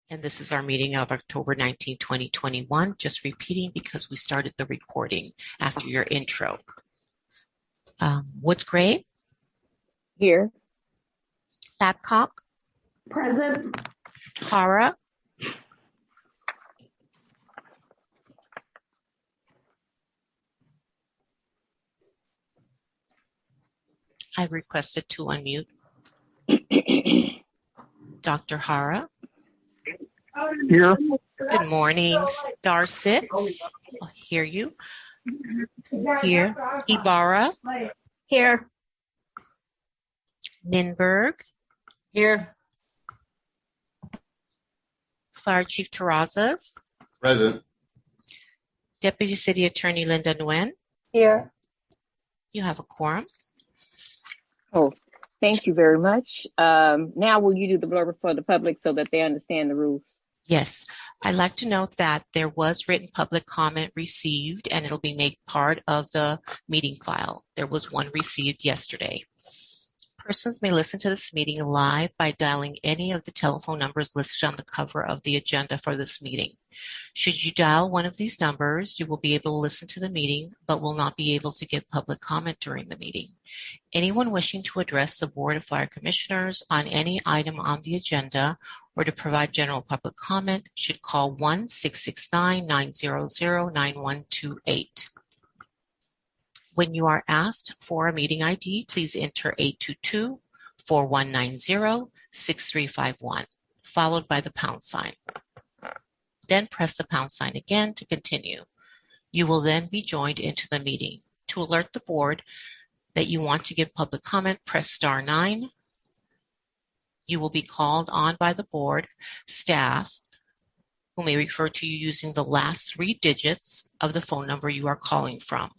And this is our meeting of October 19, 2021. Just repeating because we started the recording after your intro. Woods Gray? Here. Babcock? Present. Hara? I've requested to unmute. Dr. Hara? Here. Good morning. Star 6. I'll hear you. Here. Ibarra? Here. Ninberg? Here. Fire Chief Terrazas? Present. Deputy City Attorney Linda Nguyen? Here. You have a quorum. Oh, thank you very much. Now will you do the blurb for the public so that they understand the rules? Yes. I'd like to note that there was written public comment received and it'll be made part of the meeting file. There was one received yesterday. Persons may listen to this meeting live by dialing any of the telephone numbers listed on the cover of the agenda for this meeting. Should you dial one of these numbers, you will be able to listen to the meeting, but will not be able to give public comment during the meeting. Anyone wishing to address the Board of Fire Commissioners on any item on the agenda or to provide general public comment should call 1-669-900-9128. When you are asked for a meeting ID, please enter 822-4190-6351, followed by the pound sign. Then press the pound sign again to continue. You will then be joined into the meeting. To alert the board that you want to give public comment, press star 9. You will be called on by the board staff who may refer to you using the last 3 digits of the phone number you are calling from.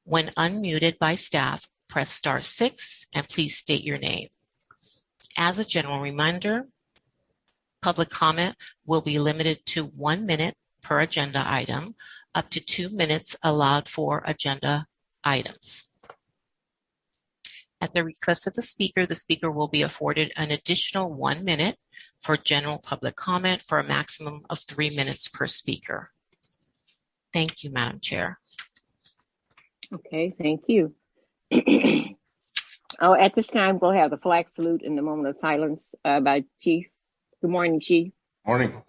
When unmuted by staff, press star 6 and please state your name. As a general reminder, public comment will be limited to 1 minute per agenda item, up to 2 minutes allowed for agenda items. At the request of the speaker will be afforded an additional 1 minute for general public comment for a maximum of 3 minutes per speaker. Thank you, Madam Chair. Okay, thank you. At this time, we'll have the flag salute in the moment of silence by Chief. Good morning, Chief. Morning.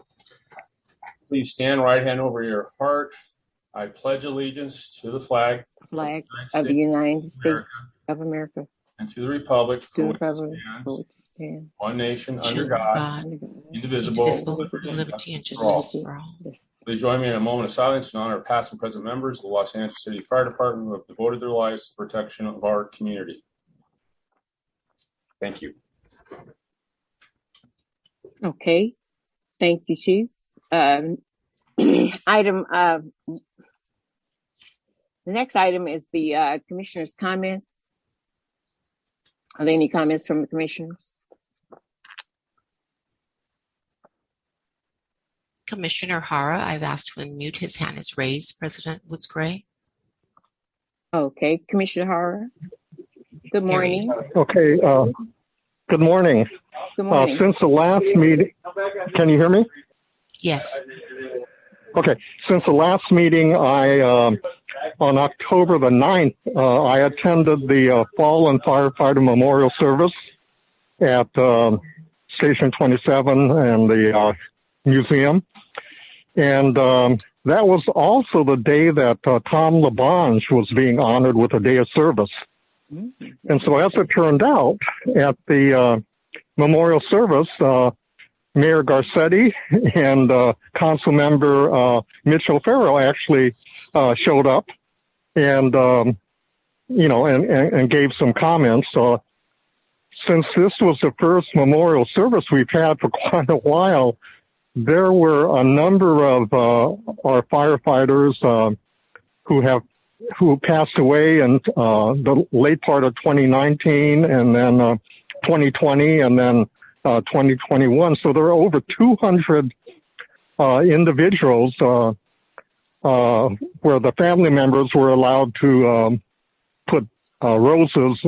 Please stand, right hand over your heart. I pledge allegiance to the flag of the United States of America and to the republic for which it stands, one nation under God, indivisible, with liberty and justice for all. Please join me in a moment of silence in honor of past and present members of the Los Angeles City Fire Department who have devoted their lives to the protection of our community. Thank you. Okay, thank you, Chief. The next item is the Commissioner's comments. Are there any comments from the Commissioners? Commissioner Hara, I've asked to unmute. His hand is raised. President Woods Gray. Okay, Commissioner Hara. Good morning. Okay, good morning. Good morning. Since the last meeting, can you hear me? Yes. Okay, since the last meeting, on October the 9th, I attended the Fallon Firefighter Memorial Service at Station 27 and the museum. And that was also the day that Tom LaBonge was being honored with a day of service. Mm-hmm. And so as it turned out, at the memorial service, Mayor Garcetti and Council Member Mitchell Farrell actually showed up and, and gave some comments. Since this was the first memorial service we've had for quite a while, there were a number of our firefighters who passed away in the late part of 2019 and then 2020 and then 2021. So there are over 200 individuals where the family members were allowed to put roses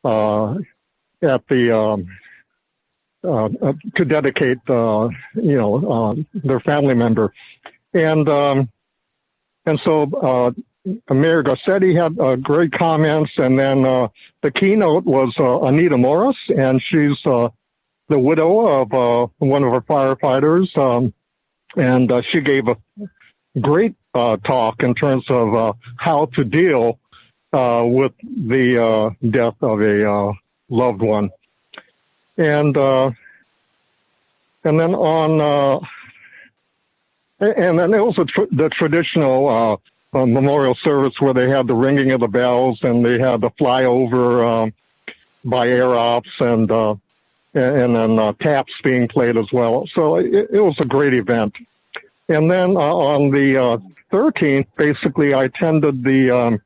at the to dedicate, their family member. And so Mayor Garcetti had great comments, and then the keynote was Anita Morris, and she's the widow of one of our firefighters, and she gave a great talk in terms of how to deal with the death of a loved one. And then on and then it was the traditional memorial service where they had the ringing of the bells and they had the flyover by air ops and then taps being played as well. So it was a great event. And then on the 13th, basically, I attended the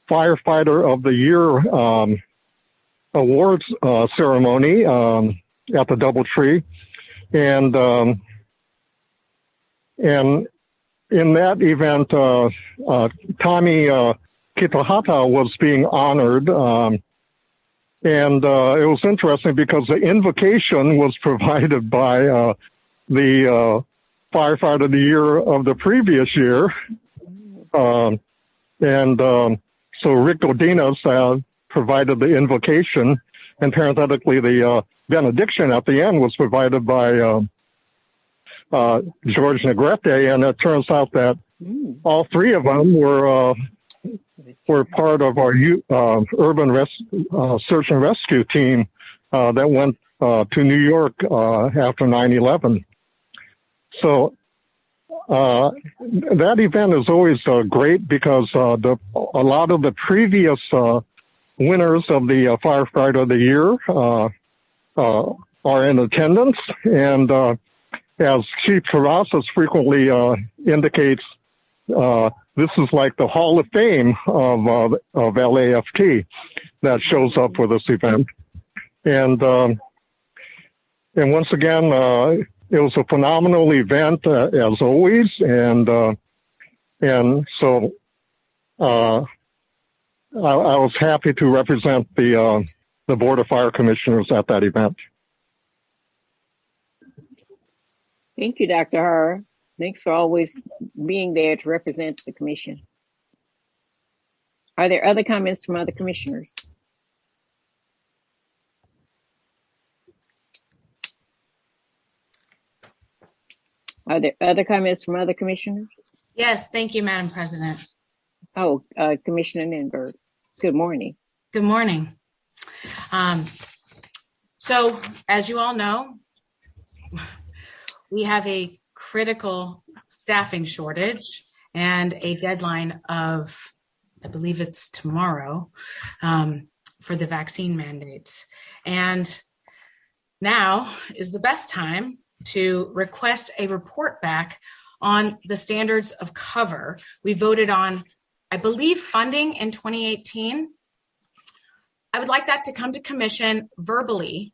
Firefighter of the Year awards ceremony at the DoubleTree, and in that event, Tommy Kitahata was being honored, and it was interesting because the invocation was provided by the Firefighter of the Year of the previous year, so Rick Godinez provided the invocation, and parenthetically, the benediction at the end was provided by George Negrete, and it turns out that all three of them were part of our urban search and rescue team that went to New York after 9/11. So that event is always great because a lot of the previous winners of the Firefighter of the Year are in attendance, and as Chief Terraz frequently indicates, this is like the Hall of Fame of LAFT that shows up for this event. And once again, it was a phenomenal event as always, and so I was happy to represent the Board of Fire Commissioners at that event. Thank you, Dr. Harr. Thanks for always being there to represent the commission. Are there other comments from other commissioners? Are there other comments from other commissioners? Yes, thank you, Madam President. Oh, Commissioner Ninberg. Good morning. Good morning. So, as you all know, we have a critical staffing shortage and a deadline of, I believe it's tomorrow, for the vaccine mandates. And now is the best time to request a report back on the standards of cover. We voted on, I believe, funding in 2018. I would like that to come to commission verbally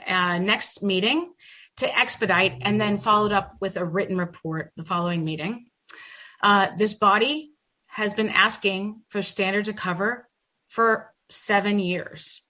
next meeting to expedite, and then followed up with a written report the following meeting. This body has been asking for standards of cover for 7 years.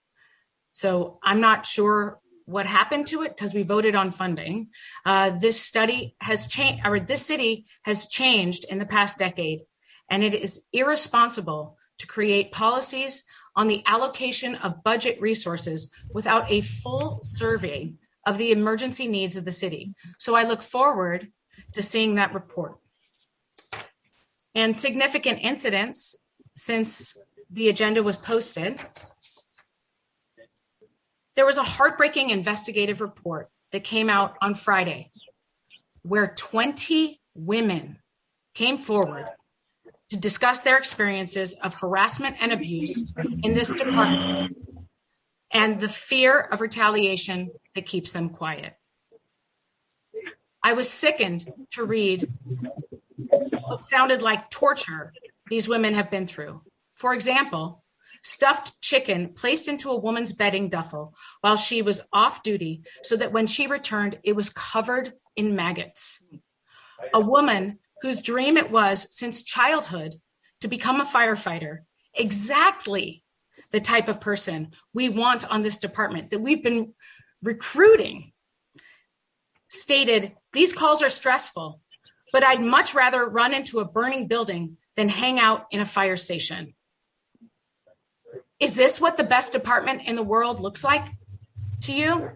So I'm not sure what happened to it because we voted on funding. This study has changed, or this city has changed in the past decade, and it is irresponsible to create policies on the allocation of budget resources without a full survey of the emergency needs of the city. So I look forward to seeing that report. And significant incidents since the agenda was posted. There was a heartbreaking investigative report that came out on Friday where 20 women came forward to discuss their experiences of harassment and abuse in this department and the fear of retaliation that keeps them quiet. I was sickened to read what sounded like torture these women have been through. For example, stuffed chicken placed into a woman's bedding duffel while she was off duty so that when she returned, it was covered in maggots. A woman whose dream it was since childhood to become a firefighter, exactly the type of person we want on this department, that we've been Recruiting stated, "These calls are stressful, but I'd much rather run into a burning building than hang out in a fire station." Is this what the best department in the world looks like to you?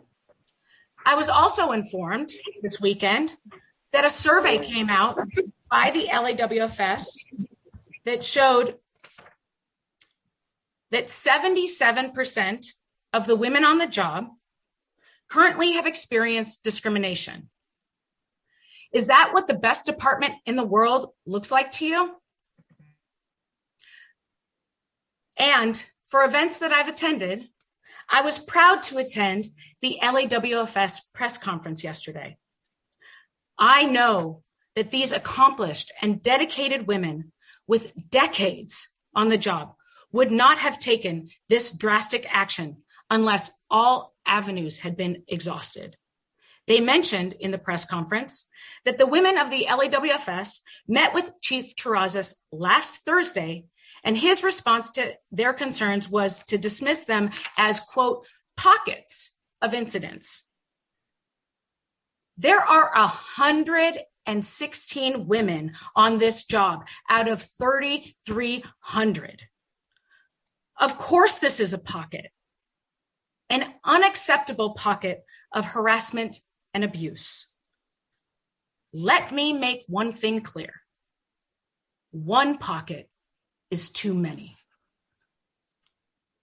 I was also informed this weekend that a survey came out by the LAWFS that showed that 77% of the women on the job currently have experienced discrimination. Is that what the best department in the world looks like to you? And for events that I've attended, I was proud to attend the LAWFS press conference yesterday. I know that these accomplished and dedicated women with decades on the job would not have taken this drastic action unless all avenues had been exhausted. They mentioned in the press conference that the women of the LAWFS met with Chief Terraz last Thursday, and his response to their concerns was to dismiss them as, quote, pockets of incidents. There are 116 women on this job out of 3,300. Of course, this is a pocket, an unacceptable pocket of harassment and abuse. Let me make one thing clear. One pocket is too many.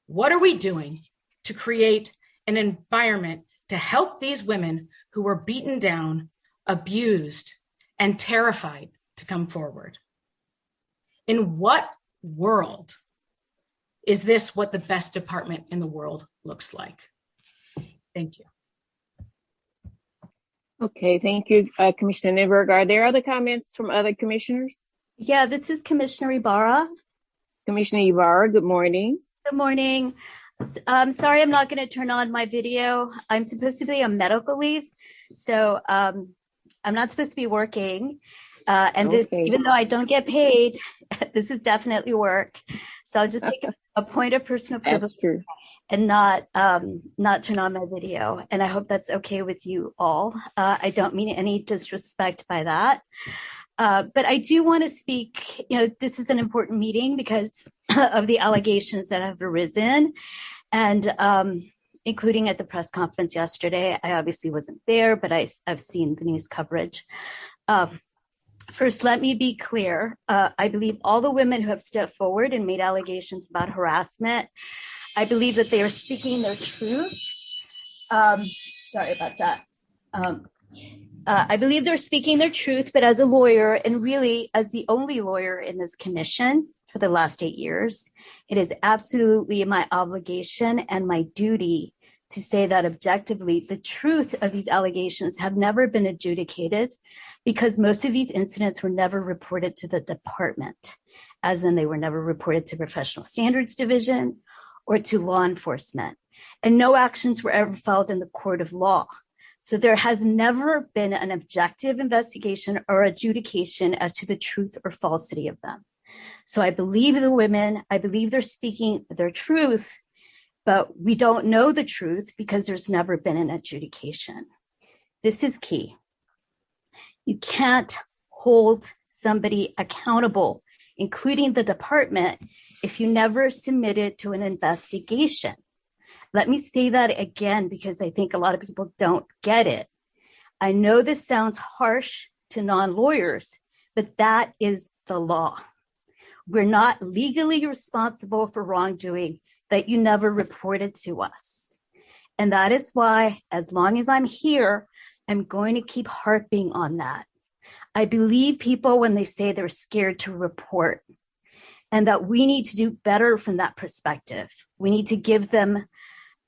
What are we doing to create an environment to help these women who were beaten down, abused, and terrified to come forward? In what world is this what the best department in the world looks like? Thank you. Okay, thank you, Commissioner Berg. Are there other comments from other commissioners? Yeah, this is Commissioner Ibarra. Commissioner Ivar, good morning. Good morning. I'm sorry I'm not going to turn on my video. I'm supposed to be on medical leave, so I'm not supposed to be working. And this, even though I don't get paid, this is definitely work. So I'll just take a point of personal privilege and not turn on my video. And I hope that's okay with you all. I don't mean any disrespect by that. But I do want to speak, this is an important meeting because of the allegations that have arisen, and including at the press conference yesterday. I obviously wasn't there, but I've seen the news coverage. First, let me be clear. I believe all the women who have stepped forward and made allegations about harassment, I believe that they are speaking their truth. Sorry about that. I believe they're speaking their truth, but as a lawyer, and really as the only lawyer in this commission for the last 8 years, it is absolutely my obligation and my duty to say that objectively, the truth of these allegations have never been adjudicated because most of these incidents were never reported to the department, as in they were never reported to Professional Standards Division or to law enforcement, and no actions were ever filed in the court of law. So there has never been an objective investigation or adjudication as to the truth or falsity of them. So I believe the women, I believe they're speaking their truth, but we don't know the truth because there's never been an adjudication. This is key. You can't hold somebody accountable, including the department, if you never submitted to an investigation. Let me say that again, because I think a lot of people don't get it. I know this sounds harsh to non-lawyers, but that is the law. We're not legally responsible for wrongdoing that you never reported to us. And that is why, as long as I'm here, I'm going to keep harping on that. I believe people when they say they're scared to report, and that we need to do better from that perspective. We need to give them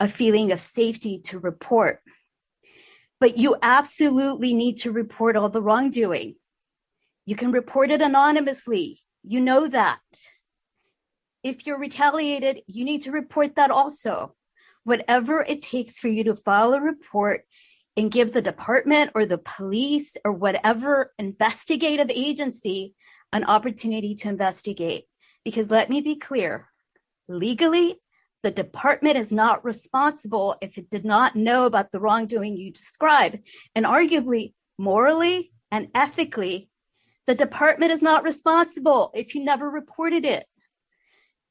a feeling of safety to report. But you absolutely need to report all the wrongdoing. You can report it anonymously. You know that. If you're retaliated, you need to report that also. Whatever it takes for you to file a report and give the department or the police or whatever investigative agency an opportunity to investigate. Because let me be clear, legally, The department is not responsible if it did not know about the wrongdoing you describe. And arguably, morally and ethically, the department is not responsible if you never reported it.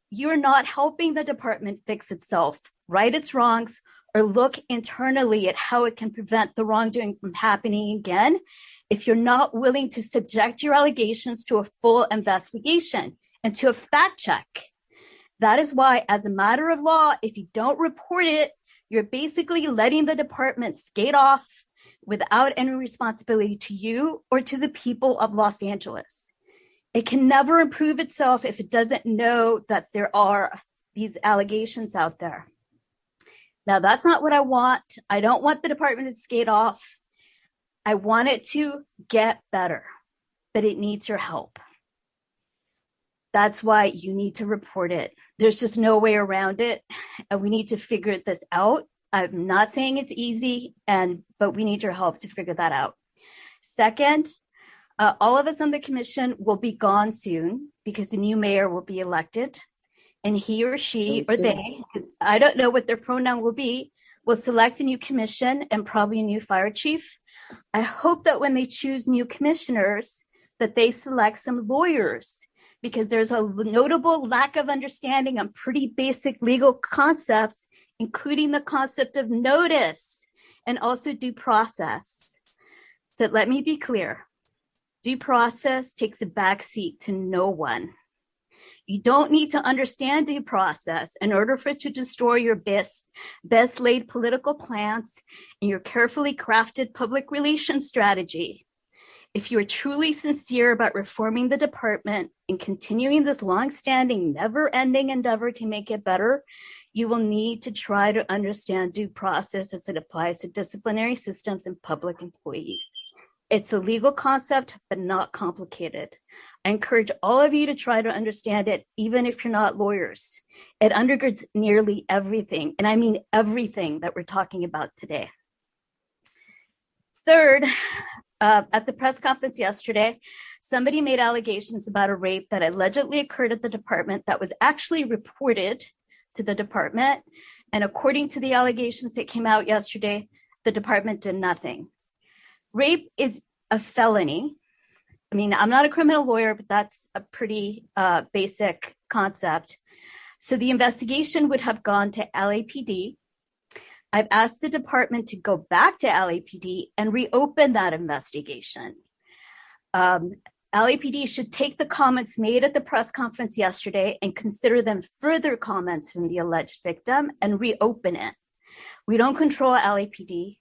You're not helping the department fix itself, right its wrongs, or look internally at how it can prevent the wrongdoing from happening again if you're not willing to subject your allegations to a full investigation and to a fact check. That is why, as a matter of law, if you don't report it, you're basically letting the department skate off without any responsibility to you or to the people of Los Angeles. It can never improve itself if it doesn't know that there are these allegations out there. Now, that's not what I want. I don't want the department to skate off. I want it to get better, but it needs your help. That's why you need to report it. There's just no way around it, and we need to figure this out. I'm not saying it's easy, but we need your help to figure that out. Second, all of us on the commission will be gone soon because the new mayor will be elected, and he or she or they, because I don't know what their pronoun will be, will select a new commission and probably a new fire chief. I hope that when they choose new commissioners, that they select some lawyers, because there's a notable lack of understanding on pretty basic legal concepts, including the concept of notice and also due process. So let me be clear. Due process takes a backseat to no one. You don't need to understand due process in order for it to destroy your best laid political plans and your carefully crafted public relations strategy. If you are truly sincere about reforming the department and continuing this long-standing, never-ending endeavor to make it better, you will need to try to understand due process as it applies to disciplinary systems and public employees. It's a legal concept, but not complicated. I encourage all of you to try to understand it, even if you're not lawyers. It undergirds nearly everything, and I mean everything that we're talking about today. Third, at the press conference yesterday, somebody made allegations about a rape that allegedly occurred at the department that was actually reported to the department. And according to the allegations that came out yesterday, the department did nothing. Rape is a felony. I mean, I'm not a criminal lawyer, but that's a pretty basic concept. So the investigation would have gone to LAPD. I've asked the department to go back to LAPD and reopen that investigation. LAPD should take the comments made at the press conference yesterday and consider them further comments from the alleged victim and reopen it. We don't control LAPD.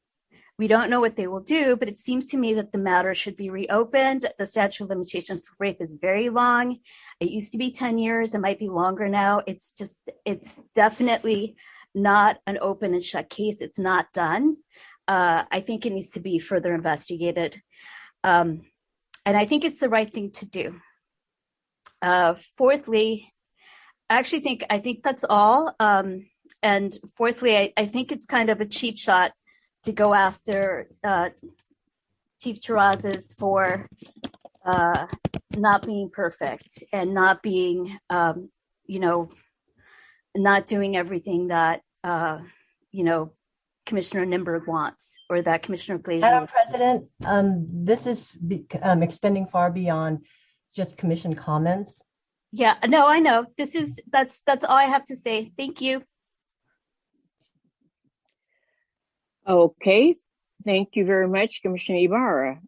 We don't know what they will do, but it seems to me that the matter should be reopened. The statute of limitations for rape is very long. It used to be 10 years. It might be longer now. It's definitely not an open and shut case. It's not done. I think it needs to be further investigated. And I think it's the right thing to do. Fourthly, I think that's all. And fourthly, I think it's kind of a cheap shot to go after Chief Terraz for not being perfect and not being, not doing everything that, Commissioner Nimberg wants or that Commissioner Glazier. Madam President, this is extending far beyond just commission comments. Yeah, no, I know. That's all I have to say. Thank you. Okay. Thank you very much, Commissioner Ibarra.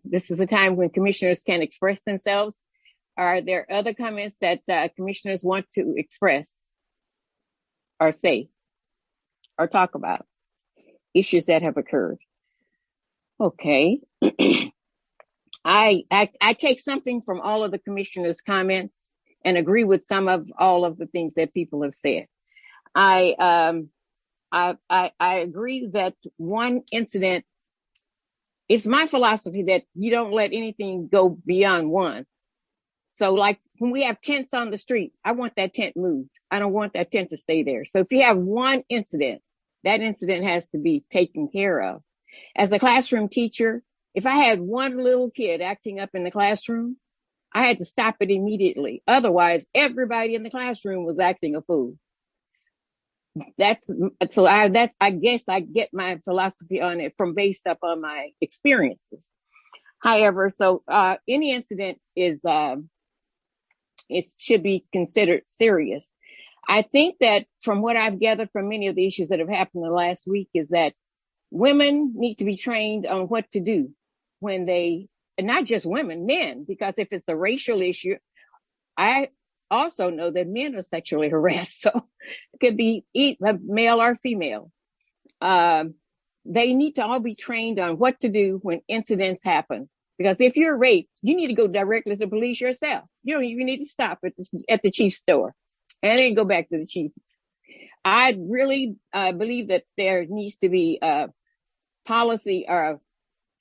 This is a time when commissioners can express themselves. Are there other comments that commissioners want to express or say or talk about issues that have occurred? Okay. I take something from all of the commissioners' comments and agree with some of all of the things that people have said. I agree that one incident, it's my philosophy that you don't let anything go beyond one. So like when we have tents on the street, I want that tent moved. I don't want that tent to stay there. So if you have one incident, that incident has to be taken care of. As a classroom teacher, if I had one little kid acting up in the classroom, I had to stop it immediately. Otherwise, everybody in the classroom was acting a fool. I guess I get my philosophy on it from based upon my experiences. However, any incident is it should be considered serious. I think that from what I've gathered from many of the issues that have happened in the last week is that women need to be trained on what to do when and not just women, men, because if it's a racial issue, I also know that men are sexually harassed. So it could be male or female. They need to all be trained on what to do when incidents happen. Because if you're raped, you need to go directly to police yourself. You don't even need to stop at the chief's store and then go back to the chief. I really believe that there needs to be a policy of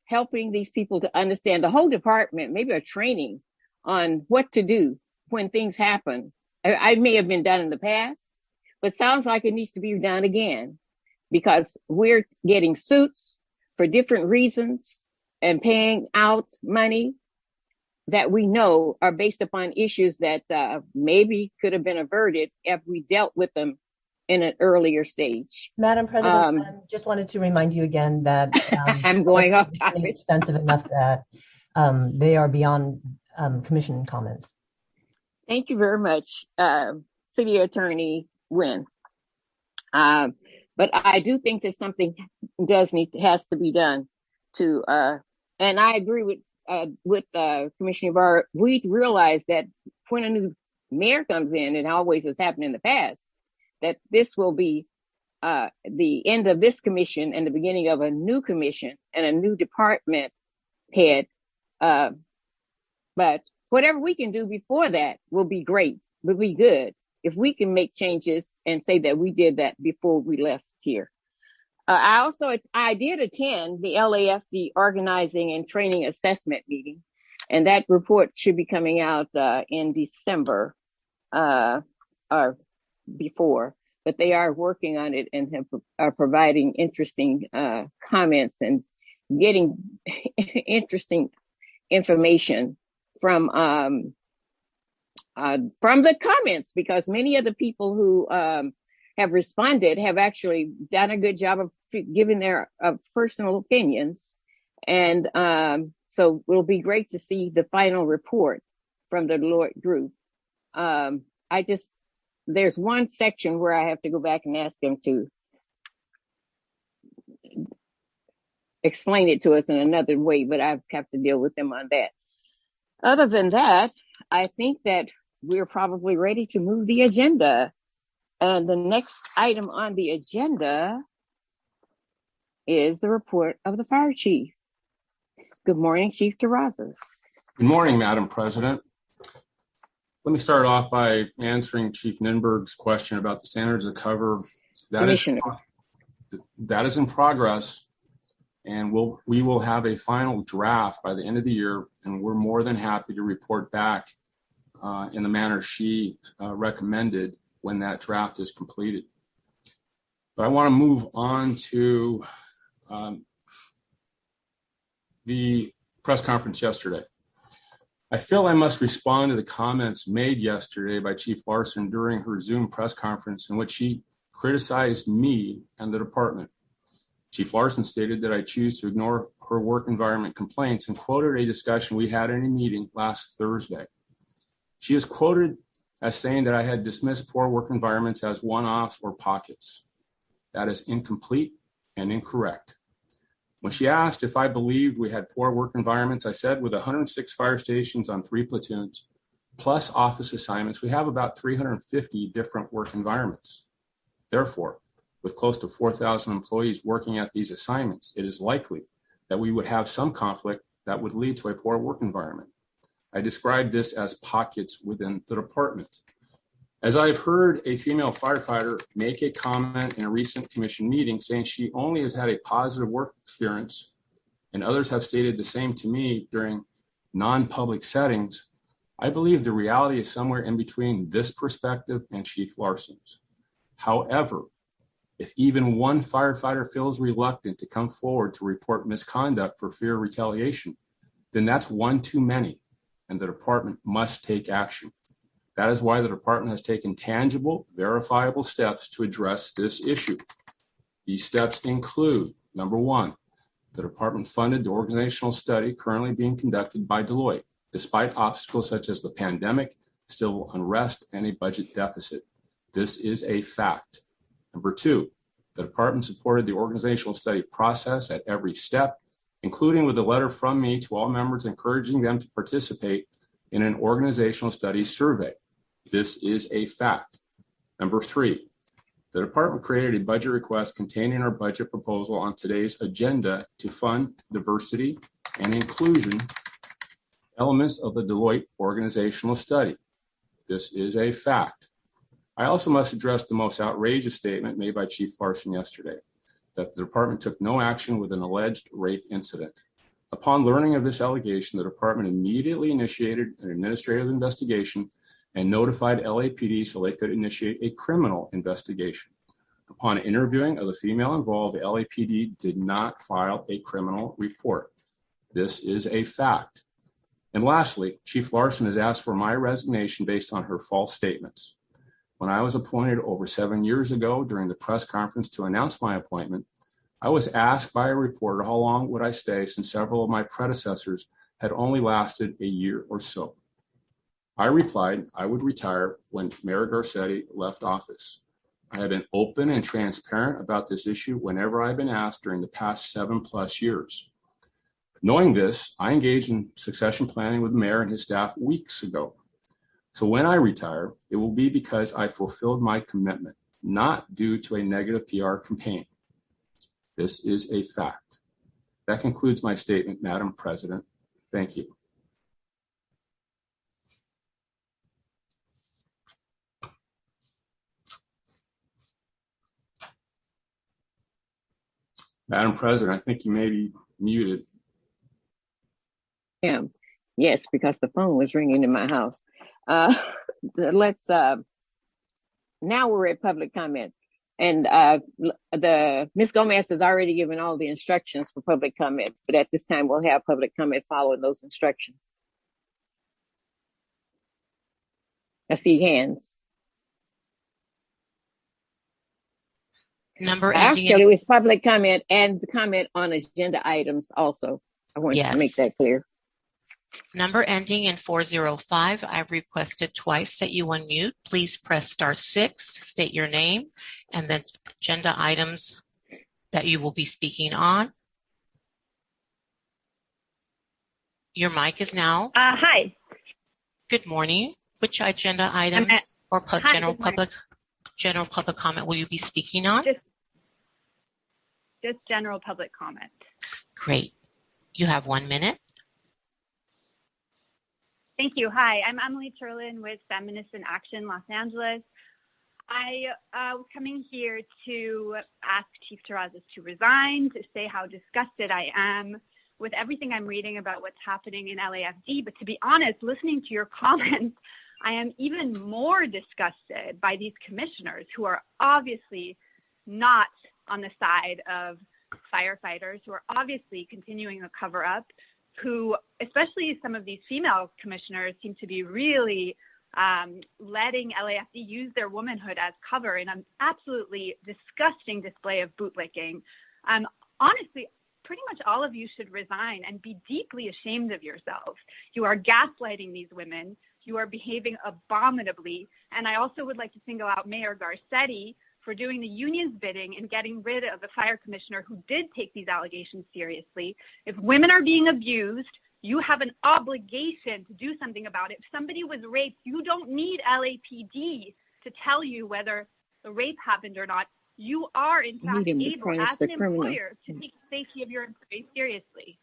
helping these people to understand, the whole department, maybe a training on what to do when things happen. I may have been done in the past, but sounds like it needs to be done again, because we're getting suits for different reasons and paying out money that we know are based upon issues that maybe could have been averted if we dealt with them in an earlier stage. Madam President, I just wanted to remind you again that I'm going off topic. Extensive enough that they are beyond commission comments. Thank you very much, City Attorney Wynn. But I do think that something has to be done to, and I agree with Commissioner Ivar. We realize that when a new mayor comes in, and always has happened in the past, that this will be the end of this commission and the beginning of a new commission and a new department head. But whatever we can do before that will be great, will be good. If we can make changes and say that we did that before we left here. I did attend the LAFD organizing and training assessment meeting, and that report should be coming out in December or before, but they are working on it and are providing interesting comments and getting interesting information from the comments, because many of the people who have responded have actually done a good job of giving their personal opinions. And so it'll be great to see the final report from the Deloitte group. There's one section where I have to go back and ask them to explain it to us in another way, but I have to deal with them on that. Other than that, I think that we're probably ready to move the agenda. And the next item on the agenda is the report of the fire chief. Good morning, Chief Terraz. Good morning, Madam President. Let me start off by answering Chief Ninberg's question about the standards of cover. That is in progress, and we will have a final draft by the end of the year, and we're more than happy to report back in the manner she recommended when that draft is completed. But I want to move on to the press conference yesterday. I feel I must respond to the comments made yesterday by Chief Larson during her Zoom press conference in which she criticized me and the department. Chief Larson stated that I choose to ignore her work environment complaints and quoted a discussion we had in a meeting last Thursday. She is quoted as saying that I had dismissed poor work environments as one-offs or pockets. That is incomplete and incorrect. When she asked if I believed we had poor work environments, I said with 106 fire stations on 3 platoons, plus office assignments, we have about 350 different work environments. Therefore, with close to 4,000 employees working at these assignments, it is likely that we would have some conflict that would lead to a poor work environment. I described this as pockets within the department. As I've heard a female firefighter make a comment in a recent commission meeting saying she only has had a positive work experience, and others have stated the same to me during non-public settings, I believe the reality is somewhere in between this perspective and Chief Larson's. However, if even one firefighter feels reluctant to come forward to report misconduct for fear of retaliation, then that's one too many, and the department must take action. That is why the department has taken tangible, verifiable steps to address this issue. These steps include, number one, the department funded the organizational study currently being conducted by Deloitte, despite obstacles such as the pandemic, civil unrest, and a budget deficit. This is a fact. Number two, the department supported the organizational study process at every step, including with a letter from me to all members encouraging them to participate in an organizational studies survey. This is a fact. Number three, the department created a budget request containing our budget proposal on today's agenda to fund diversity and inclusion elements of the Deloitte organizational study. This is a fact. I also must address the most outrageous statement made by Chief Larson yesterday, that the department took no action with an alleged rape incident. Upon learning of this allegation, the department immediately initiated an administrative investigation and notified LAPD so they could initiate a criminal investigation. Upon interviewing of the female involved, the LAPD did not file a criminal report. This is a fact. And lastly, Chief Larson has asked for my resignation based on her false statements. When I was appointed over 7 years ago during the press conference to announce my appointment, I was asked by a reporter how long would I stay since several of my predecessors had only lasted a year or so. I replied I would retire when Mayor Garcetti left office. I have been open and transparent about this issue whenever I've been asked during the past 7+ years. Knowing this, I engaged in succession planning with the mayor and his staff weeks ago. So when I retire, it will be because I fulfilled my commitment, not due to a negative PR campaign. This is a fact. That concludes my statement, Madam President. Thank you. Madam President, I think you may be muted. Yeah. Yes, because the phone was ringing in my house. Now we're at public comment. And the Ms. Gomez has already given all the instructions for public comment, but at this time we'll have public comment following those instructions. I see hands. Actually, it was public comment and comment on agenda items also. I want to make that clear. Number ending in 405, I've requested twice that you unmute. Please press *6, state your name, and then agenda items that you will be speaking on. Your mic is now. Hi. Good morning. Which agenda items or general public comment will you be speaking on? Just general public comment. Great. You have 1 minute. Thank you. Hi, I'm Emily Turlin with Feminists in Action Los Angeles. I was coming here to ask Chief Terraz to resign, to say how disgusted I am with everything I'm reading about what's happening in LAFD. But to be honest, listening to your comments, I am even more disgusted by these commissioners who are obviously not on the side of firefighters, who are obviously continuing a cover up, who, especially some of these female commissioners, seem to be really letting LAFD use their womanhood as cover in an absolutely disgusting display of bootlicking. Honestly, pretty much all of you should resign and be deeply ashamed of yourselves. You are gaslighting these women. You are behaving abominably. And I also would like to single out Mayor Garcetti for doing the union's bidding and getting rid of the fire commissioner who did take these allegations seriously. If women are being abused, you have an obligation to do something about it. If somebody was raped, you don't need LAPD to tell you whether the rape happened or not. You are, in fact, able as an employer to take the safety of your employees seriously.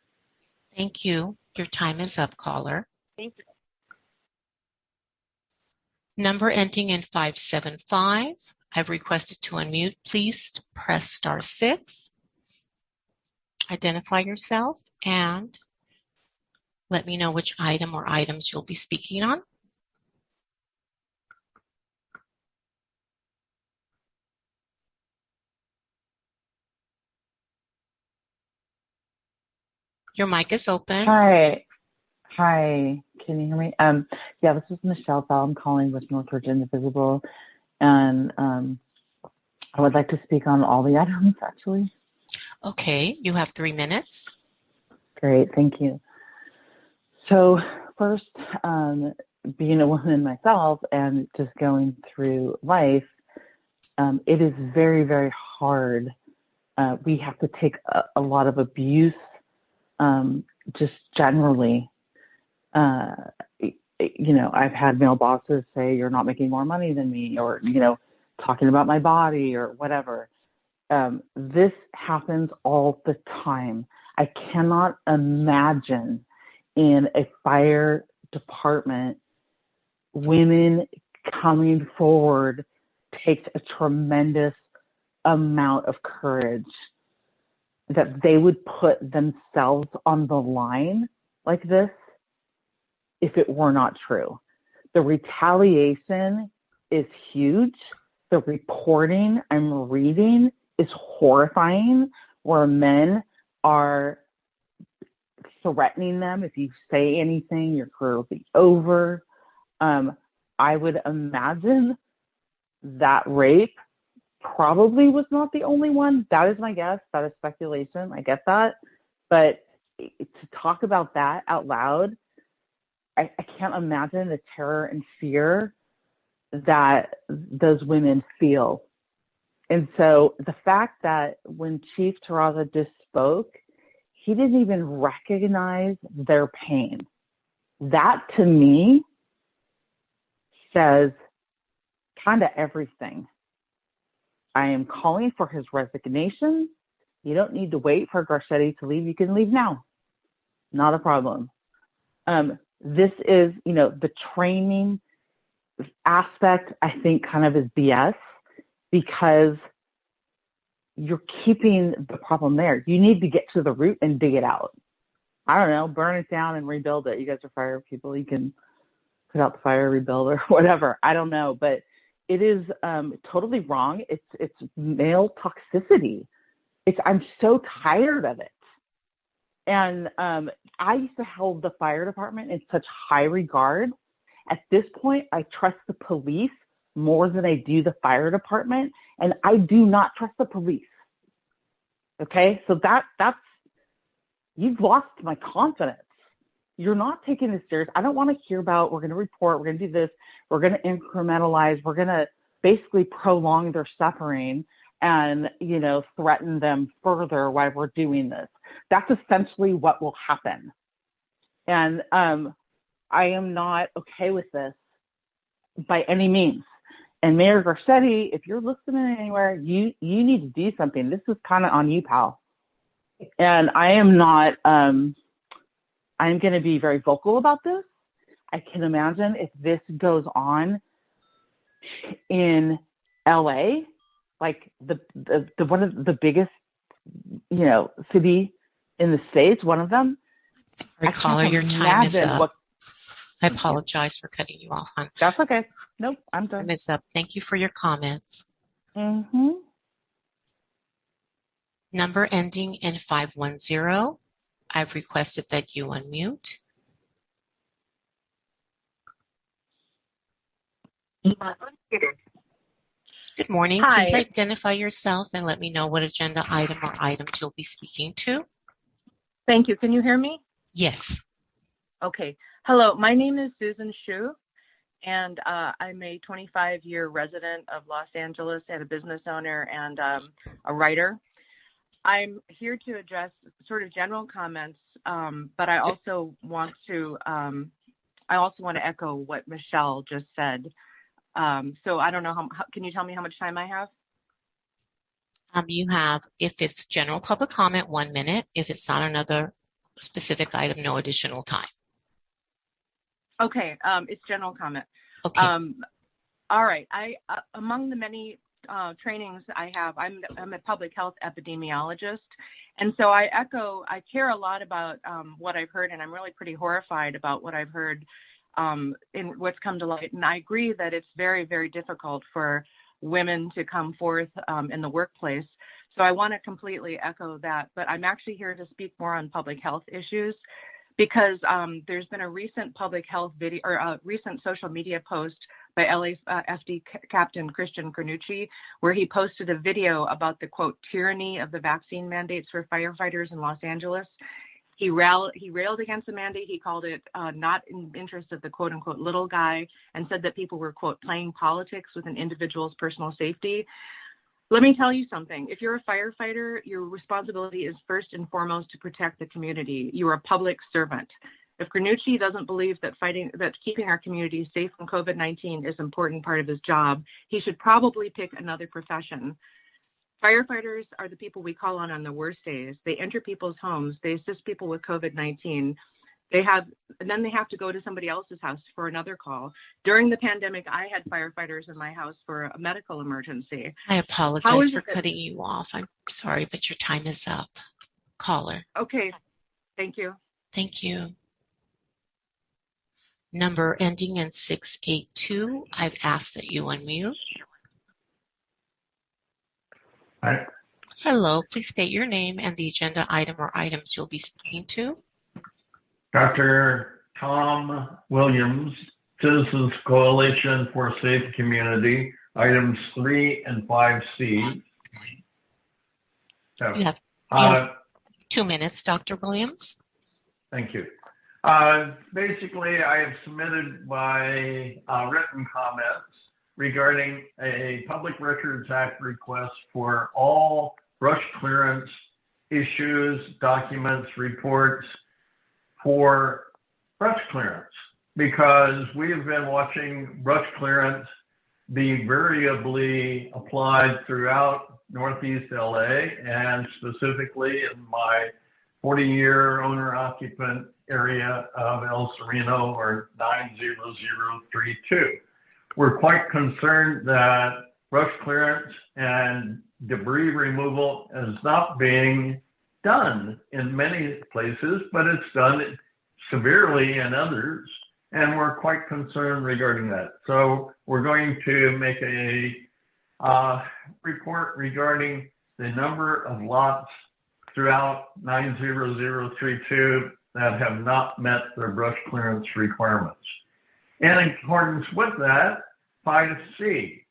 Thank you. Your time is up, caller. Thank you. Number ending in 575. I've requested to unmute. Please press *6. Identify yourself and let me know which item or items you'll be speaking on. Your mic is open. Hi. Can you hear me? Yeah, this is Michelle Fallon. I'm calling with North Virginia Visible, and I would like to speak on all the items, actually. Okay, you have 3 minutes. Great, thank you. So first, being a woman myself and just going through life, it is very, very hard. We have to take a lot of abuse, just generally. I've had male bosses say, you're not making more money than me, or, talking about my body or whatever. This happens all the time. I cannot imagine in a fire department, women coming forward takes a tremendous amount of courage, that they would put themselves on the line like this if it were not true. The retaliation is huge. The reporting I'm reading is horrifying, where men are threatening them. If you say anything, your career will be over. I would imagine that rape probably was not the only one. That is my guess. That is speculation. I get that. But to talk about that out loud, I can't imagine the terror and fear that those women feel. And so the fact that when Chief Terraz just spoke, he didn't even recognize their pain. That to me says kind of everything. I am calling for his resignation. You don't need to wait for Garcetti to leave. You can leave now. Not a problem. This is, the training aspect, I think, kind of is BS, because you're keeping the problem there. You need to get to the root and dig it out. I don't know, burn it down and rebuild it. You guys are fire people. You can put out the fire, rebuild, or whatever. I don't know, but it is totally wrong. It's male toxicity. I'm so tired of it. And I used to hold the fire department in such high regard. At this point, I trust the police more than I do the fire department, and I do not trust the police. Okay, so that's you've lost my confidence. You're not taking this serious. I don't want to hear about, we're going to report, we're going to do this, we're going to incrementalize, we're going to basically prolong their suffering and, threaten them further while we're doing this. That's essentially what will happen. And I am not okay with this by any means. And Mayor Garcetti, if you're listening anywhere, you need to do something. This is kind of on you, pal. And I am not, I'm going to be very vocal about this. I can imagine if this goes on in LA, like the one of the biggest, city in the States, one of them. Sorry, caller, your time is up. I apologize for cutting you off, hon. That's okay. Nope, I'm done. Time is up. Thank you for your comments. Mm-hmm. Number ending in 510. I've requested that you unmute. Good morning. Hi. Please identify yourself and let me know what agenda item or items you'll be speaking to. Thank you. Can you hear me? Yes. Okay. Hello, my name is Susan Shu, and I'm a 25-year resident of Los Angeles and a business owner and a writer. I'm here to address sort of general comments, but I also want to echo what Michelle just said. So I don't know can you tell me how much time I have? You have, if it's general public comment, 1 minute. If it's not another specific item, no additional time. Okay, it's general comment. Okay. All right. Among the many trainings I have, I'm a public health epidemiologist, and so I care a lot about what I've heard, and I'm really pretty horrified about what I've heard in what's come to light. And I agree that it's very, very difficult for women to come forth in the workplace. So I want to completely echo that, but I'm actually here to speak more on public health issues, because there's been a recent public health video or a recent social media post by LAFD Captain Christian Carnucci, where he posted a video about the, quote, tyranny of the vaccine mandates for firefighters in Los Angeles. He railed against the mandate. He called it not in interest of the, quote, unquote, little guy, and said that people were, quote, playing politics with an individual's personal safety. Let me tell you something. If you're a firefighter, your responsibility is first and foremost to protect the community. You are a public servant. If Carnucci doesn't believe that keeping our community safe from COVID-19 is an important part of his job, he should probably pick another profession. Firefighters are the people we call on the worst days. They enter people's homes. They assist people with COVID-19. Then they have to go to somebody else's house for another call. During the pandemic, I had firefighters in my house for a medical emergency. I apologize for cutting you off. I'm sorry, but your time is up. Caller. Okay. Thank you. Thank you. Number ending in 682. I've asked that you unmute. Hi. Hello. Please state your name and the agenda item or items you'll be speaking to. Dr. Tom Williams, Citizens Coalition for a Safe Community, items 3 and 5C. You have 2 minutes, Dr. Williams. Thank you. Basically, I have submitted my written comments regarding a Public Records Act request for all brush clearance issues, documents, reports for brush clearance, because we've been watching brush clearance be variably applied throughout Northeast LA, and specifically in my 40-year owner-occupant area of El Sereno, or 90032. We're quite concerned that brush clearance and debris removal is not being done in many places, but it's done severely in others, and we're quite concerned regarding that. So we're going to make a report regarding the number of lots throughout 90032 that have not met their brush clearance requirements. In accordance with that, 5C,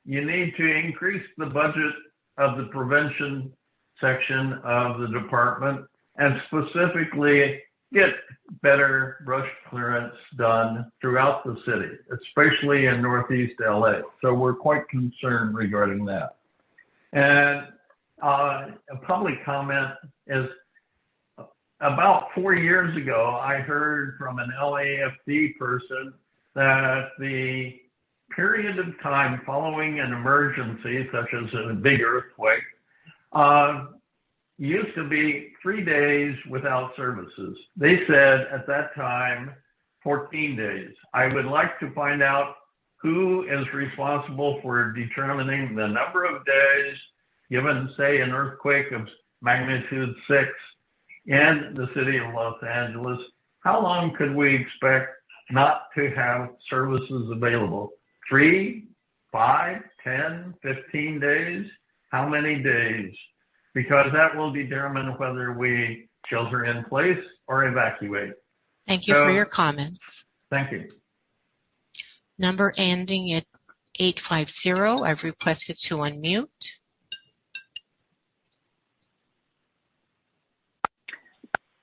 you need to increase the budget of the prevention section of the department and specifically get better brush clearance done throughout the city, especially in Northeast LA. So we're quite concerned regarding that. And a public comment is, about 4 years ago, I heard from an LAFD person that the period of time following an emergency, such as a big earthquake, used to be 3 days without services. They said at that time, 14 days. I would like to find out who is responsible for determining the number of days, given, say, an earthquake of magnitude 6 in the city of Los Angeles. How long could we expect not to have services available? 3, 5, 10, 15 days? How many days? Because that will determine whether we shelter in place or evacuate. Thank you for your comments. Thank you. Number ending at 850, I've requested to unmute.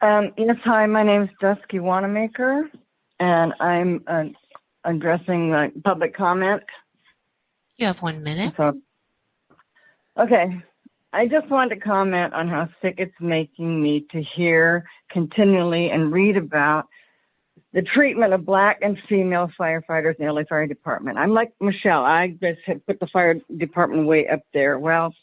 Yes, hi, my name is Dusky Wannamaker, and I'm addressing public comment. You have 1 minute. So, okay, I just wanted to comment on how sick it's making me to hear continually and read about the treatment of Black and female firefighters in the LA Fire Department. I'm like Michelle, I just had put the fire department way up there. Well,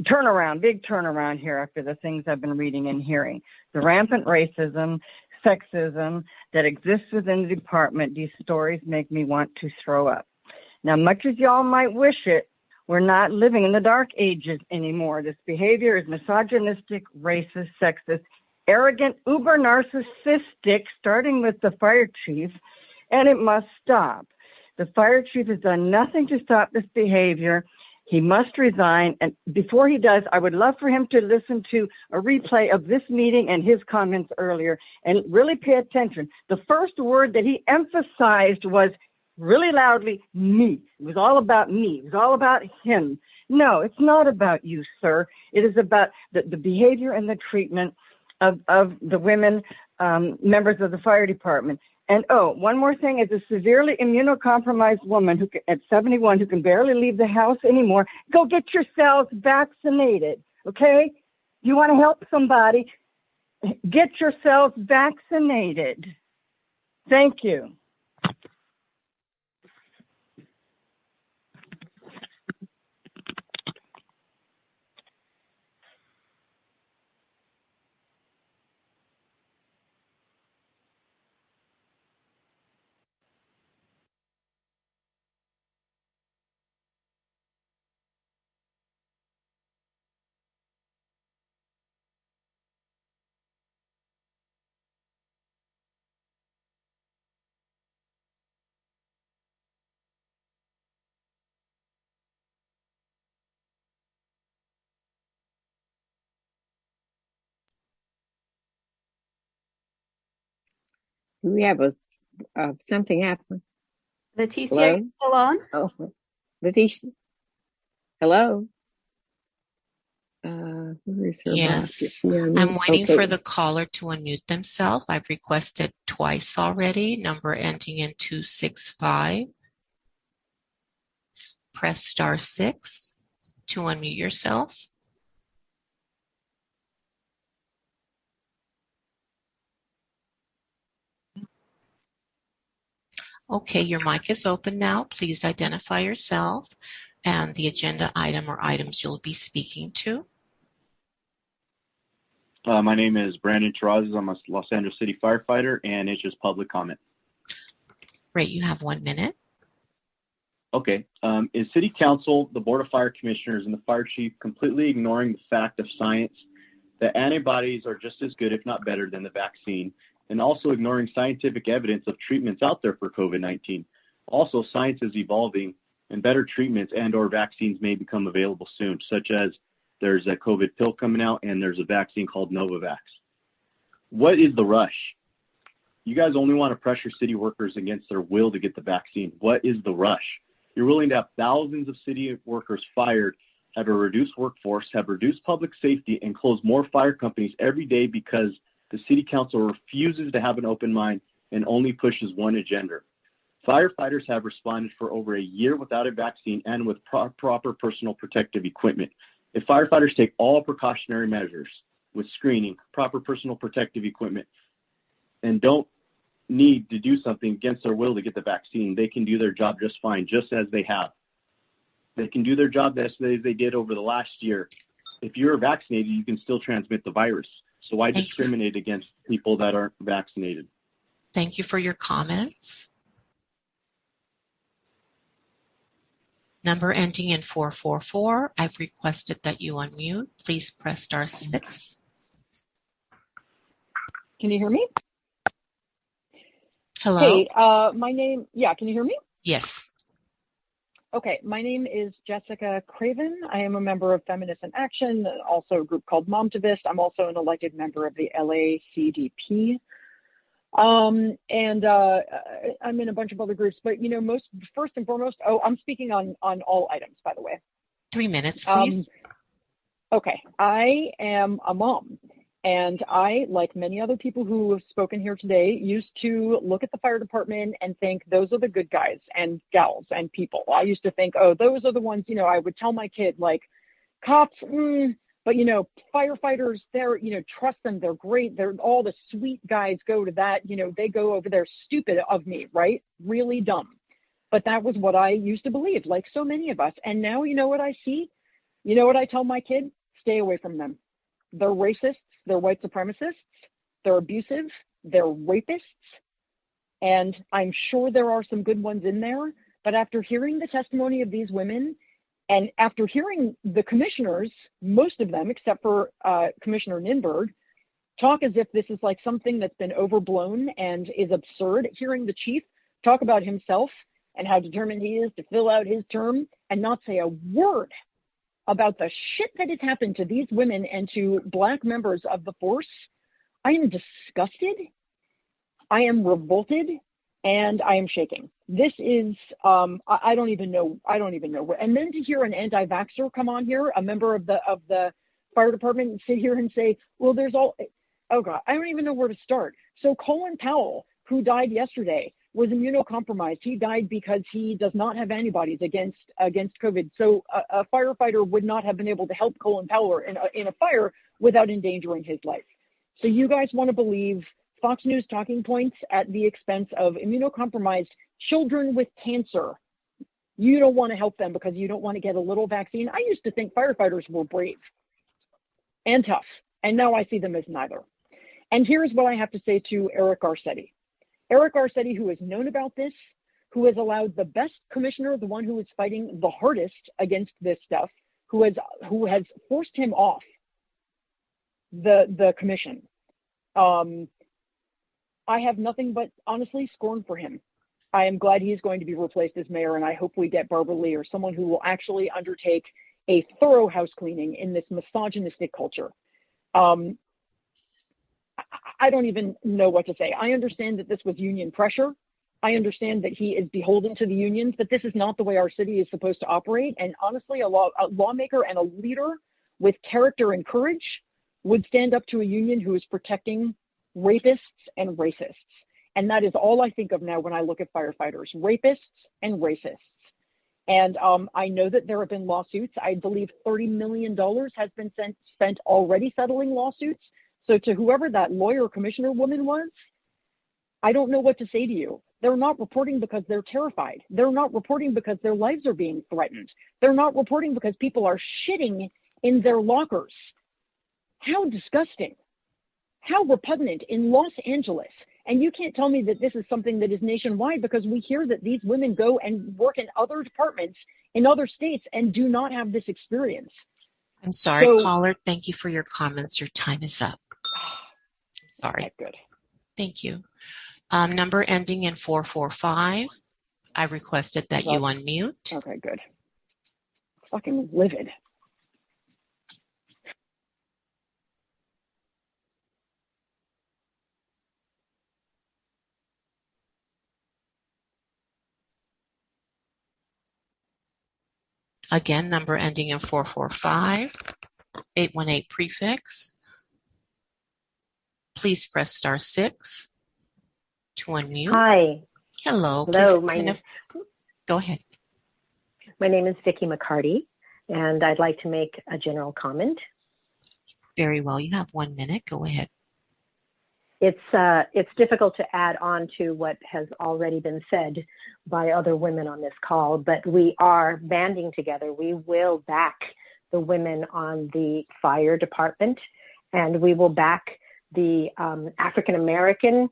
turnaround, big turnaround here after the things I've been reading and hearing. The rampant racism, sexism that exists within the department, these stories make me want to throw up. Now, much as y'all might wish it, we're not living in the dark ages anymore. This behavior is misogynistic, racist, sexist, arrogant, uber narcissistic, starting with the fire chief, and it must stop. The fire chief has done nothing to stop this behavior, He must resign. And before he does, I would love for him to listen to a replay of this meeting and his comments earlier and really pay attention. The first word that he emphasized was really loudly, me. It was all about me. It was all about him. No, it's not about you, sir. It is about the behavior and the treatment of the women members of the fire department. And one more thing, as a severely immunocompromised woman who at 71 who can barely leave the house anymore, go get yourselves vaccinated, okay? You want to help somebody, get yourselves vaccinated. Thank you. We have something happen. Leticia, Hello? are you still on? Oh, Leticia. Hello? Where is her box? Is Yes. she on I'm mute? waiting for Okay. the caller to unmute themselves. I've requested twice already. Number ending in 265. Press *6 to unmute yourself. Okay, your mic is open now. Please identify yourself and the agenda item or items you'll be speaking to. My name is Brandon Terraz. I'm a Los Angeles City firefighter, and it's just public comment. Great, you have 1 minute. Okay. Is City Council, the Board of Fire Commissioners, and the Fire Chief completely ignoring the fact of science that antibodies are just as good, if not better, than the vaccine, and also ignoring scientific evidence of treatments out there for COVID-19? Also, science is evolving, and better treatments and/or vaccines may become available soon, such as there's a COVID pill coming out, and there's a vaccine called Novavax. What is the rush? You guys only want to pressure city workers against their will to get the vaccine. What is the rush? You're willing to have thousands of city workers fired, have a reduced workforce, have reduced public safety, and close more fire companies every day because the City Council refuses to have an open mind and only pushes one agenda. Firefighters have responded for over a year without a vaccine and with proper personal protective equipment. If firefighters take all precautionary measures with screening, proper personal protective equipment, and don't need to do something against their will to get the vaccine, they can do their job just fine, just as they have. They can do their job as they did over the last year. If you're vaccinated, you can still transmit the virus. So why discriminate against people that aren't vaccinated? Thank you for your comments. Number ending in 444. I've requested that you unmute. Please press *6. Can you hear me? Hello? Hey, can you hear me? Yes. Okay, my name is Jessica Craven. I am a member of Feminists in Action, also a group called Momtivist. I'm also an elected member of the LACDP. I'm in a bunch of other groups, but first and foremost, I'm speaking on all items, by the way. 3 minutes, please. Okay, I am a mom. And I, like many other people who have spoken here today, used to look at the fire department and think those are the good guys and gals and people. I used to think, those are the ones, I would tell my kid, like, cops, but, firefighters, they're, trust them. They're great. They're all the sweet guys go to that. They go over there. Stupid of me, right? Really dumb. But that was what I used to believe, like so many of us. And now, you know what I see? You know what I tell my kid? Stay away from them. They're racists. They're white supremacists, they're abusive, they're rapists, and I'm sure there are some good ones in there, but after hearing the testimony of these women, and after hearing the commissioners, most of them, except for Commissioner Ninberg, talk as if this is like something that's been overblown and is absurd, hearing the chief talk about himself and how determined he is to fill out his term and not say a word about the shit that has happened to these women and to Black members of the force, I am disgusted, I am revolted, and I am shaking. This is, I don't even know. And then to hear an anti-vaxxer come on here, a member of the fire department, sit here and say, well, oh God, I don't even know where to start. So Colin Powell, who died yesterday, was immunocompromised. He died because he does not have antibodies against COVID. So a firefighter would not have been able to help Colin Powell in a fire without endangering his life. So you guys want to believe Fox News talking points at the expense of immunocompromised children with cancer. You don't want to help them because you don't want to get a little vaccine. I used to think firefighters were brave and tough, and now I see them as neither. And here's what I have to say to Eric Garcetti. Eric Garcetti, who has known about this, who has allowed the best commissioner, the one who is fighting the hardest against this stuff, who has forced him off the commission. I have nothing but, honestly, scorn for him. I am glad he's going to be replaced as mayor, and I hope we get Barbara Lee or someone who will actually undertake a thorough house cleaning in this misogynistic culture. I don't even know what to say. I understand that this was union pressure. I understand that he is beholden to the unions, but this is not the way our city is supposed to operate. And honestly, a lawmaker and a leader with character and courage would stand up to a union who is protecting rapists and racists. And that is all I think of now when I look at firefighters, rapists and racists. And I know that there have been lawsuits. I believe $30 million has been spent already settling lawsuits. So to whoever that lawyer commissioner woman was, I don't know what to say to you. They're not reporting because they're terrified. They're not reporting because their lives are being threatened. They're not reporting because people are shitting in their lockers. How disgusting. How repugnant in Los Angeles. And you can't tell me that this is something that is nationwide, because we hear that these women go and work in other departments in other states and do not have this experience. I'm sorry, caller. Thank you for your comments. Your time is up. Sorry. Okay, good. Thank you. Number ending in 445. I requested that you unmute. Okay, good. Fucking livid. Again, number ending in 445, 818 prefix. Please press *6 to unmute. Hi. Hello. Hello. Go ahead. My name is Vicky McCarty, and I'd like to make a general comment. Very well. You have 1 minute. Go ahead. It's difficult to add on to what has already been said by other women on this call, but we are banding together. We will back the women on the fire department, and we will back the African American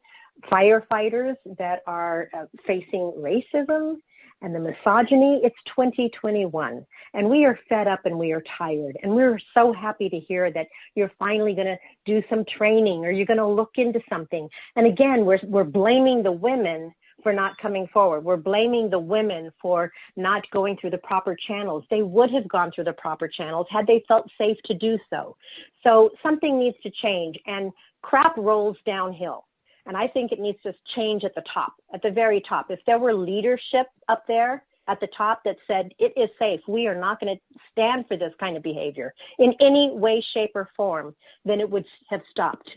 firefighters that are facing racism and the misogyny. It's 2021, and we are fed up and we are tired, and we're so happy to hear that you're finally going to do some training or you're going to look into something. And again, we're blaming the women for not coming forward. We're blaming the women for not going through the proper channels. They would have gone through the proper channels had they felt safe to do so. So something needs to change, and crap rolls downhill. And I think it needs to change at the top, at the very top. If there were leadership up there at the top that said, it is safe, we are not going to stand for this kind of behavior in any way, shape, or form, then it would have stopped.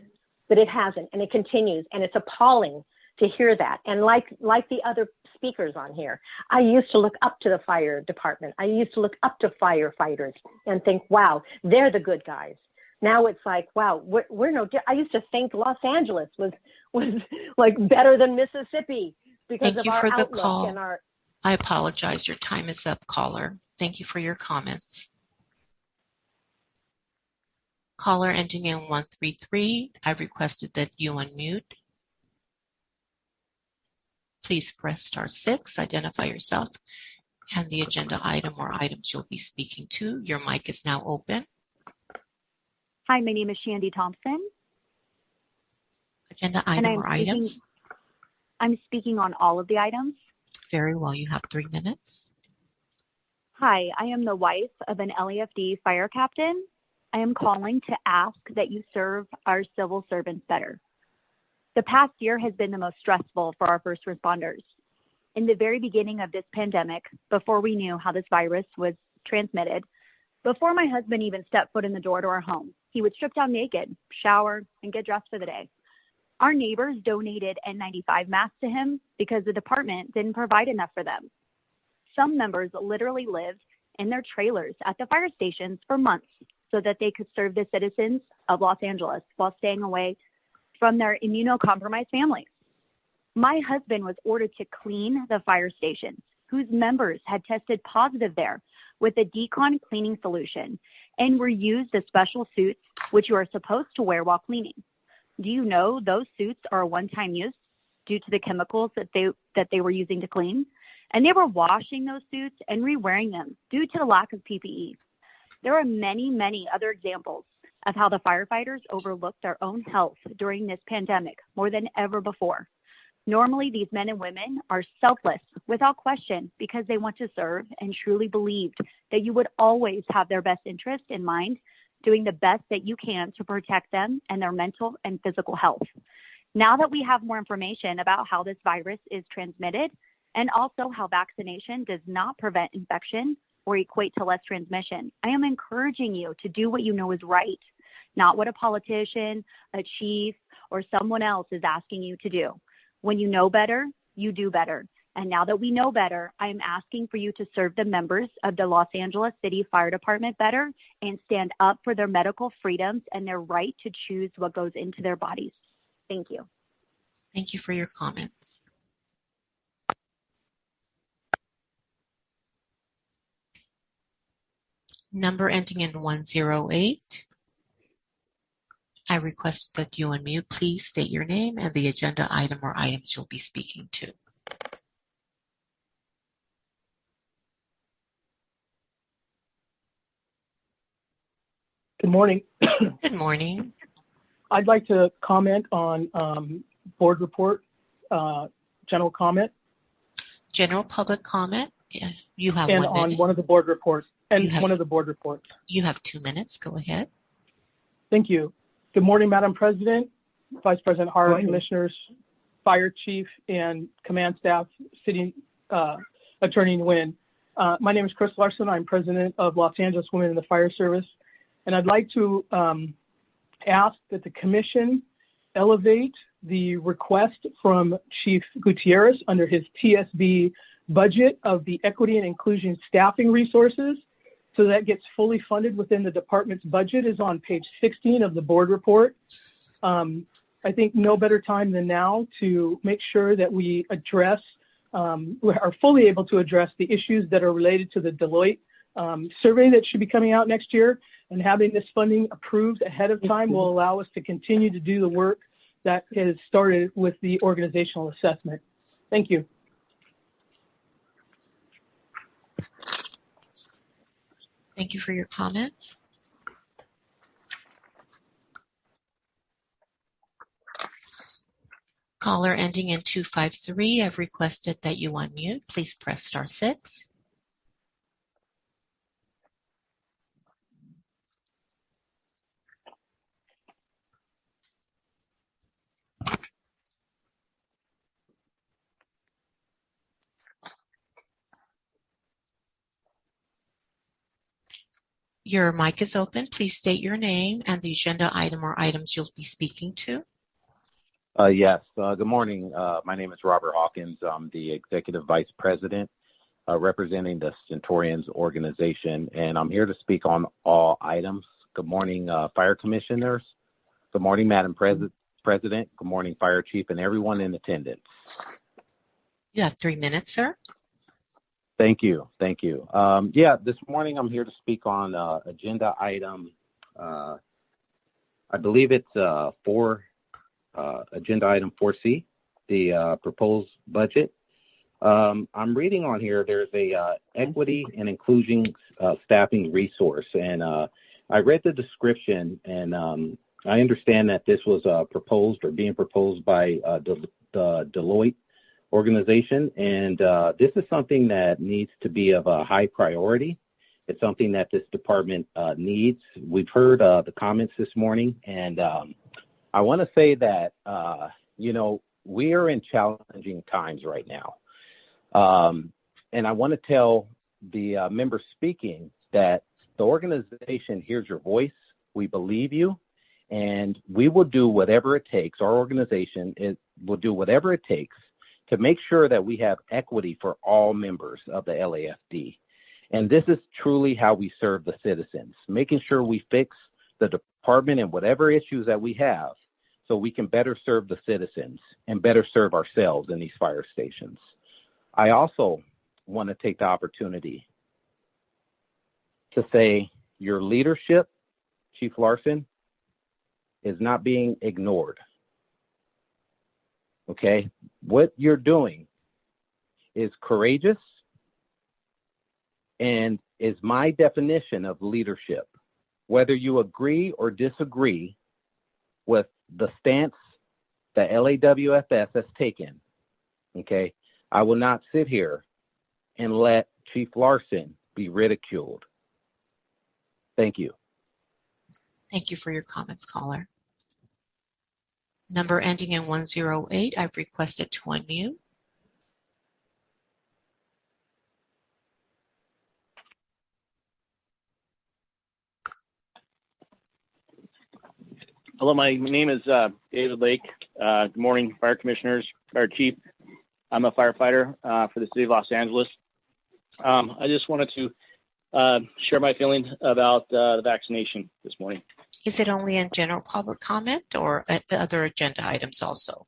But it hasn't, and it continues, and it's appalling to hear that. And like the other speakers on here, I used to look up to the fire department. I used to look up to firefighters and think, wow, they're the good guys. Now it's like, wow, we're no. I used to think Los Angeles was like better than Mississippi because Thank of you our for the outlook call. and our. I apologize. Your time is up, caller. Thank you for your comments. Caller ending in 133. I requested that you unmute. Please press *6. Identify yourself and the agenda item or items you'll be speaking to. Your mic is now open. Hi, my name is Shandy Thompson. Agenda item or items? I'm speaking on all of the items. Very well. You have 3 minutes. Hi, I am the wife of an LAFD fire captain. I am calling to ask that you serve our civil servants better. The past year has been the most stressful for our first responders. In the very beginning of this pandemic, before we knew how this virus was transmitted, before my husband even stepped foot in the door to our home, he would strip down naked, shower, and get dressed for the day. Our neighbors donated N95 masks to him because the department didn't provide enough for them. Some members literally lived in their trailers at the fire stations for months so that they could serve the citizens of Los Angeles while staying away from their immunocompromised families. My husband was ordered to clean the fire stations whose members had tested positive there with a decon cleaning solution and were used as special suits which you are supposed to wear while cleaning. Do you know those suits are a one-time use due to the chemicals that they were using to clean? And they were washing those suits and re-wearing them due to the lack of PPE. There are many, many other examples of how the firefighters overlooked their own health during this pandemic more than ever before. Normally, these men and women are selfless without question because they want to serve and truly believed that you would always have their best interest in mind, doing the best that you can to protect them and their mental and physical health. Now that we have more information about how this virus is transmitted, and also how vaccination does not prevent infection or equate to less transmission, I am encouraging you to do what you know is right, not what a politician, a chief, or someone else is asking you to do. When you know better, you do better. And now that we know better, I am asking for you to serve the members of the Los Angeles City Fire Department better and stand up for their medical freedoms and their right to choose what goes into their bodies. Thank you. Thank you for your comments. Number ending in 108. I request that you unmute. Please state your name and the agenda item or items you'll be speaking to. Good morning. Good morning. I'd like to comment on board report, general comment. General public comment. Yeah, you have and 1 minute. on one of the board reports. One of the board reports. You have 2 minutes. Go ahead. Thank you. Good morning, Madam President, Vice President Hart, Commissioners, Fire Chief, and Command Staff, City Attorney Nguyen. My name is Chris Larson. I'm President of Los Angeles Women in the Fire Service. And I'd like to ask that the Commission elevate the request from Chief Gutierrez under his TSB budget of the Equity and Inclusion Staffing Resources, so that gets fully funded within the department's budget, is on page 16 of the board report. I think no better time than now to make sure that we address, we are fully able to address the issues that are related to the Deloitte survey that should be coming out next year, and having this funding approved ahead of time will allow us to continue to do the work that has started with the organizational assessment. Thank you. Thank you for your comments. Caller ending in 253, I've requested that you unmute. Please press *6. Your mic is open. Please state your name and the agenda item or items you'll be speaking to. Yes. Good morning. My name is Robert Hawkins. I'm the Executive Vice President representing the Centurions organization, and I'm here to speak on all items. Good morning, Fire Commissioners. Good morning, Madam President. Good morning, Fire Chief, and everyone in attendance. You have 3 minutes, sir. Thank you. Thank you. This morning I'm here to speak on agenda item, I believe it's agenda item 4C, the proposed budget. I'm reading on here, there's a equity and inclusion staffing resource, and I read the description, and I understand that this was proposed or being proposed by the Deloitte organization, and this is something that needs to be of a high priority. It's something that this department needs. We've heard the comments this morning, and I want to say that, we are in challenging times right now. And I want to tell the members speaking that the organization hears your voice. We believe you, and we will do whatever it takes. Our organization will do whatever it takes to make sure that we have equity for all members of the LAFD. And this is truly how we serve the citizens, making sure we fix the department and whatever issues that we have so we can better serve the citizens and better serve ourselves in these fire stations. I also want to take the opportunity to say your leadership, Chief Larson, is not being ignored. Okay? What you're doing is courageous and is my definition of leadership. Whether you agree or disagree with the stance that LAWFS has taken, okay, I will not sit here and let Chief Larson be ridiculed. Thank you. Thank you for your comments, caller. Number ending in 108, I've requested to unmute. Hello, my name is David Lake. Good morning, Fire Commissioners, Fire Chief. I'm a firefighter for the City of Los Angeles. I just wanted to share my feelings about the vaccination this morning. Is it only in general public comment or other agenda items also?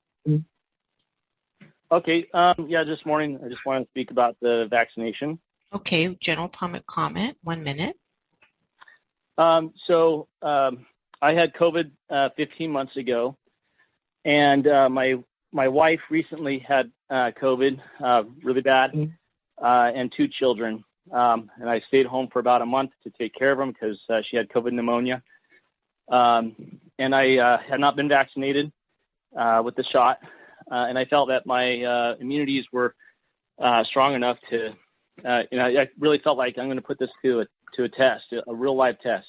Okay, yeah, this morning I just wanted to speak about the vaccination. Okay, general public comment, 1 minute. I had COVID 15 months ago, and my wife recently had COVID really bad, and 2 children. And I stayed home for about a month to take care of them because she had COVID pneumonia. And I had not been vaccinated with the shot, and I felt that my immunities were strong enough to, I really felt like I'm going to put this to a test, a real live test.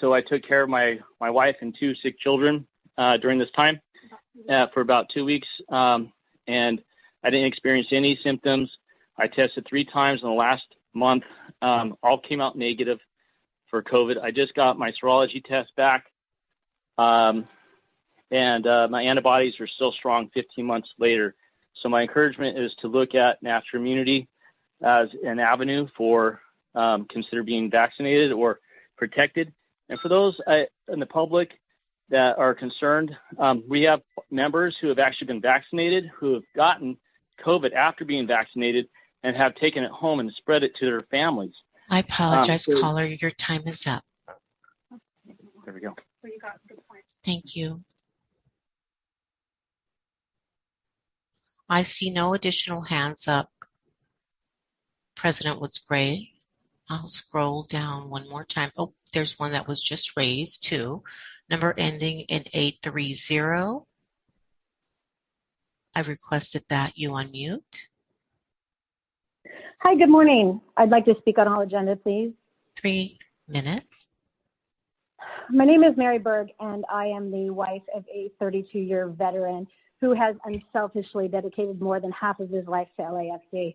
So I took care of my wife and 2 sick children during this time for about 2 weeks, and I didn't experience any symptoms. I tested 3 times in the last month. All came out negative for COVID. I just got my serology test back, and my antibodies are still strong 15 months later. So my encouragement is to look at natural immunity as an avenue for consider being vaccinated or protected. And for those in the public that are concerned, we have members who have actually been vaccinated who have gotten COVID after being vaccinated and have taken it home and spread it to their families. I apologize, caller. Your time is up. There we go. Thank you. I see no additional hands up. President Woods Gray. I'll scroll down one more time. Oh, there's one that was just raised too. Number ending in 830. I've requested that you unmute. Hi, good morning. I'd like to speak on all agenda, please. 3 minutes. My name is Mary Berg, and I am the wife of a 32-year veteran who has unselfishly dedicated more than half of his life to LAFD.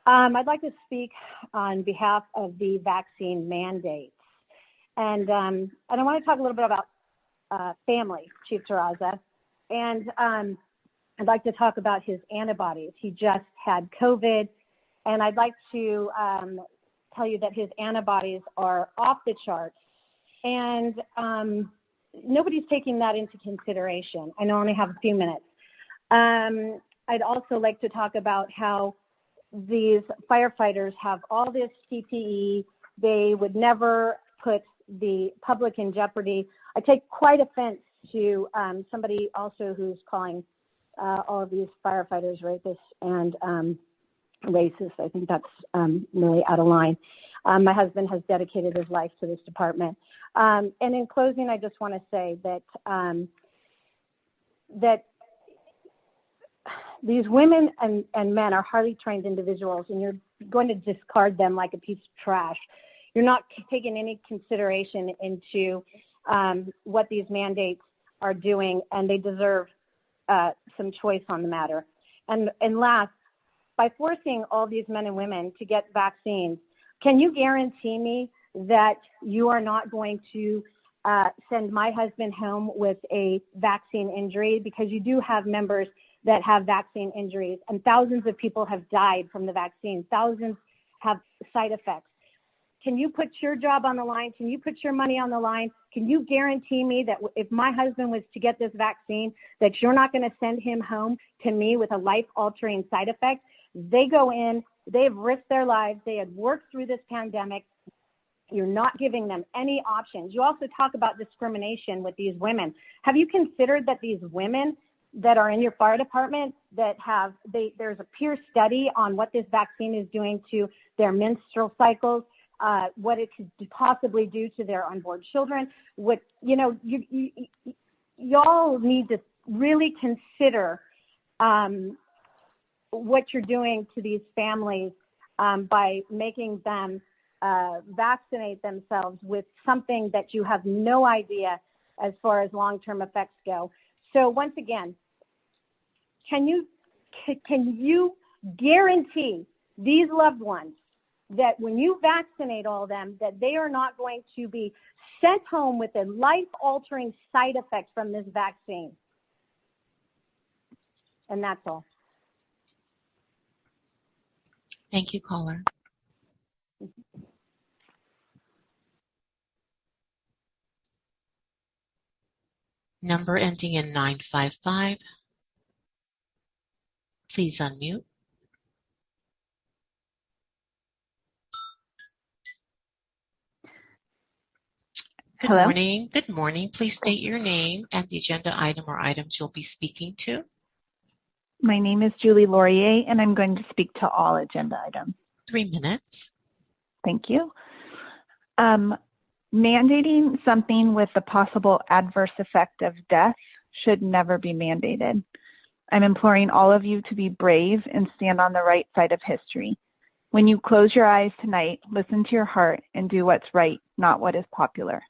I'd like to speak on behalf of the vaccine mandates. And I want to talk a little bit about family, Chief Terraz. And I'd like to talk about his antibodies. He just had COVID. And I'd like to tell you that his antibodies are off the charts. And nobody's taking that into consideration. I know I only have a few minutes. I'd also like to talk about how these firefighters have all this PPE. They would never put the public in jeopardy. I take quite offense to somebody also who's calling all of these firefighters rapists and racist. I think that's really out of line. My husband has dedicated his life to this department. And in closing, I just want to say that that these women and men are highly trained individuals, and you're going to discard them like a piece of trash. You're not taking any consideration into what these mandates are doing, and they deserve some choice on the matter. And last, by forcing all these men and women to get vaccines, can you guarantee me that you are not going to send my husband home with a vaccine injury? Because you do have members that have vaccine injuries, and thousands of people have died from the vaccine. Thousands have side effects. Can you put your job on the line? Can you put your money on the line? Can you guarantee me that if my husband was to get this vaccine, that you're not going to send him home to me with a life-altering side effect? They go in, they have risked their lives, they had worked through this pandemic. You're not giving them any options. You also talk about discrimination with these women. Have you considered that these women that are in your fire department that have, there's a peer study on what this vaccine is doing to their menstrual cycles, what it could possibly do to their unborn children? What, y'all need to really consider what you're doing to these families by making them vaccinate themselves with something that you have no idea as far as long-term effects go. So once again, can you guarantee these loved ones that when you vaccinate all of them, that they are not going to be sent home with a life-altering side effect from this vaccine? And that's all. Thank you, caller. Number ending in 955. Please unmute. Good Hello? morning. Good morning. Please state your name and the agenda item or items you'll be speaking to. My name is Julie Laurier, and I'm going to speak to all agenda items. 3 minutes. Thank you. Mandating something with the possible adverse effect of death should never be mandated. I'm imploring all of you to be brave and stand on the right side of history. When you close your eyes tonight, listen to your heart and do what's right, not what is popular.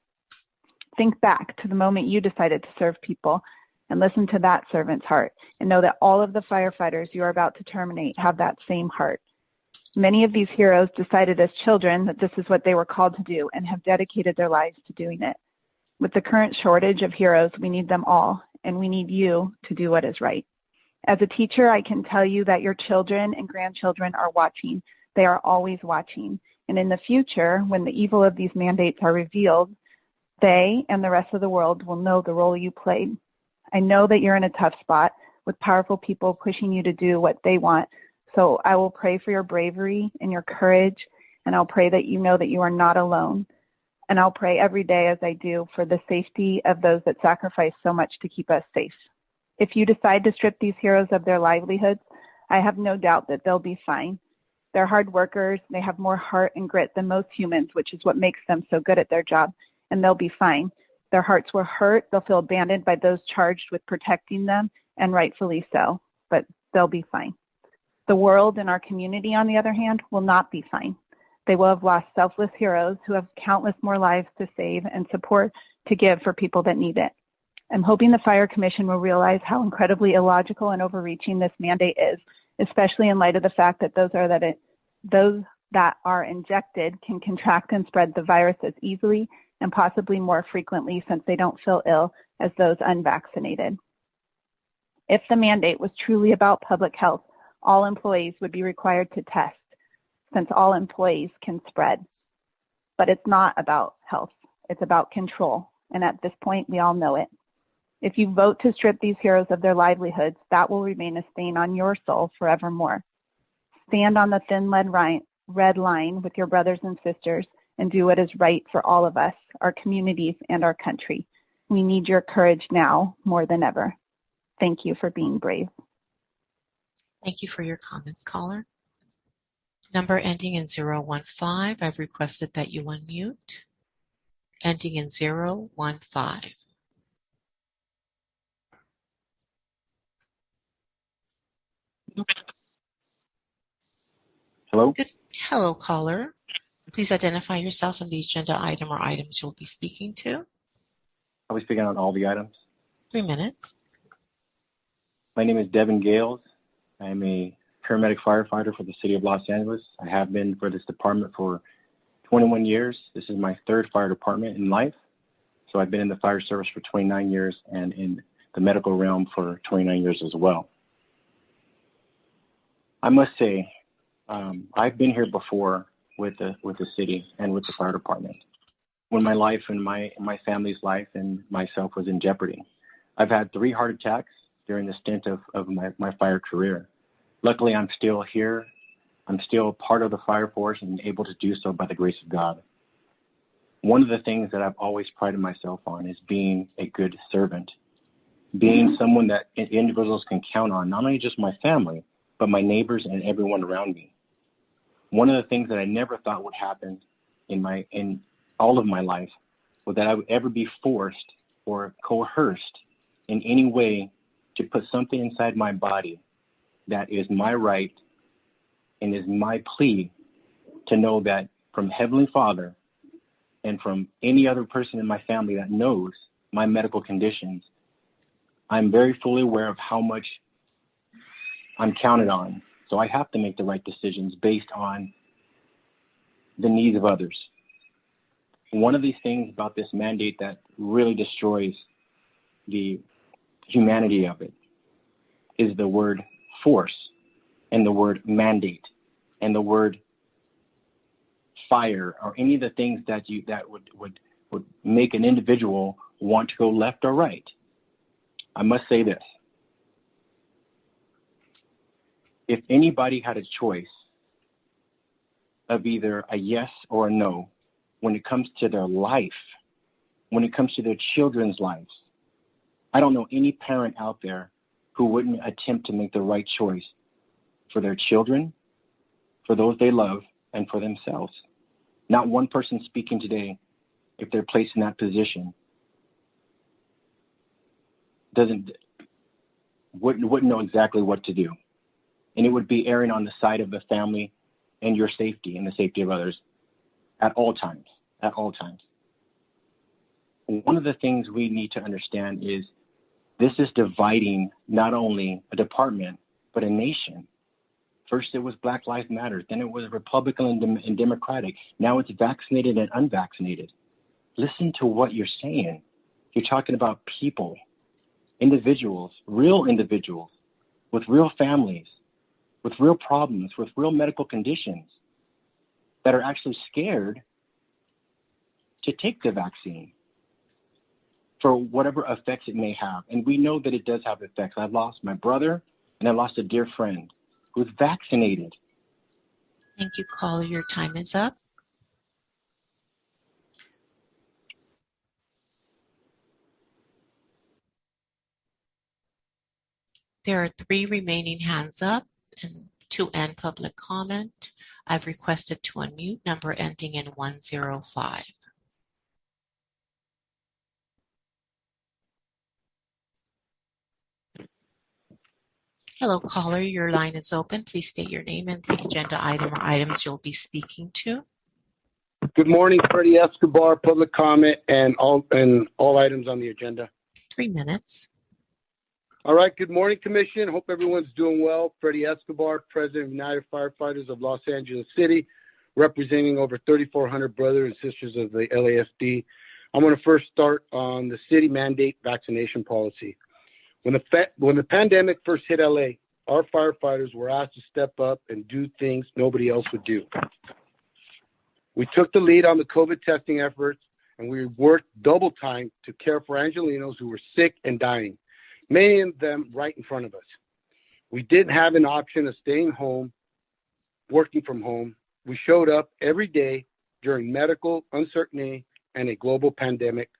Think back to the moment you decided to serve people and listen to that servant's heart, and know that all of the firefighters you are about to terminate have that same heart. Many of these heroes decided as children that this is what they were called to do and have dedicated their lives to doing it. With the current shortage of heroes, we need them all, and we need you to do what is right. As a teacher, I can tell you that your children and grandchildren are watching. They are always watching. And in the future, when the evil of these mandates are revealed, they and the rest of the world will know the role you played. I know that you're in a tough spot with powerful people pushing you to do what they want. So I will pray for your bravery and your courage, and I'll pray that you know that you are not alone. And I'll pray every day, as I do, for the safety of those that sacrifice so much to keep us safe. If you decide to strip these heroes of their livelihoods, I have no doubt that they'll be fine. They're hard workers. They have more heart and grit than most humans, which is what makes them so good at their job, and they'll be fine. Their hearts were hurt. They'll feel abandoned by those charged with protecting them, and rightfully so, but they'll be fine. The world and our community, on the other hand, will not be fine. They will have lost selfless heroes who have countless more lives to save and support to give for people that need it. I'm hoping the Fire Commission will realize how incredibly illogical and overreaching this mandate is, especially in light of the fact that those that are injected can contract and spread the virus as easily and possibly more frequently since they don't feel ill as those unvaccinated. If the mandate was truly about public health, all employees would be required to test, since all employees can spread. But it's not about health, it's about control, and at this point, we all know it. If you vote to strip these heroes of their livelihoods, that will remain a stain on your soul forevermore. Stand on the thin red line with your brothers and sisters and do what is right for all of us, our communities, and our country. We need your courage now more than ever. Thank you for being brave. Thank you for your comments, caller. Number ending in 015. I've requested that you unmute. Ending in 015. Hello? Hello, caller. Please identify yourself and the agenda item or items you'll be speaking to. Are we speaking on all the items? 3 minutes. My name is Devin Gales. I'm a paramedic firefighter for the city of Los Angeles. I have been for this department for 21 years. This is my third fire department in life. So I've been in the fire service for 29 years and in the medical realm for 29 years as well. I must say, I've been here before with the city and with the fire department when my life and my family's life and myself was in jeopardy. I've had 3 heart attacks during the stint of my fire career. Luckily, I'm still here. I'm still part of the fire force and able to do so by the grace of God. One of the things that I've always prided myself on is being a good servant, being someone that individuals can count on, not only just my family, but my neighbors and everyone around me. One of the things that I never thought would happen in all of my life was that I would ever be forced or coerced in any way to put something inside my body that is my right and is my plea to know that from Heavenly Father and from any other person in my family that knows my medical conditions, I'm very fully aware of how much I'm counted on. So I have to make the right decisions based on the needs of others. One of these things about this mandate that really destroys the humanity of it is the word force and the word mandate and the word fire, or any of the things that would make an individual want to go left or right. I must say this. If anybody had a choice of either a yes or a no when it comes to their life, when it comes to their children's lives, I don't know any parent out there who wouldn't attempt to make the right choice for their children, for those they love, and for themselves. Not one person speaking today, if they're placed in that position, wouldn't know exactly what to do. And it would be erring on the side of the family and your safety and the safety of others at all times, at all times. One of the things we need to understand is this is dividing not only a department, but a nation. First it was Black Lives Matter, then it was Republican and Democratic. Now it's vaccinated and unvaccinated. Listen to what you're saying. You're talking about people, individuals with real families, with real problems, with real medical conditions that are actually scared to take the vaccine for whatever effects it may have. And we know that it does have effects. I've lost my brother and I lost a dear friend who's vaccinated. Thank you, caller. Your time is up. There are 3 remaining hands up, and to end public comment, I've requested to unmute number ending in 105. Hello, caller. Your line is open. Please state your name and the agenda item or items you'll be speaking to. Good morning, Freddie Escobar, public comment, and all items on the agenda. 3 minutes. All right. Good morning, Commission. Hope everyone's doing well. Freddie Escobar, President of United Firefighters of Los Angeles City, representing over 3,400 brothers and sisters of the LAFD. I'm going to first start on the city mandate vaccination policy. When the pandemic first hit LA, our firefighters were asked to step up and do things nobody else would do. We took the lead on the COVID testing efforts, and we worked double time to care for Angelenos who were sick and dying, many of them right in front of us. We didn't have an option of staying home, working from home. We showed up every day during medical uncertainty and a global pandemic.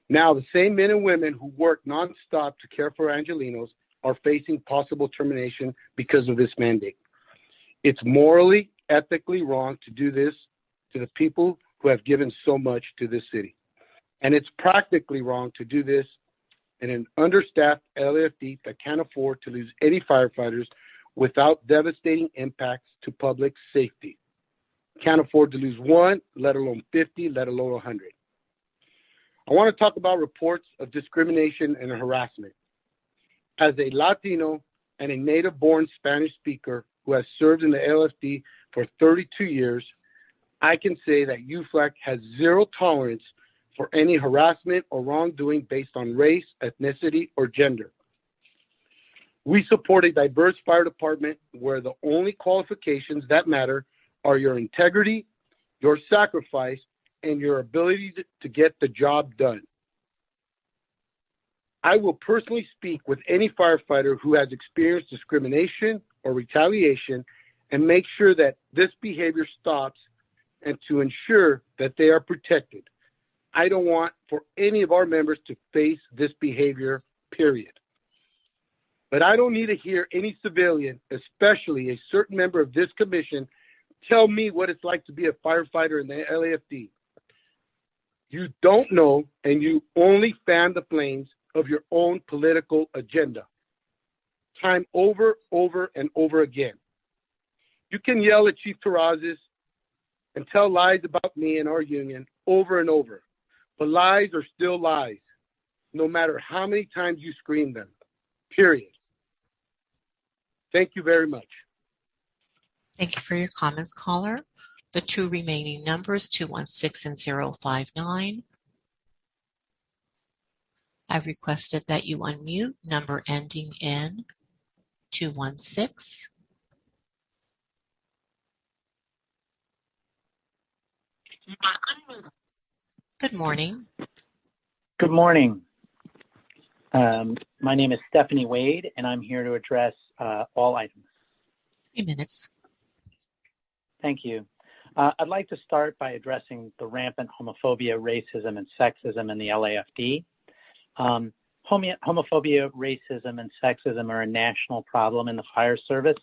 Now, the same men and women who work nonstop to care for Angelenos are facing possible termination because of this mandate. It's morally, ethically wrong to do this to the people who have given so much to this city. And it's practically wrong to do this and an understaffed LAFD that can't afford to lose any firefighters without devastating impacts to public safety. Can't afford to lose one, let alone 50, let alone 100. I want to talk about reports of discrimination and harassment. As a Latino and a native-born Spanish speaker who has served in the LFD for 32 years, I can say that UFLAC has zero tolerance for any harassment or wrongdoing based on race, ethnicity, or gender. We support a diverse fire department where the only qualifications that matter are your integrity, your sacrifice, and your ability to get the job done. I will personally speak with any firefighter who has experienced discrimination or retaliation and make sure that this behavior stops and to ensure that they are protected. I don't want for any of our members to face this behavior, period. But I don't need to hear any civilian, especially a certain member of this commission, tell me what it's like to be a firefighter in the LAFD. You don't know, and you only fan the flames of your own political agenda. Time over, and over again. You can yell at Chief Terraz and tell lies about me and our union over and over, but lies are still lies, no matter how many times you scream them, period. Thank you very much. Thank you for your comments, caller. The two remaining numbers, 216 and 059. I've requested that you unmute, number ending in 216. Good morning. Good morning. My name is Stephanie Wade, and I'm here to address all items. 3 minutes. Thank you. I'd like to start by addressing the rampant homophobia, racism, and sexism in the LAFD. Homophobia, racism, and sexism are a national problem in the fire service.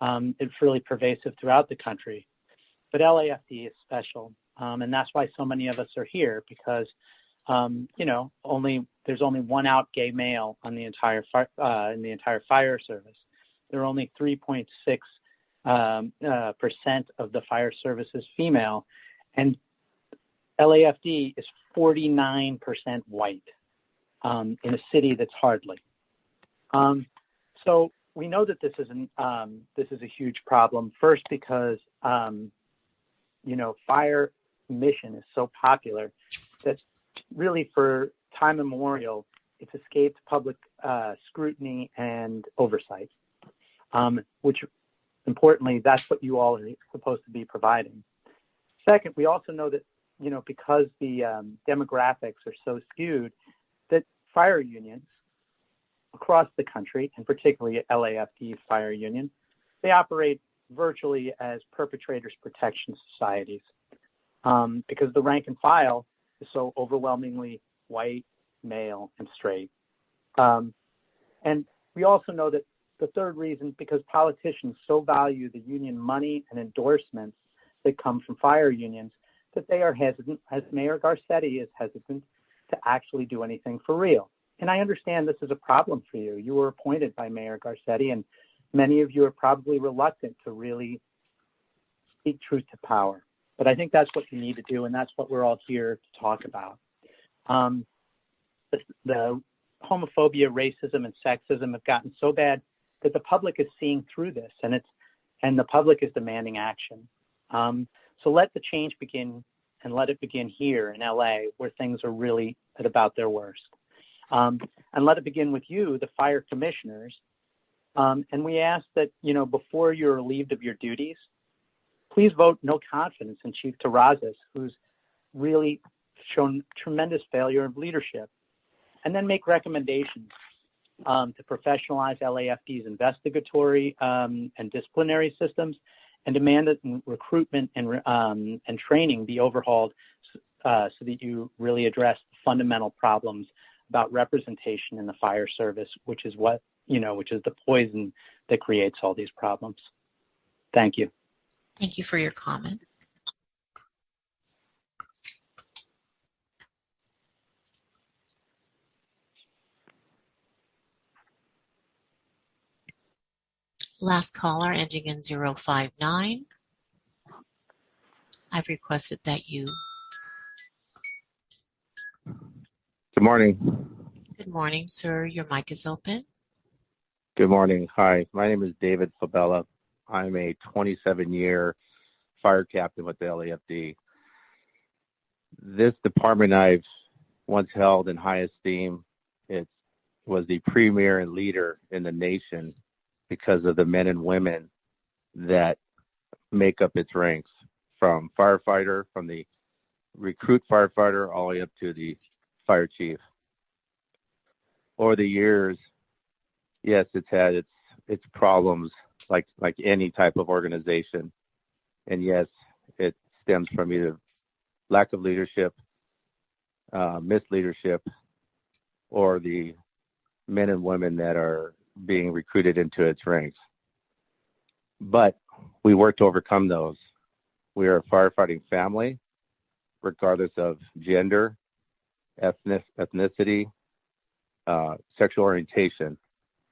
It's really pervasive throughout the country, but LAFD is special, and that's why so many of us are here, because there's only one out gay male on the entire fire service. There are only 3.6% of the fire service is female, and LAFD is 49% white in a city that's hardly. So we know that this is a huge problem. First, because fire mission is so popular that really for time immemorial, it's escaped public scrutiny and oversight, which importantly, that's what you all are supposed to be providing. Second, we also know that, because the demographics are so skewed, that fire unions across the country, and particularly LAFD fire union, they operate virtually as perpetrators protection societies, because the rank and file is so overwhelmingly white, male, and straight. And we also know that the third reason, because politicians so value the union money and endorsements that come from fire unions, that they are hesitant, as Mayor Garcetti is hesitant, to actually do anything for real. And I understand this is a problem for you. You were appointed by Mayor Garcetti, and many of you are probably reluctant to really speak truth to power. But I think that's what you need to do, and that's what we're all here to talk about. The homophobia, racism, and sexism have gotten so bad that the public is seeing through this, and the public is demanding action. So let the change begin, and let it begin here in LA, where things are really at about their worst. And let it begin with you, the fire commissioners. And we ask that, before you're relieved of your duties, please vote no confidence in Chief Terraz, who's really shown tremendous failure of leadership. And then make recommendations to professionalize LAFD's investigatory and disciplinary systems, and demand that recruitment and training be overhauled so that you really address the fundamental problems about representation in the fire service, which is the poison that creates all these problems. Thank you. Thank you for your comments. Last caller ending in 059. I've requested that you. Good morning. Good morning, sir. Your mic is open. Good morning. Hi, my name is David Fabella. I'm a 27-year fire captain with the LAFD. This department I've once held in high esteem. It was the premier and leader in the nation because of the men and women that make up its ranks, from firefighter, from the recruit firefighter, all the way up to the fire chief. Over the years, yes, it's had its problems like any type of organization. And yes, it stems from either lack of leadership, misleadership, or the men and women that are being recruited into its ranks. But we work to overcome those. We are a firefighting family, regardless of gender, ethnicity, sexual orientation.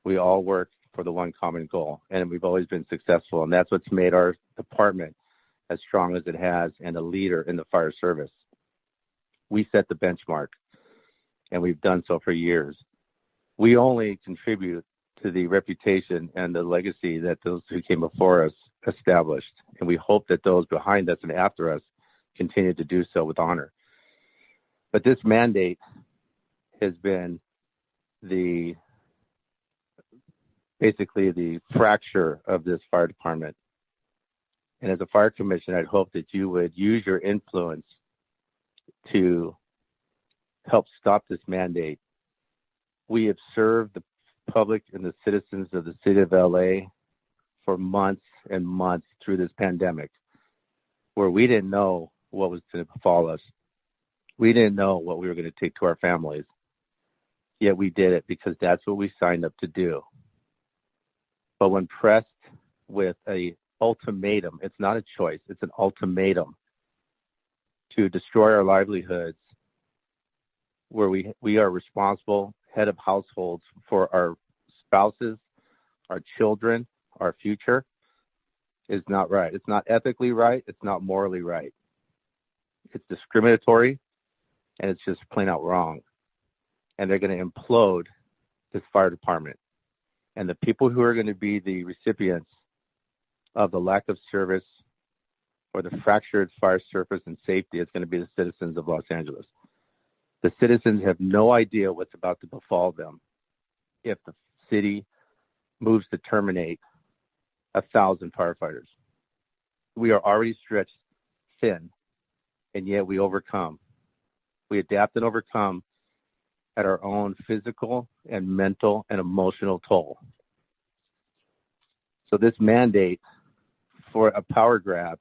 We all work for the one common goal, and we've always been successful, and that's what's made our department as strong as it has and a leader in the fire service. We set the benchmark, and we've done so for years. We only contribute to the reputation and the legacy that those who came before us established, and we hope that those behind us and after us continue to do so with honor. But this mandate has been basically the fracture of this fire department. And as a fire commission, I'd hope that you would use your influence to help stop this mandate. We have served the public and the citizens of the city of LA for months and months through this pandemic, where we didn't know what was going to befall us. We didn't know what we were going to take to our families. Yet we did it because that's what we signed up to do. But when pressed with an ultimatum, it's not a choice, it's an ultimatum to destroy our livelihoods, where we are responsible head of households for our spouses, our children, our future, is not right. It's not ethically right. It's not morally right. It's discriminatory, and it's just plain out wrong. And they're going to implode this fire department. And the people who are going to be the recipients of the lack of service or the fractured fire surface and safety is going to be the citizens of Los Angeles. The citizens have no idea what's about to befall them if the city moves to terminate 1,000 firefighters. We are already stretched thin, and yet we overcome. We adapt and overcome at our own physical and mental and emotional toll. So this mandate for a power grab,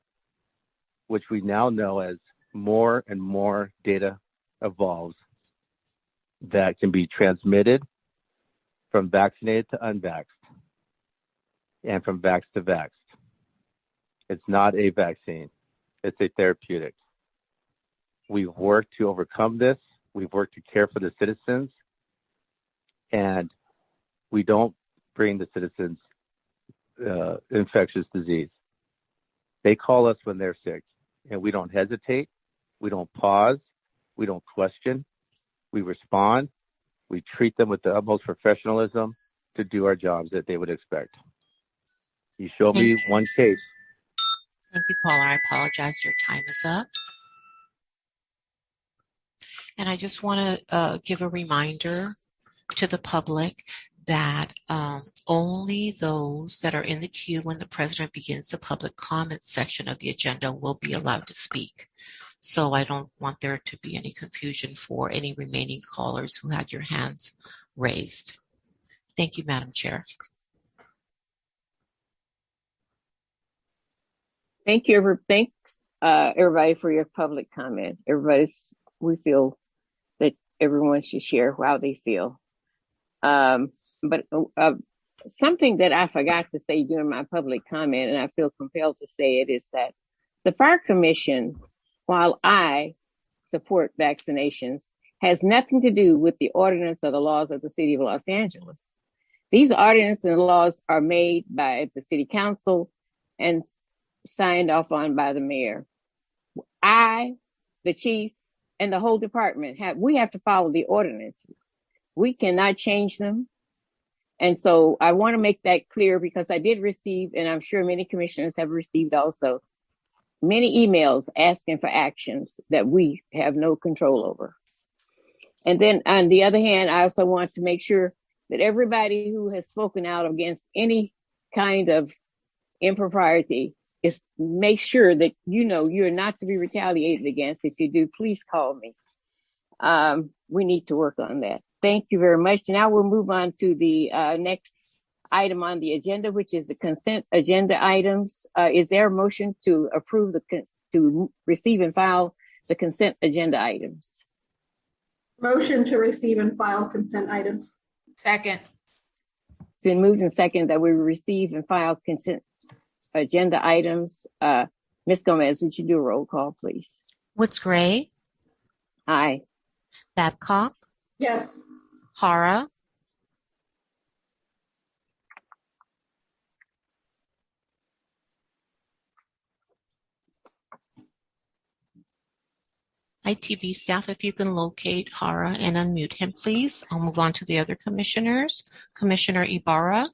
which we now know as more and more data evolves, that can be transmitted from vaccinated to unvaxxed and from vaxxed to vaxxed. It's not a vaccine, it's a therapeutic. We've worked to overcome this. We've worked to care for the citizens, and we don't bring the citizens infectious disease. They call us when they're sick, and we don't hesitate. We don't pause. We don't question. We respond. We treat them with the utmost professionalism to do our jobs that they would expect. You show me one case. Thank you, caller. I apologize. Your time is up. And I just want to give a reminder to the public that only those that are in the queue when the president begins the public comment section of the agenda will be allowed to speak. So I don't want there to be any confusion for any remaining callers who had your hands raised. Thank you, Madam Chair. Thank you. Thanks, everybody, for your public comment. We feel that everyone should share how they feel. But something that I forgot to say during my public comment, and I feel compelled to say it, is that the Fire Commission, while I support vaccinations, has nothing to do with the ordinance or the laws of the city of Los Angeles. These ordinances and laws are made by the city council and signed off on by the mayor. I, the chief, and the whole department we have to follow the ordinances. We cannot change them. And so I want to make that clear, because I did receive, and I'm sure many commissioners have received also, many emails asking for actions that we have no control over. And then on the other hand, I also want to make sure that everybody who has spoken out against any kind of impropriety is make sure that you know you're not to be retaliated against. If you do, please call me. We need to work on that. Thank you very much. Now we'll move on to the next item on the agenda, which is the consent agenda items. Is there a motion to approve to receive and file the consent agenda items? Motion to receive and file consent items. Second. It's been moved and second that we receive and file consent agenda items. Ms. Gomez, would you do a roll call, please? Woods Gray? Aye. Babcock? Yes. Hara? ITV staff, if you can locate Hara and unmute him, please. I'll move on to the other commissioners. Commissioner Ibarra?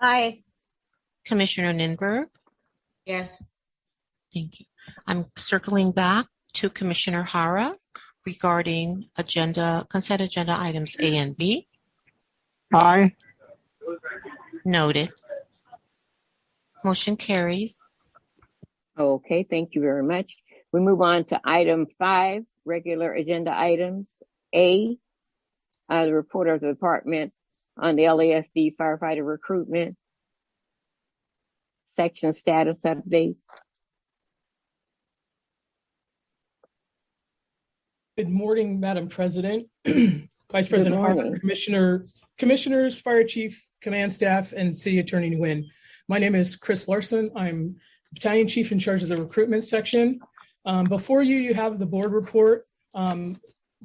Aye. Commissioner Ninberg? Yes. Thank you. I'm circling back to Commissioner Hara regarding consent agenda items A and B. Aye. Noted. Motion carries. Okay, thank you very much. We move on to item 5, regular agenda items. A, the report of the department on the LAFD firefighter recruitment section status update. Good morning, Madam President, Vice President Hart, Commissioners, Fire Chief, Command Staff, and City Attorney Nguyen. My name is Chris Larson. I'm Battalion Chief in charge of the recruitment section. Before you have the board report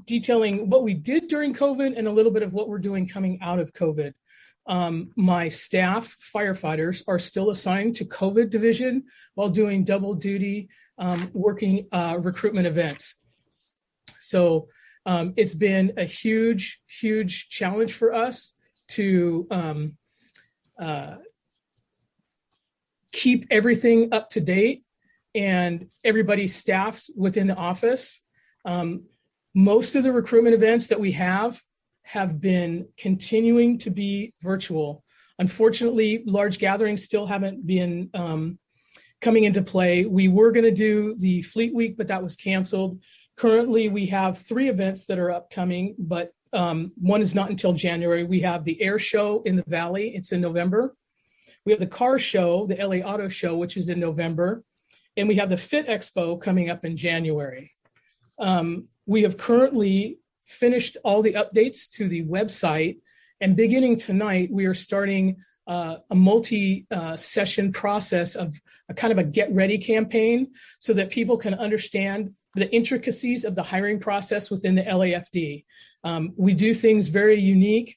detailing what we did during COVID and a little bit of what we're doing coming out of COVID. My staff, firefighters, are still assigned to COVID division while doing double duty working recruitment events. So it's been a huge, huge challenge for us to keep everything up to date and everybody staffed within the office. Most of the recruitment events that we have been continuing to be virtual. Unfortunately, large gatherings still haven't been coming into play. We were going to do the Fleet Week, but that was canceled. Currently, we have 3 events that are upcoming, but one is not until January. We have the Air Show in the Valley. It's in November. We have the Car Show, the LA Auto Show, which is in November. And we have the Fit Expo coming up in January. We have currently finished all the updates to the website. And beginning tonight, we are starting a multi-session process of a kind of a get ready campaign so that people can understand the intricacies of the hiring process within the LAFD. We do things very unique,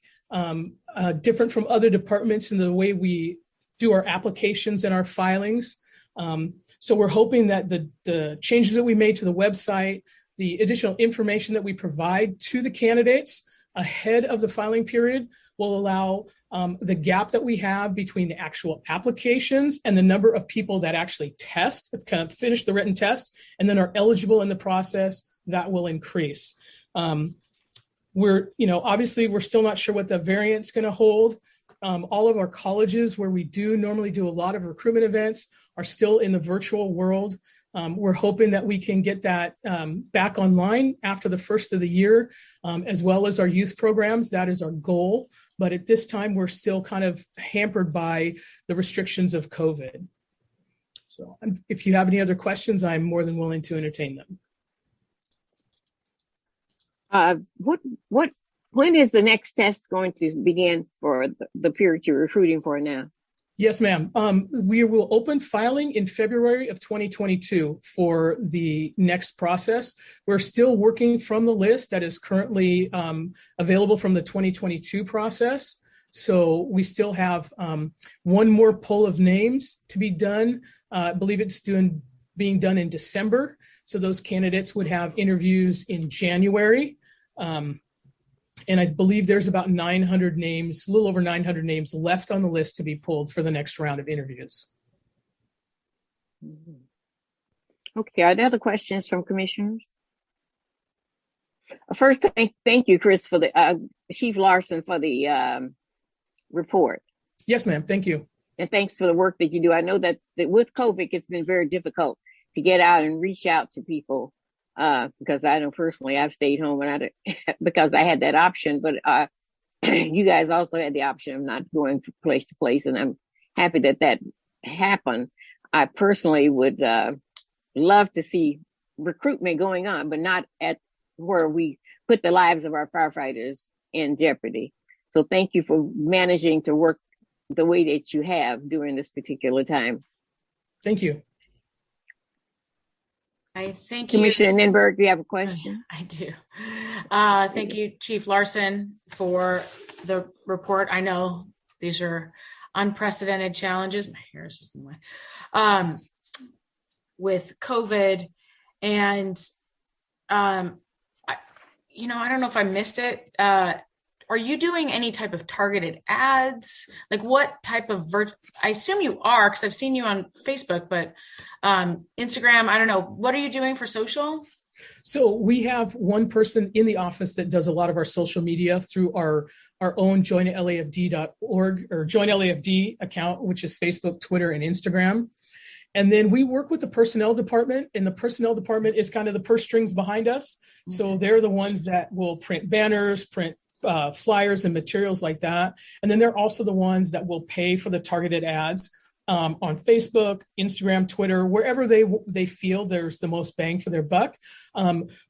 different from other departments in the way we do our applications and our filings. So we're hoping that the changes that we made to the website, the additional information that we provide to the candidates ahead of the filing period will allow the gap that we have between the actual applications and the number of people that actually test, kind of finish the written test, and then are eligible in the process, that will increase. Obviously we're still not sure what the variant's going to hold. All of our colleges where we do normally do a lot of recruitment events are still in the virtual world. We're hoping that we can get that back online after the first of the year, as well as our youth programs. That is our goal. But at this time, we're still kind of hampered by the restrictions of COVID. So if you have any other questions, I'm more than willing to entertain them. When is the next test going to begin for the period you're recruiting for now? Yes, ma'am. We will open filing in February of 2022 for the next process. We're still working from the list that is currently available from the 2022 process. So we still have one more poll of names to be done. I believe it's being done in December. So those candidates would have interviews in January. And I believe there's about 900 names, a little over 900 names left on the list to be pulled for the next round of interviews. Okay, are there other questions from commissioners? First, thank you, Chris, for the Chief Larson for the report. Yes, ma'am. Thank you. And thanks for the work that you do. I know that with COVID, it's been very difficult to get out and reach out to people. Because I know personally I've stayed home and because I had that option, but you guys also had the option of not going from place to place, and I'm happy that happened. I personally would love to see recruitment going on, but not at where we put the lives of our firefighters in jeopardy. So thank you for managing to work the way that you have during this particular time. Thank you. I thank you. Commissioner Berg, do you have a question? I do. Thank you, Chief Larson, for the report. I know these are unprecedented challenges. My hair is just in the way. With COVID, and I don't know if I missed it. Are you doing any type of targeted ads? Like what type of I assume you are, because I've seen you on Facebook, but Instagram, I don't know. What are you doing for social? So we have one person in the office that does a lot of our social media through our own joinlafd.org or joinlafd account, which is Facebook, Twitter, and Instagram. And then we work with the personnel department, and the personnel department is kind of the purse strings behind us. Okay. So they're the ones that will print banners, print flyers and materials like that. And then they're also the ones that will pay for the targeted ads on Facebook, Instagram, Twitter, wherever they feel there's the most bang for their buck.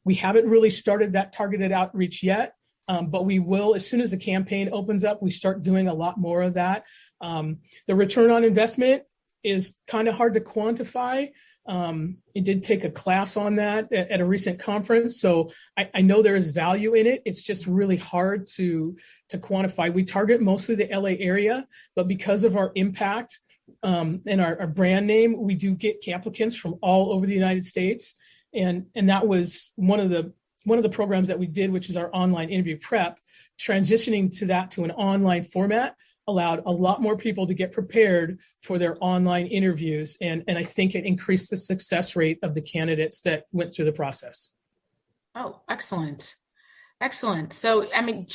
We haven't really started that targeted outreach yet, but we will. As soon as the campaign opens up, we start doing a lot more of that. The return on investment is kind of hard to quantify. It did take a class on that at a recent conference, so I know there is value in it. It's just really hard to quantify. We target mostly the LA area, but because of our impact and our brand name, we do get applicants from all over the United States, and that was one of the programs that we did, which is our online interview prep. Transitioning to an online format allowed a lot more people to get prepared for their online interviews. And I think it increased the success rate of the candidates that went through the process. Oh, excellent. Excellent. So, I mean,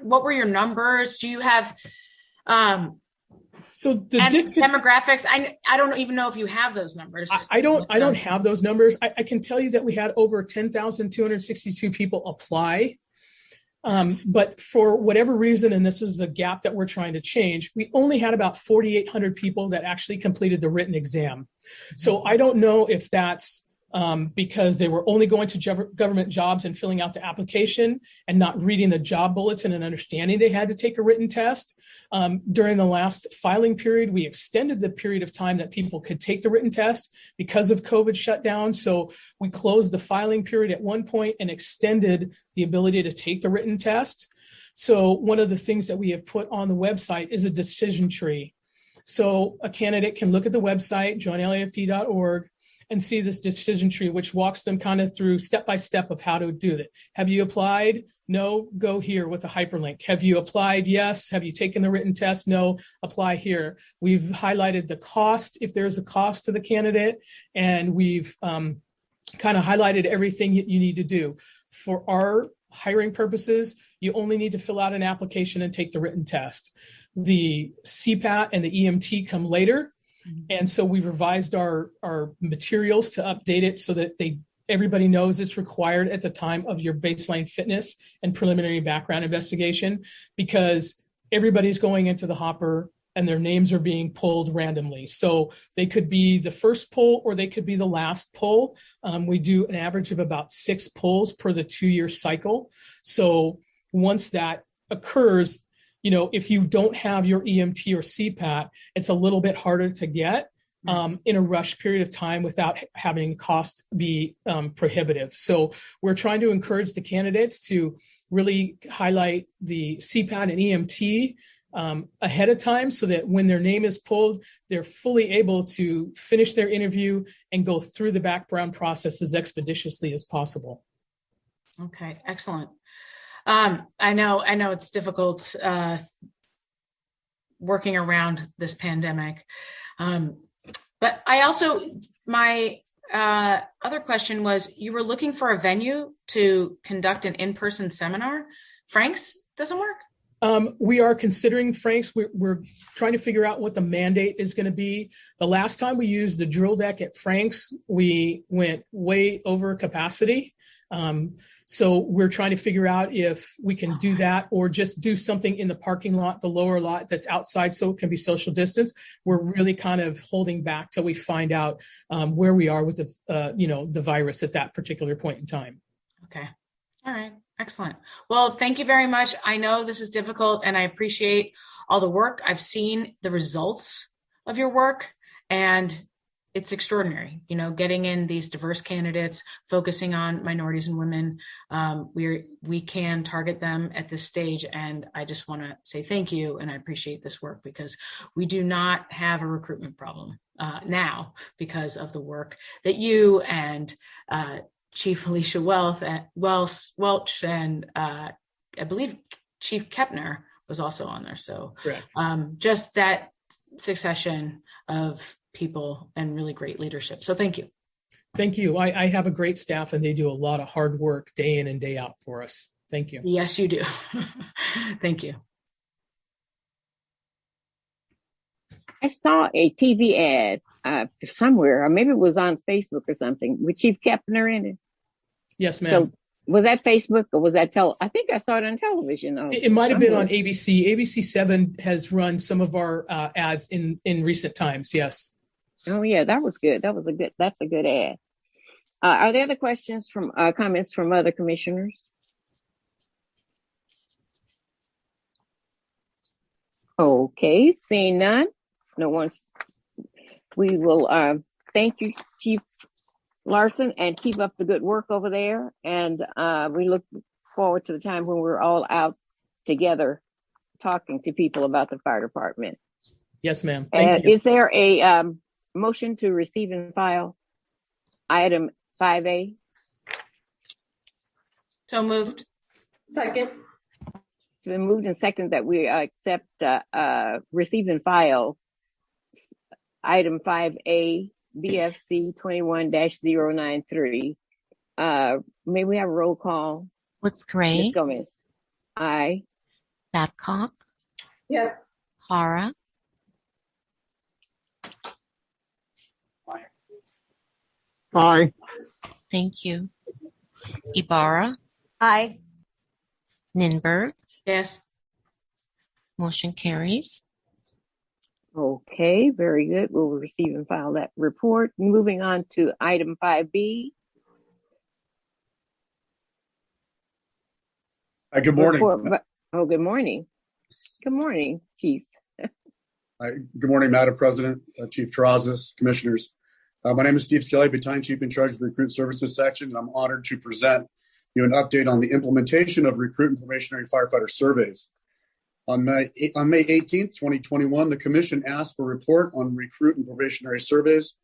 what were your numbers? Do you have, so the demographics? I don't even know if you have those numbers. I don't have those numbers. I can tell you that we had over 10,262 people apply. But for whatever reason, and this is a gap that we're trying to change, we only had about 4,800 people that actually completed the written exam. So I don't know if that's because they were only going to government jobs and filling out the application and not reading the job bulletin and understanding they had to take a written test. During the last filing period, we extended the period of time that people could take the written test because of COVID shutdown. So we closed the filing period at one point and extended the ability to take the written test. So one of the things that we have put on the website is a decision tree. So a candidate can look at the website, joinlafd.org, and see this decision tree, which walks them kind of through step by step of how to do it. Have you applied? No, go here with a hyperlink. Have you applied? Yes. Have you taken the written test? No, apply here. We've highlighted the cost, if there's a cost to the candidate, and we've kind of highlighted everything you need to do. For our hiring purposes, you only need to fill out an application and take the written test. The CPAT and the EMT come later. And so we revised our materials to update it so that everybody knows it's required at the time of your baseline fitness and preliminary background investigation, because everybody's going into the hopper and their names are being pulled randomly. So they could be the first pull or they could be the last pull. We do an average of about 6 pulls per the 2-year cycle. So once that occurs, if you don't have your EMT or CPAT, it's a little bit harder to get in a rush period of time without having cost be prohibitive. So we're trying to encourage the candidates to really highlight the CPAT and EMT ahead of time so that when their name is pulled, they're fully able to finish their interview and go through the background process as expeditiously as possible. Okay, excellent. I know it's difficult working around this pandemic. But I also, my other question was, you were looking for a venue to conduct an in-person seminar. Frank's doesn't work? We are considering Frank's. We're trying to figure out what the mandate is going to be. The last time we used the drill deck at Frank's, we went way over capacity. So we're trying to figure out if we can do that or just do something in the parking lot, the lower lot that's outside so it can be social distance. We're really kind of holding back till we find out where we are with the virus at that particular point in time. Okay. All right. Excellent. Well, thank you very much. I know this is difficult and I appreciate all the work. I've seen the results of your work and it's extraordinary, getting in these diverse candidates, focusing on minorities and women. We can target them at this stage. And I just want to say thank you. And I appreciate this work because we do not have a recruitment problem now because of the work that you and Chief Alicia Welch and I believe Chief Kepner was also on there. So just that succession of people and really great leadership. So thank you. Thank you. I have a great staff and they do a lot of hard work day in and day out for us. Thank you. Yes, you do. Thank you. I saw a TV ad somewhere, or maybe it was on Facebook or something, with Chief Kepner in it. Yes, ma'am. So was that Facebook or was that I think I saw it on television. It might have been on ABC. ABC7 has run some of our ads in recent times. Yes. Oh yeah, that was good. That's a good ad. Are there other questions comments from other commissioners? Okay, seeing none, we will thank you, Chief Larson, and keep up the good work over there. And we look forward to the time when we're all out together talking to people about the fire department. Yes, ma'am. Thank you. Is there a motion to receive and file item 5A? So moved. Second. It's been moved and second that we accept receive and file item 5A, BFC 21-093. May we have a roll call? What's Gray? Ms. Gomez. Aye. Babcock? Yes. Hara? Aye. Thank you. Ibarra? Aye. Ninberg? Yes. Motion carries. Okay, very good. We'll receive and file that report. Moving on to item 5B. Good morning. Good morning. Good morning, Chief. Good morning, Madam President, Chief Terraz, Commissioners. My name is Steve Skelly, Battalion Chief in charge of the Recruit Services Section, and I'm honored to present you an update on the implementation of recruit and probationary firefighter surveys. On May 18th, 2021, the Commission asked for a report on recruit and probationary surveys.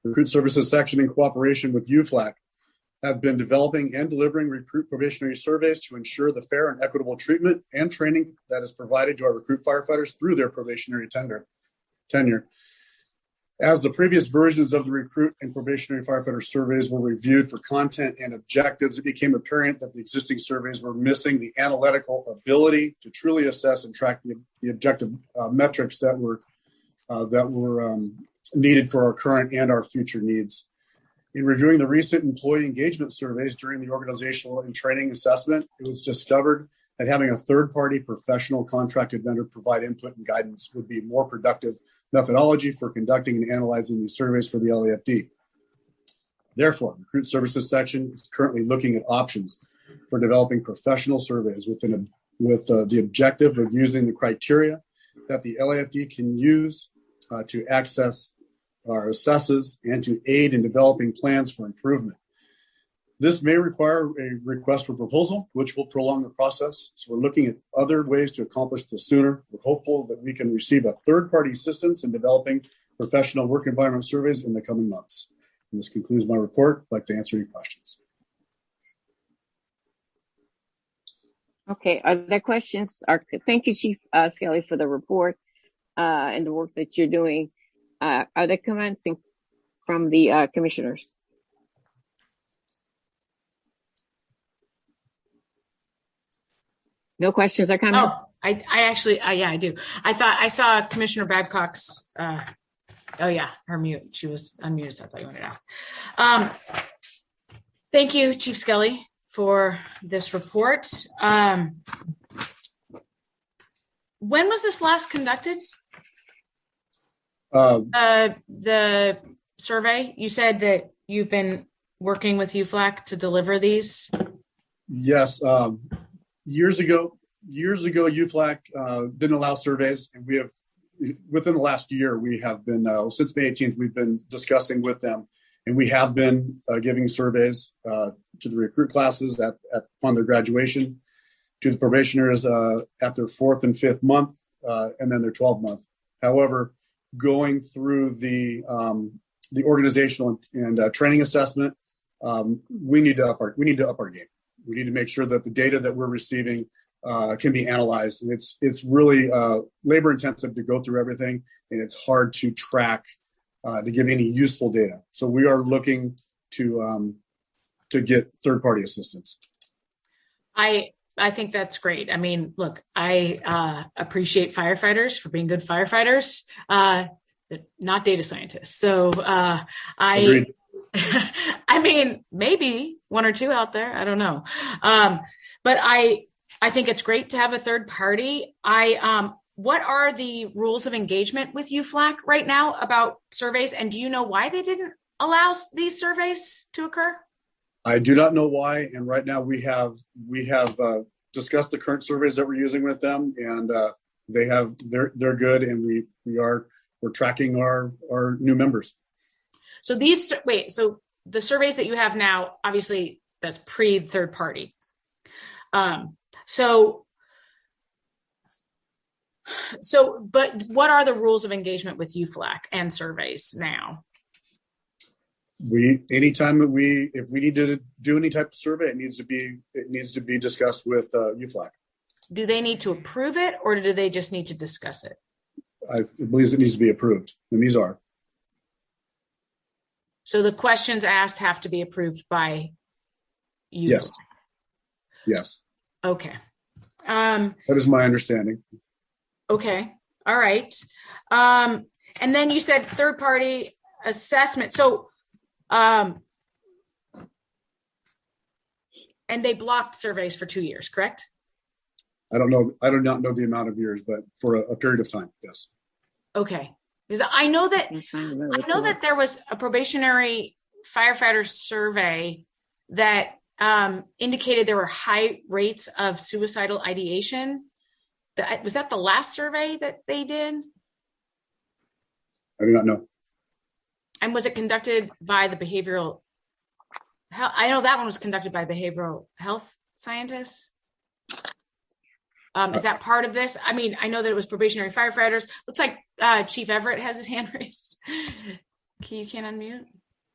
The Recruit Services Section, in cooperation with UFLAC, have been developing and delivering recruit probationary surveys to ensure the fair and equitable treatment and training that is provided to our recruit firefighters through their probationary tenure. As the previous versions of the recruit and probationary firefighter surveys were reviewed for content and objectives, it became apparent that the existing surveys were missing the analytical ability to truly assess and track the objective metrics that were needed for our current and our future needs. In reviewing the recent employee engagement surveys during the organizational and training assessment, it was discovered that having a third-party professional contracted vendor provide input and guidance would be more productive methodology for conducting and analyzing these surveys for the LAFD. Therefore, the Recruit Services Section is currently looking at options for developing professional surveys with an with the objective of using the criteria that the LAFD can use to access our assesses and to aid in developing plans for improvement. This may require a request for proposal, which will prolong the process. So we're looking at other ways to accomplish this sooner. We're hopeful that we can receive a third-party assistance in developing professional work environment surveys in the coming months. And this concludes my report. I'd like to answer any questions. Okay, are there questions? Thank you, Chief Skelly, for the report and the work that you're doing. Are there comments from the commissioners? No questions are coming? Oh, I actually, yeah, I do. I saw Commissioner Babcock's, oh yeah, her mute. She was unmuted, so I thought you wanted to ask. Thank you, Chief Skelly, for this report. When was this last conducted? The survey? You said that you've been working with UFLAC to deliver these? Yes. Years ago, UFLAC didn't allow surveys, and we have, within the last year, we have been, since May 18th, we've been discussing with them, and we have been giving surveys to the recruit classes upon their graduation, to the probationers at their 4th and 5th month, and then their 12th month. However, going through the organizational and training assessment, we need to up our game. We need to make sure that the data that we're receiving can be analyzed. And it's really labor intensive to go through everything, and it's hard to track to give any useful data. So we are looking to get third-party assistance. I think that's great. I mean, look, I appreciate firefighters for being good firefighters, not data scientists. So Agreed. I mean, maybe one or two out there. I don't know. But I think it's great to have a third party. What are the rules of engagement with UFLAC right now about surveys? And do you know why they didn't allow these surveys to occur? I do not know why. And right now we have discussed the current surveys that we're using with them, and they're good, and we're tracking our new members. So so the surveys that you have now, obviously that's pre-third party. But what are the rules of engagement with UFLAC and surveys now? Anytime that if we need to do any type of survey, it needs to be discussed with UFLAC. Do they need to approve it, or do they just need to discuss it? I believe it needs to be approved, and these are. So the questions asked have to be approved by UFLAC? Yes. Okay. That is my understanding. Okay. All right. And then you said third party assessment. So, and they blocked surveys for 2 years, correct? I don't know. I do not know the amount of years, but for a period of time, yes. Okay. Because I know that there was a probationary firefighter survey that indicated there were high rates of suicidal ideation. Was that the last survey that they did? I do not know. And was it conducted by the behavioral health? I know that one was conducted by behavioral health scientists. Is that part of this? I mean, I know that it was probationary firefighters. Looks like Chief Everett has his hand raised. You can't unmute.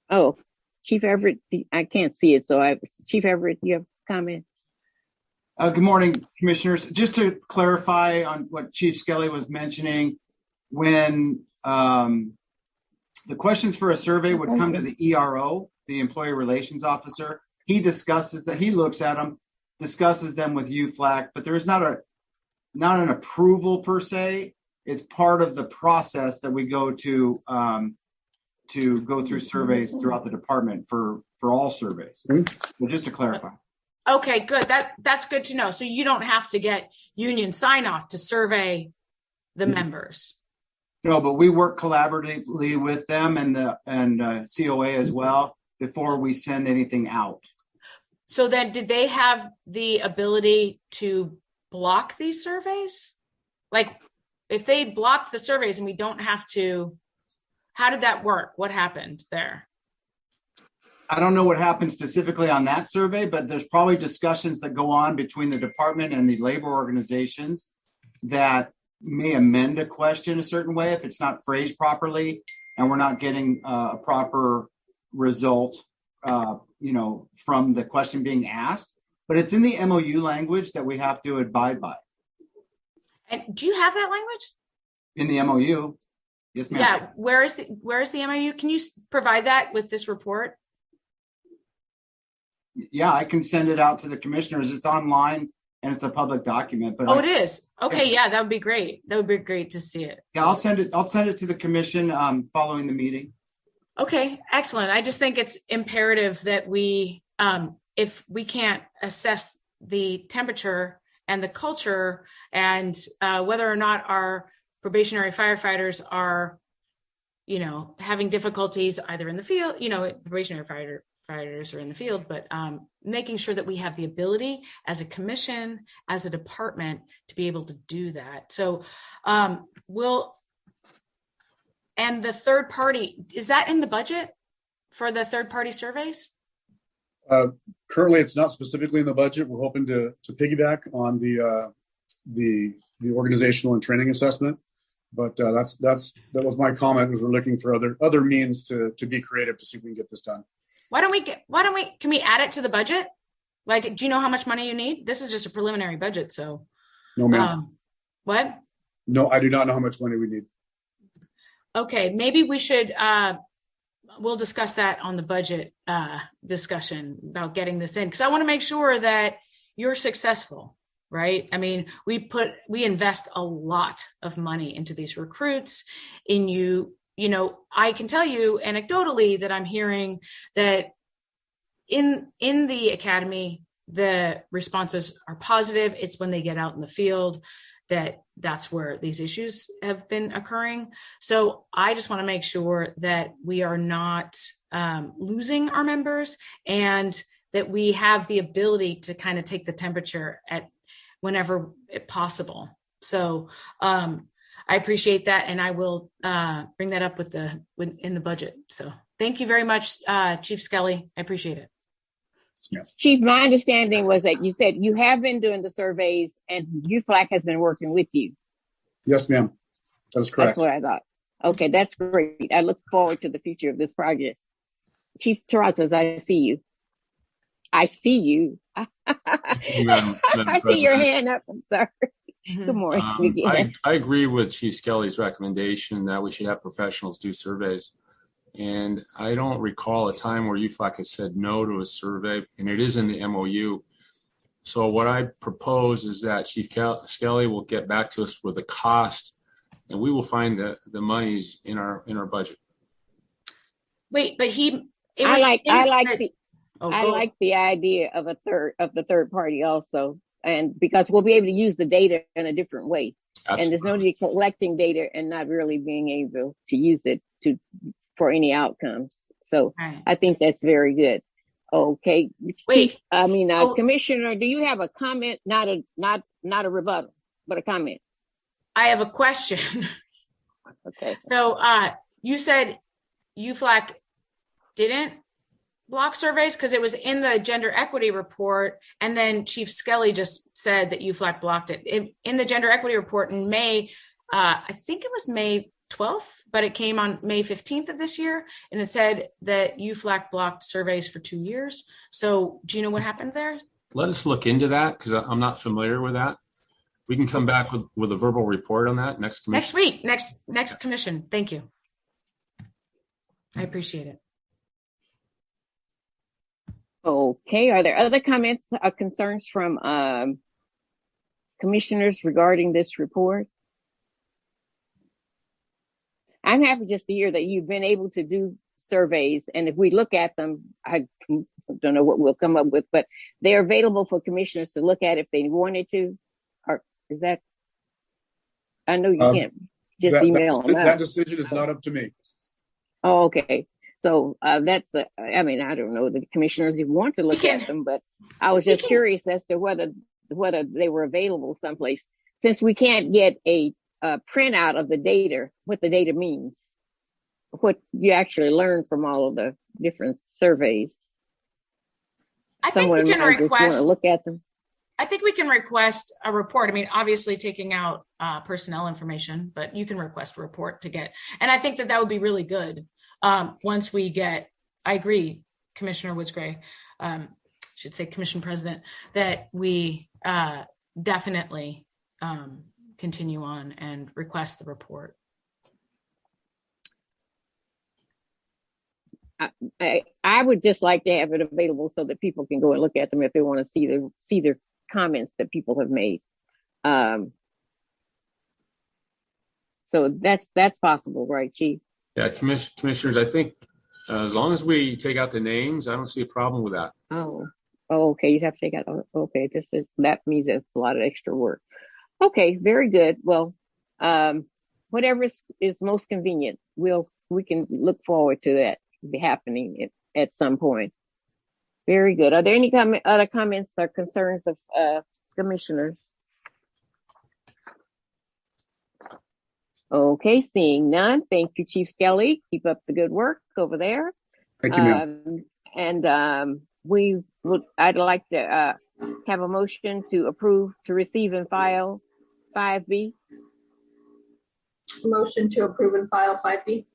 Oh, Chief Everett, I can't see it. So Chief Everett, you have comments? Good morning, commissioners. Just to clarify on what Chief Skelly was mentioning, when the questions for a survey would come to the ERO, the Employee Relations Officer, he discusses that, he looks at them, discusses them with UFLAC, but there is not an approval per se. It's part of the process that we go to go through surveys throughout the department for all surveys. So just to clarify. Okay, good. That's good to know. So you don't have to get union sign off to survey the members. No, but we work collaboratively with them and COA as well before we send anything out. So then did they have the ability to block these surveys? Like, if they blocked the surveys and we don't have to, how did that work? What happened there? I don't know what happened specifically on that survey, but there's probably discussions that go on between the department and the labor organizations that may amend a question a certain way if it's not phrased properly and we're not getting a proper result, from the question being asked. But it's in the MOU language that we have to abide by. And do you have that language? In the MOU, yes, ma'am. Yeah. Where is the MOU? Can you provide that with this report? Yeah, I can send it out to the commissioners. It's online and it's a public document. But it is. Okay, yeah, that would be great. That would be great to see it. Yeah, I'll send it to the commission following the meeting. Okay, excellent. I just think it's imperative that we, if we can't assess the temperature and the culture and whether or not our probationary firefighters are, having difficulties either in the field, probationary firefighters are in the field, but making sure that we have the ability as a commission, as a department, to be able to do that. So and the third party, is that in the budget for the third party surveys? Currently, it's not specifically in the budget. We're hoping to piggyback on the organizational and training assessment, but that was my comment. Was we're looking for other means to be creative to see if we can get this done. Can we add it to the budget? Like, do you know how much money you need? This is just a preliminary budget, so. No, ma'am. What? No, I do not know how much money we need. Okay, maybe we should, we'll discuss that on the budget discussion about getting this in, because I want to make sure that you're successful, right? I mean, we invest a lot of money into these recruits, I can tell you anecdotally that I'm hearing that in the academy, the responses are positive. It's when they get out in the field that's where these issues have been occurring. So I just want to make sure that we are not losing our members and that we have the ability to kind of take the temperature at whenever possible. So I appreciate that, and I will bring that up in the budget. So thank you very much, Chief Skelly. I appreciate it. Chief, my understanding was that you said you have been doing the surveys and UFLAC has been working with you. Yes, ma'am. That's correct. That's what I thought. Okay, that's great. I look forward to the future of this project. Chief Terraz, I see you. I see you. Madam I see your hand up. I'm sorry. Good morning. I agree with Chief Skelly's recommendation that we should have professionals do surveys. And I don't recall a time where UFLAC has said no to a survey, and it is in the MOU. So what I propose is that Chief Skelly will get back to us with the cost, and we will find the monies in our budget. Wait, but I like the idea of the third party also, and because we'll be able to use the data in a different way. Absolutely. And there's no need collecting data and not really being able to use it for any outcomes. So right. I think that's very good. Okay. Wait. Commissioner, do you have a comment? Not a rebuttal, but a comment. I have a question. Okay. So you said UFLAC didn't block surveys because it was in the gender equity report, and then Chief Skelly just said that UFLAC blocked it. In the gender equity report in May, I think it was May 12th, but it came on May 15th of this year, and it said that UFLAC blocked surveys for 2 years. So do you know what happened there? Let us look into that, because I'm not familiar with that. We can come back with a verbal report on that next commission. Next week, next commission. Thank you. I appreciate it. Okay, are there other comments or concerns from commissioners regarding this report? I'm happy just to hear that you've been able to do surveys, and if we look at them, I don't know what we'll come up with, but they're available for commissioners to look at if they wanted to. Or is that? I know you can't just email them out. That decision is not up to me. Oh, okay. So that's, I don't know that the commissioners even want to look at them, but I was just curious as to whether whether they were available someplace. Since we can't get a printout of the data, what the data means, what you actually learn from all of the different surveys. I think we can request. Want to look at them. I think we can request a report. I mean, obviously taking out personnel information, but you can request a report to get. And I think that would be really good once we get. I agree, Commissioner Woods-Gray. Should say Commission President, that we definitely continue on and request the report. I would just like to have it available so that people can go and look at them if they want to see the comments that people have made. So that's possible, right, Chief? Yeah, commissioners, I think as long as we take out the names, I don't see a problem with that. Oh, okay. You'd have to take out. Okay, that means it's a lot of extra work. Okay, very good. Well, whatever is most convenient, we can look forward to that happening at some point. Very good. Are there any other comments or concerns of commissioners? Okay, seeing none. Thank you, Chief Skelly. Keep up the good work over there. Thank you, ma'am. I'd like to have a motion to approve to receive and file 5B. Motion to approve and file 5B.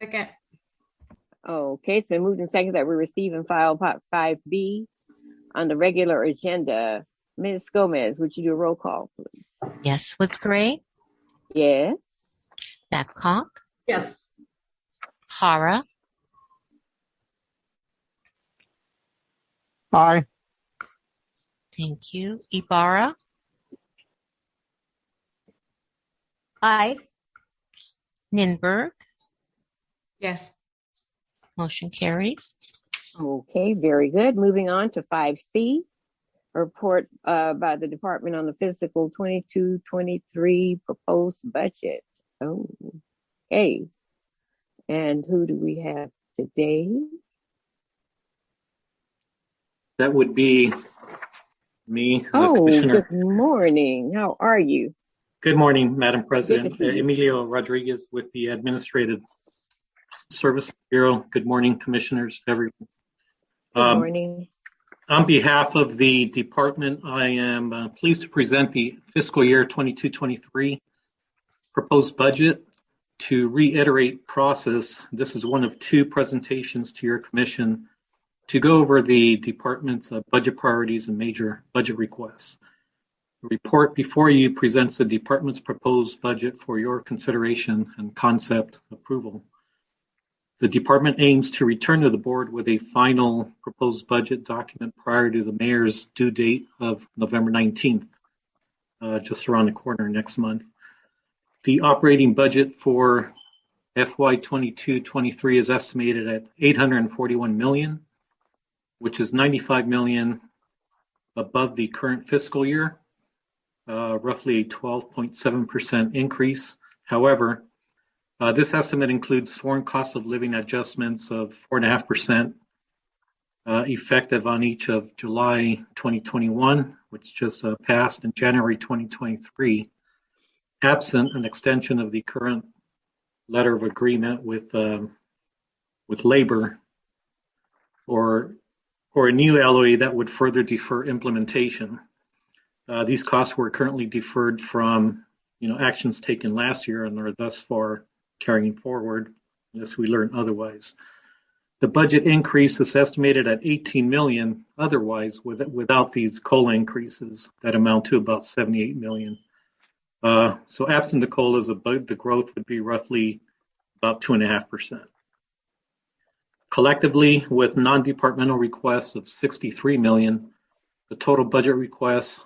Second. Okay, it's been moved and seconded that we receive and file 5B on the regular agenda. Ms. Gomez, would you do a roll call, please? Yes. Woods-Gray? Yes. Babcock? Yes. Hara? Aye. Thank you. Ibarra? Aye. Ninberg? Yes. Motion carries. Okay, very good. Moving on to 5C, a report by the Department on the fiscal 22-23 proposed budget. Oh, okay. And who do we have today? That would be me, Commissioner. Good morning. How are you? Good morning, Madam President. Emilio Rodriguez with the Administrative Service Bureau. Good morning, Commissioners, everyone. Good morning. On behalf of the department, I am pleased to present the fiscal year 22-23 proposed budget. To reiterate process, this is one of two presentations to your commission to go over the department's budget priorities and major budget requests. The report before you presents the department's proposed budget for your consideration and concept approval. The department aims to return to the board with a final proposed budget document prior to the mayor's due date of November 19th, just around the corner next month. The operating budget for FY 22-23 is estimated at $841 million, which is $95 million above the current fiscal year, roughly a 12.7% increase. However, this estimate includes sworn cost of living adjustments of 4.5%, effective on each of July 2021, which just passed, and January 2023, absent an extension of the current letter of agreement with labor or a new LOA that would further defer implementation. These costs were currently deferred from actions taken last year and are thus far carrying forward unless we learn otherwise. The budget increase is estimated at $18 million otherwise without these COLA increases that amount to about $78 million. So absent the COLAs, the growth would be roughly about 2.5%. Collectively, with non-departmental requests of $63 million, the total budget requests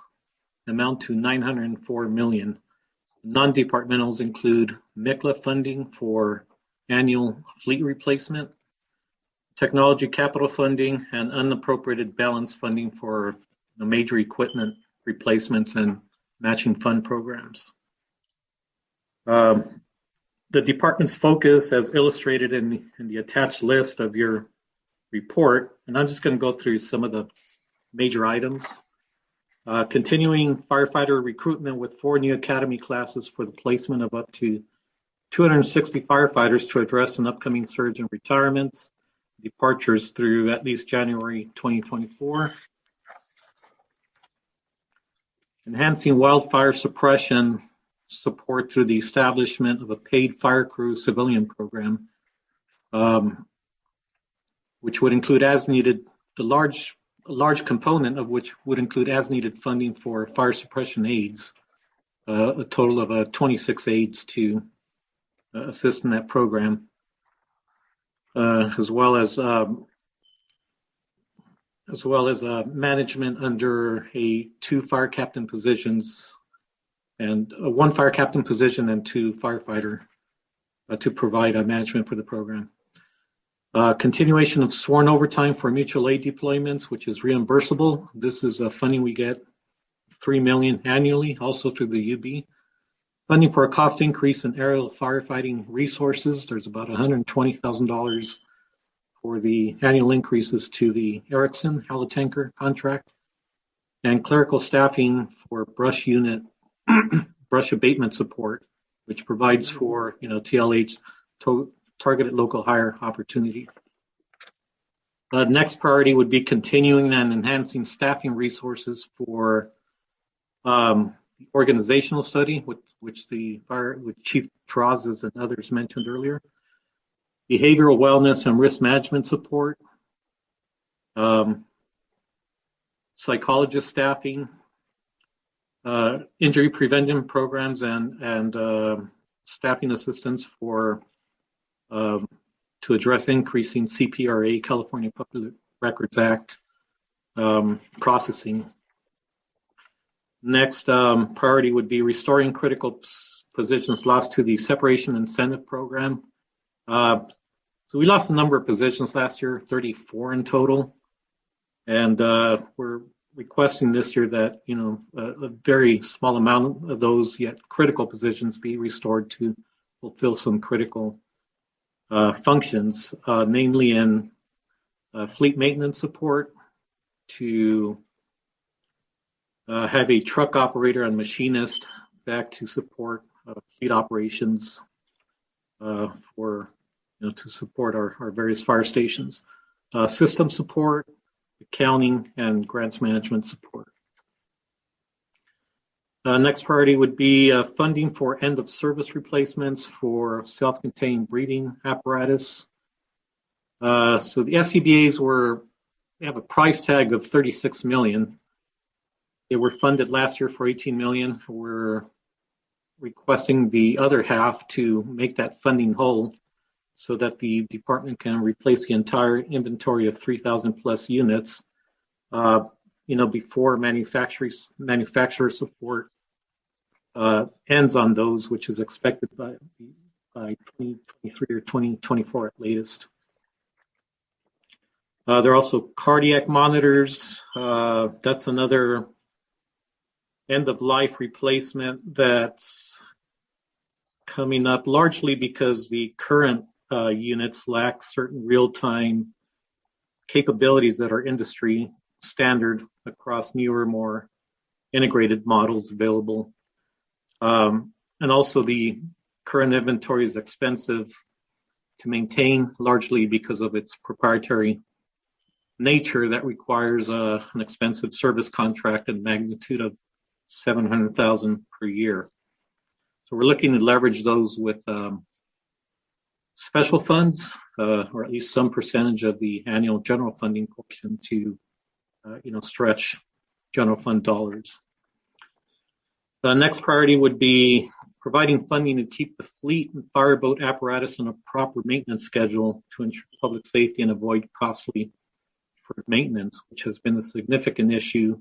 amount to $904 million. Non-departmentals include MICLA funding for annual fleet replacement, technology capital funding, and unappropriated balance funding for the major equipment replacements and matching fund programs. The department's focus, as illustrated in the attached list of your report, and I'm just going to go through some of the major items. Continuing firefighter recruitment with 4 new academy classes for the placement of up to 260 firefighters to address an upcoming surge in retirements, departures through at least January 2024. Enhancing wildfire suppression support through the establishment of a paid fire crew civilian program, which would include as needed, a large component of which would include as needed funding for fire suppression aides, a total of 26 aides to assist in that program, as well as management under 2 fire captain positions and 1 fire captain position and 2 firefighter to provide management for the program. Continuation of sworn overtime for mutual aid deployments, which is reimbursable. This is funding we get $3 million annually, also through the UB. Funding for a cost increase in aerial firefighting resources. There's about $120,000 for the annual increases to the Erickson Halitanker contract, and clerical staffing for brush unit, brush abatement support, which provides for TLH, targeted local hire opportunity. Next priority would be continuing and enhancing staffing resources for organizational study, which Chief Terraz and others mentioned earlier. Behavioral wellness and risk management support. Psychologist staffing. Injury prevention programs and staffing assistance for to address increasing CPRA, California Public Records Act, processing. Next priority would be restoring critical positions lost to the separation incentive program. So we lost a number of positions last year, 34 in total, and we're requesting this year that a very small amount of those yet critical positions be restored to fulfill some critical functions, namely in fleet maintenance support, to have a truck operator and machinist back to support fleet operations for to support our various fire stations, system support, accounting, and grants management support. Next priority would be funding for end of service replacements for self-contained breathing apparatus. So the SCBAs have a price tag of $36 million. They were funded last year for $18 million. We're requesting the other half to make that funding whole so that the department can replace the entire inventory of 3,000 plus units, before manufacturer support ends on those, which is expected by 2023 or 2024 at latest. There are also cardiac monitors. That's another end-of-life replacement that's coming up largely because the current units lack certain real-time capabilities that are industry standard across newer, more integrated models available. And also the current inventory is expensive to maintain, largely because of its proprietary nature that requires an expensive service contract in magnitude of $700,000 per year. So we're looking to leverage those with special funds, or at least some percentage of the annual general funding portion to, stretch general fund dollars. The next priority would be providing funding to keep the fleet and fireboat apparatus on a proper maintenance schedule to ensure public safety and avoid costly deferred maintenance, which has been a significant issue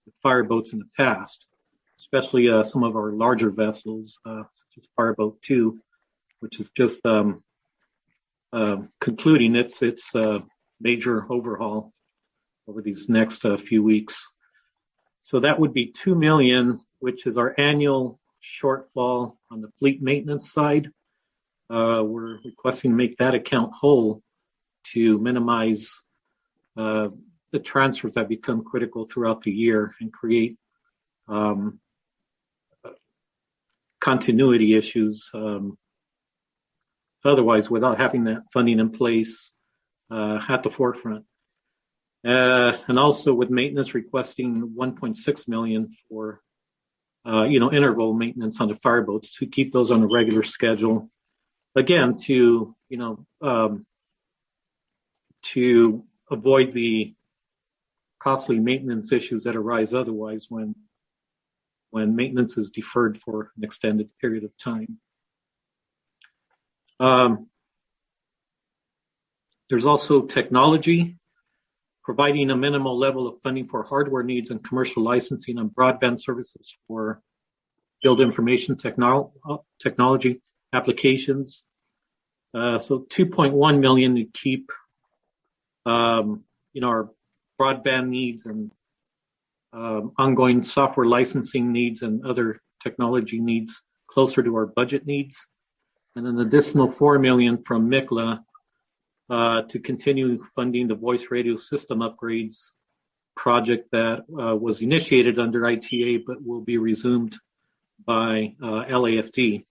with fireboats in the past, especially some of our larger vessels, such as Fireboat 2, which is just concluding its major overhaul over these next few weeks. So that would be $2 million, which is our annual shortfall on the fleet maintenance side. We're requesting to make that account whole to minimize the transfers that become critical throughout the year and create continuity issues. Otherwise, without having that funding in place at the forefront. And also with maintenance requesting $1.6 million for, interval maintenance on the fireboats to keep those on a regular schedule. Again, to avoid the costly maintenance issues that arise otherwise when maintenance is deferred for an extended period of time. There's also technology, providing a minimal level of funding for hardware needs and commercial licensing and broadband services for field information technology applications. So $2.1 million to keep, our broadband needs and ongoing software licensing needs and other technology needs closer to our budget needs. And an additional $4 million from MICLA to continue funding the voice radio system upgrades project that was initiated under ITA but will be resumed by LAFD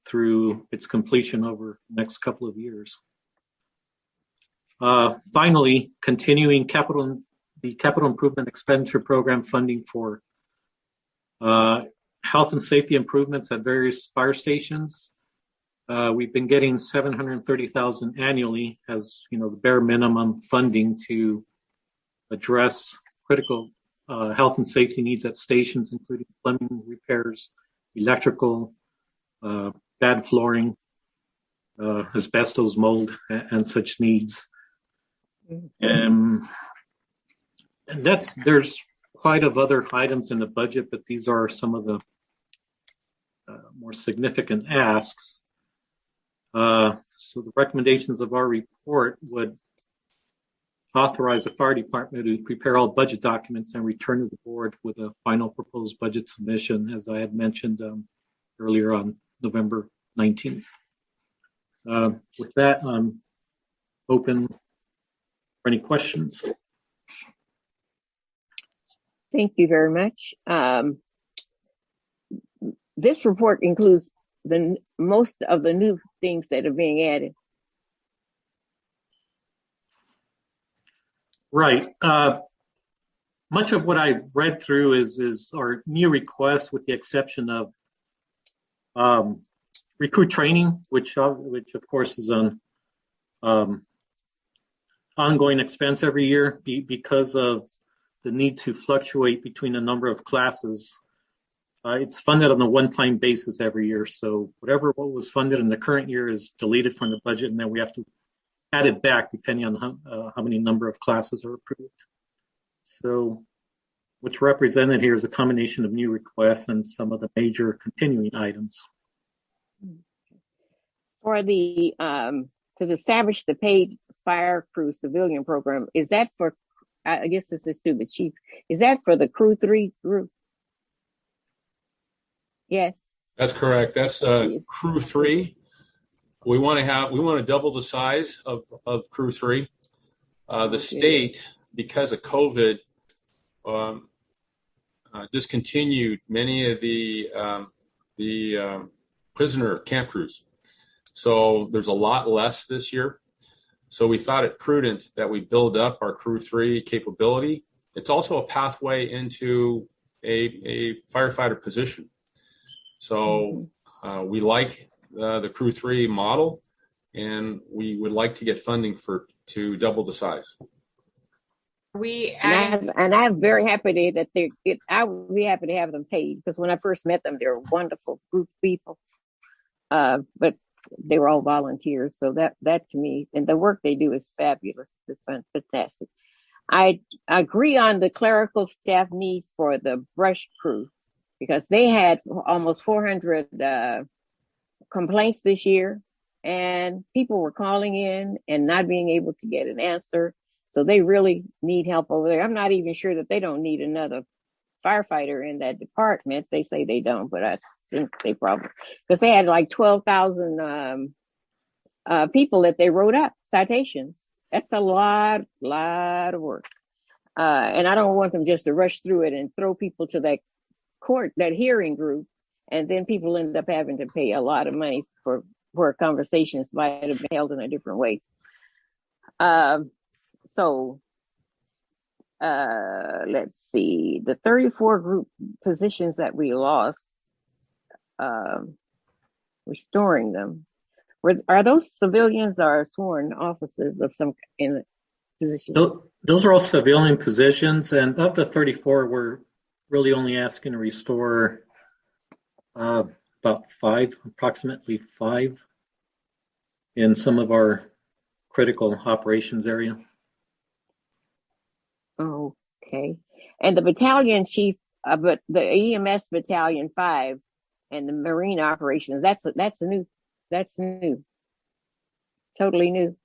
through its completion over the next couple of years. Finally, continuing the capital improvement expenditure program funding for health and safety improvements at various fire stations. We've been getting $730,000 annually as the bare minimum funding to address critical health and safety needs at stations, including plumbing repairs, electrical, bad flooring, asbestos, mold, and such needs. And there's quite of other items in the budget, but these are some of the more significant asks. So the recommendations of our report would authorize the fire department to prepare all budget documents and return to the board with a final proposed budget submission, as I had mentioned earlier on November 19th. With that, I'm open for any questions. Thank you very much. This report includes most of the new things that are being added. Right. Much of what I've read through is our new requests, with the exception of recruit training, which of course is an ongoing expense every year because of the need to fluctuate between a number of classes. It's funded on a one-time basis every year. So what was funded in the current year is deleted from the budget, and then we have to add it back depending on how many number of classes are approved. So what's represented here is a combination of new requests and some of the major continuing items. For the to establish the paid fire crew civilian program, is that for, I guess this is to the chief, is that for the Crew 3 group? Yes. That's correct. That's Crew 3. We want to double the size of Crew 3. The state, because of COVID, discontinued many of the prisoner camp crews. So there's a lot less this year. So we thought it prudent that we build up our Crew 3 capability. It's also a pathway into a firefighter position. So we like the Crew 3 model, and we would like to get funding to double the size. I'm very happy that I would be happy to have them paid, because when I first met them, they were a wonderful group of people. But they were all volunteers, so that to me, and the work they do is fabulous. It's fantastic. I agree on the clerical staff needs for the brush crew, because they had almost 400 complaints this year, and people were calling in and not being able to get an answer. So they really need help over there. I'm not even sure that they don't need another firefighter in that department. They say they don't, but I think they probably, because they had like 12,000 people that they wrote up, citations. That's a lot of work. And I don't want them just to rush through it and throw people to that court, that hearing group, and then people end up having to pay a lot of money for where conversations might have been held in a different way. Let's see, the 34 group positions that we lost, restoring them. Are those civilians or sworn officers of some in the position? Those are all civilian positions, and of the 34, we're really only asking to restore about approximately five in some of our critical operations area. Okay. And the battalion chief, but the EMS battalion 5 and the marine operations, that's new. Totally new.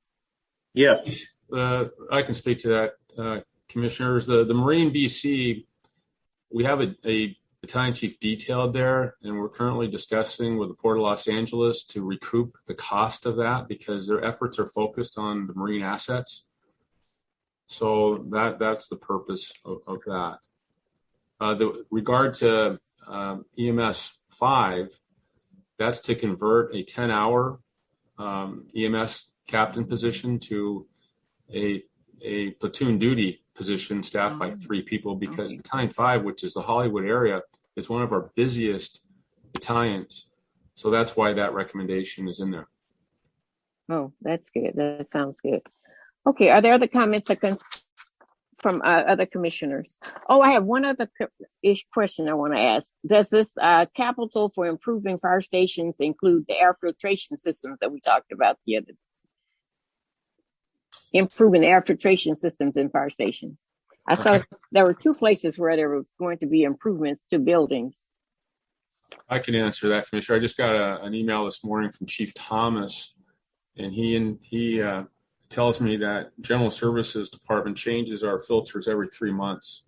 Yes. I can speak to that, commissioners. The Marine BC, we have a battalion chief detailed there, and we're currently discussing with the Port of Los Angeles to recoup the cost of that because their efforts are focused on the marine assets. So that's the purpose of that. The regard to EMS 5, that's to convert a 10-hour EMS captain position to a platoon duty position staffed by 3 people because Battalion 5, which is the Hollywood area, is one of our busiest battalions. So that's why that recommendation is in there. Oh, that's good. That sounds good. Okay, are there other comments from other commissioners? Oh, I have one other question I want to ask. Does this capital for improving fire stations include the air filtration systems that we talked about the other day? Improving air filtration systems in fire stations. I saw there were 2 places where there were going to be improvements to buildings. I can answer that, Commissioner. I just got an email this morning from Chief Thomas, and he tells me that General Services Department changes our filters every 3 months,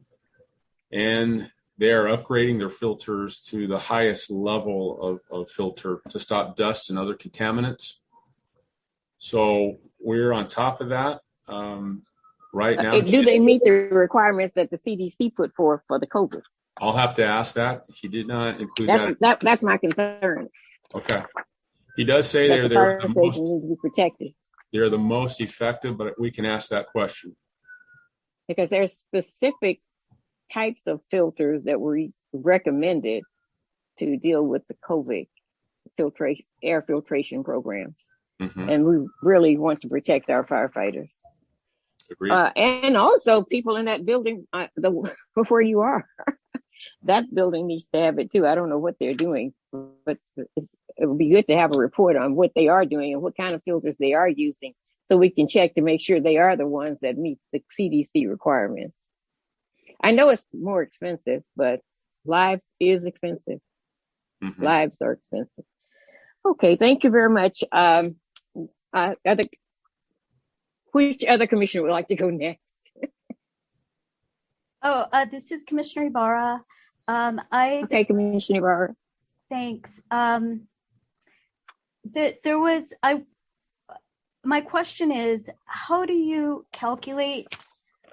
and they are upgrading their filters to the highest level of filter to stop dust and other contaminants. So we're on top of that right now. Do they meet the requirements that the CDC put forth for the COVID? I'll have to ask that. He did not include that. That's my concern. Okay. He does say they're the most effective, but we can ask that question. Because there's specific types of filters that were recommended to deal with the COVID air filtration programs. Mm-hmm. And we really want to protect our firefighters. Agreed. And also people in that building, where you are, that building needs to have it too. I don't know what they're doing, but it would be good to have a report on what they are doing and what kind of filters they are using so we can check to make sure they are the ones that meet the CDC requirements. I know it's more expensive, but life is expensive. Mm-hmm. Lives are expensive. Okay, thank you very much. Which other commissioner would like to go next? This is Commissioner Ibarra. Okay, Commissioner Ibarra. Thanks. My question is, how do you calculate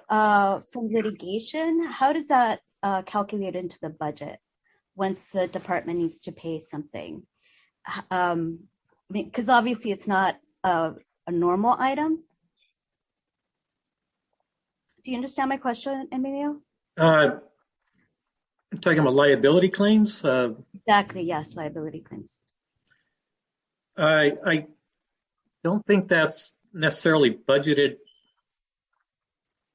from litigation? How does that calculate into the budget once the department needs to pay something? Because obviously it's not a normal item. Do you understand my question, Emilio? I'm talking about liability claims. Exactly, yes, liability claims. I don't think that's necessarily budgeted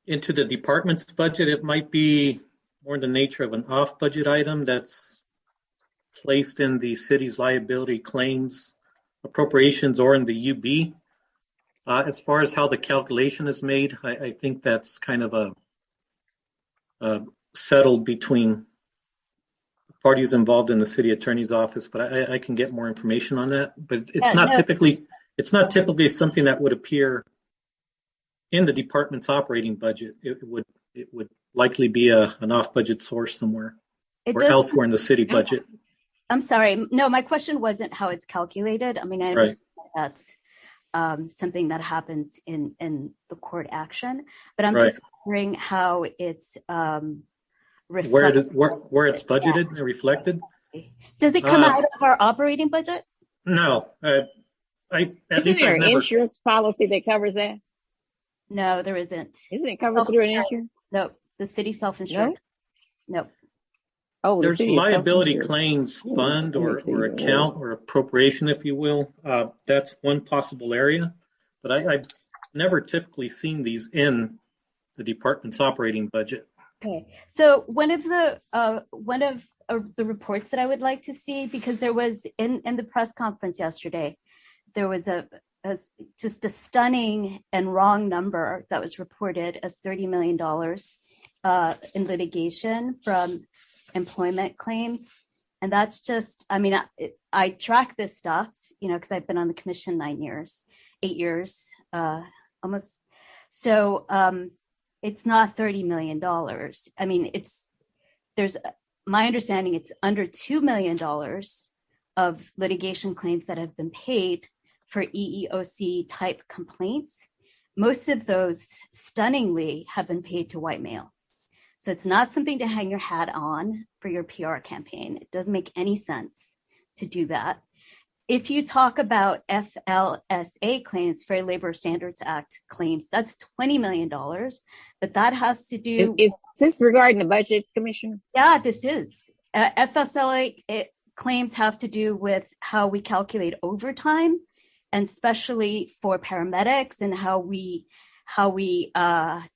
into the department's budget. It might be more in the nature of an off-budget item that's placed in the city's liability claims appropriations or in the UB. As far as how the calculation is made, I think that's kind of a settled between parties involved in the city attorney's office, but I can get more information on that. But it's not typically something that would appear in the department's operating budget. It would likely be an off-budget source somewhere or elsewhere in the city budget. I'm sorry. No, my question wasn't how it's calculated. I mean, I understand that's something that happens in the court action, but I'm just wondering how it's where it's budgeted and reflected. Does it come out of our operating budget? No, Isn't there an insurance policy that covers that? No, there isn't. Isn't it covered through an insurance? No, the city self-insured. No. Oh, there's liability claims fund or account or appropriation, if you will. That's one possible area, but I've never typically seen these in the department's operating budget. Okay, so one of the reports that I would like to see, because there was in the press conference yesterday, there was just a stunning and wrong number that was reported as $30 million in litigation from employment claims. And that's just, I mean, I track this stuff, because I've been on the commission 8 years, almost. So it's not $30 million. I mean, my understanding, it's under $2 million of litigation claims that have been paid for EEOC type complaints. Most of those stunningly have been paid to white males. So it's not something to hang your hat on for your PR campaign. It doesn't make any sense to do that. If you talk about FLSA claims, Fair Labor Standards Act claims, that's $20 million, but that has to do. Is this regarding the budget, Commissioner? Yeah, this is. FSLA claims have to do with how we calculate overtime, and especially for paramedics, and how we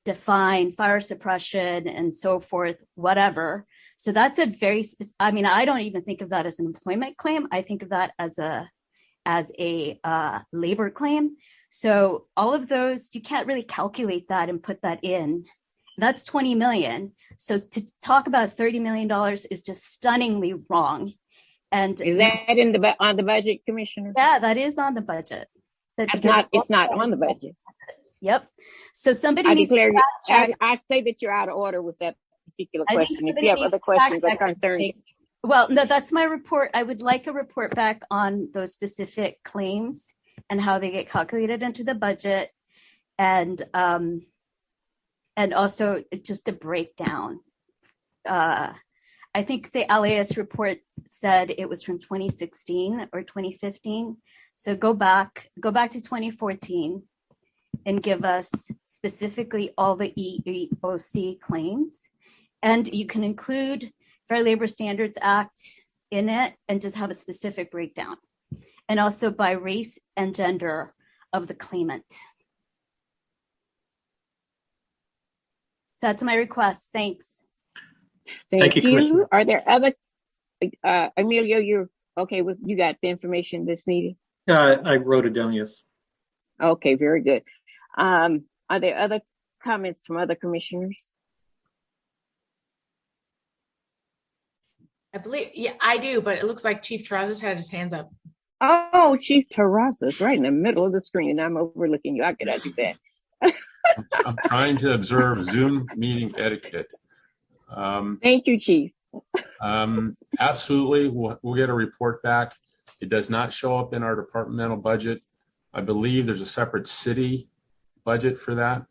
define fire suppression and so forth, whatever. So that's a very specific, I mean, I don't even think of that as an employment claim. I think of that as a labor claim. So all of those, you can't really calculate that and put that in. That's 20 million. So to talk about $30 million is just stunningly wrong. And is that on the budget, Commissioner? Yeah, that is on the budget. It's not on the budget. Yep. So somebody I needs declare to I say that you're out of order with that particular question. If you have other questions or concerns. Well, no, that's my report. I would like a report back on those specific claims and how they get calculated into the budget, and also just a breakdown. I think the LAS report said it was from 2016 or 2015. So go back to 2014 and give us specifically all the EEOC claims. And you can include Fair Labor Standards Act in it and just have a specific breakdown. And also by race and gender of the claimant. So that's my request. Thanks. Thank you. Are there other, Emilio, you're okay with, you got the information that's needed? I wrote it down, yes. Okay, very good. Are there other comments from other commissioners? I believe, yeah, I do, but it looks like Chief Terraz had his hands up. Oh, Chief Terraz is right in the middle of the screen, and I'm overlooking you. How could I do that? I'm trying to observe Zoom meeting etiquette. Thank you, Chief. Absolutely, we'll get a report back. It does not show up in our departmental budget. I believe there's a separate city budget for that,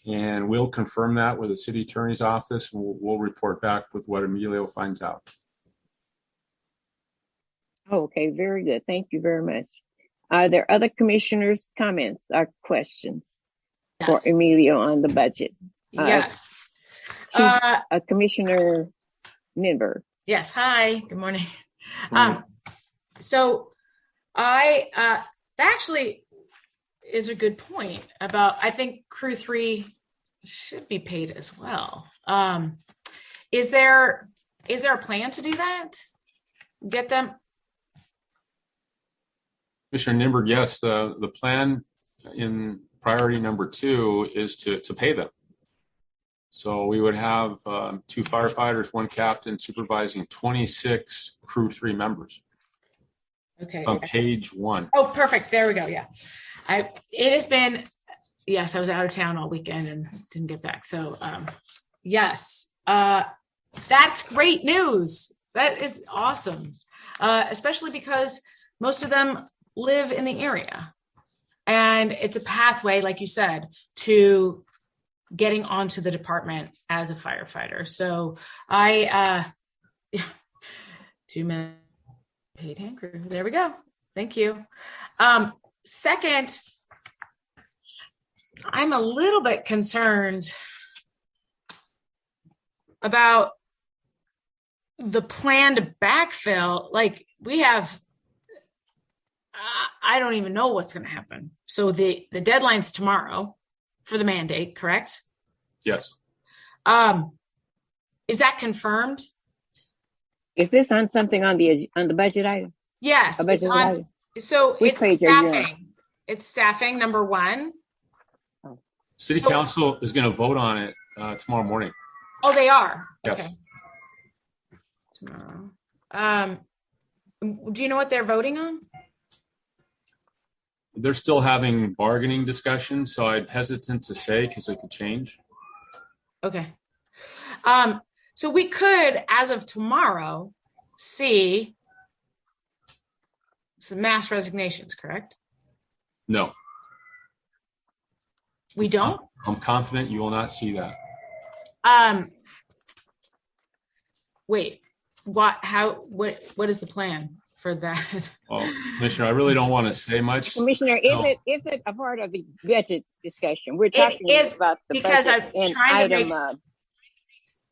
and we'll confirm that with the city attorney's office, and we'll report back with what Emilio finds out. Okay, very good. Thank you very much. Are there other commissioners' comments or questions for Emilio on the budget? Yes. Commissioner Ninberg. Yes. Hi. Good morning. So that actually is a good point about, I think Crew 3 should be paid as well. Is there a plan to do that? Get them? Commissioner Ninberg, yes, the plan in priority number 2 is to pay them. So we would have 2 firefighters, 1 captain supervising 26 Crew 3 members. Okay. On page 1. Oh, perfect. There we go. Yeah. It has been, yes, I was out of town all weekend and didn't get back. So yes, that's great news. That is awesome. Especially because most of them live in the area, and it's a pathway, like you said, to getting onto the department as a firefighter. So 2 minutes paid hand crew. There we go. Thank you. Second, I'm a little bit concerned about the plan to backfill. Like we have, I don't even know what's going to happen. So the deadline's tomorrow for the mandate, correct? Yes. Is that confirmed? Is this on something on the budget item? Yes. It's on, so which it's page are you on? staffing. It's staffing, number 1. City Council is going to vote on it tomorrow morning. Oh, they are? Yes. Okay. Tomorrow. Do you know what they're voting on? They're still having bargaining discussions, so I'm hesitant to say because it could change. Okay. So we could, as of tomorrow, see some mass resignations, correct? No. We don't? I'm confident you will not see that. Wait, what is the plan for that? Well, Commissioner, I really don't want to say much. Commissioner, is it a part of the budget discussion? We're talking about the because budget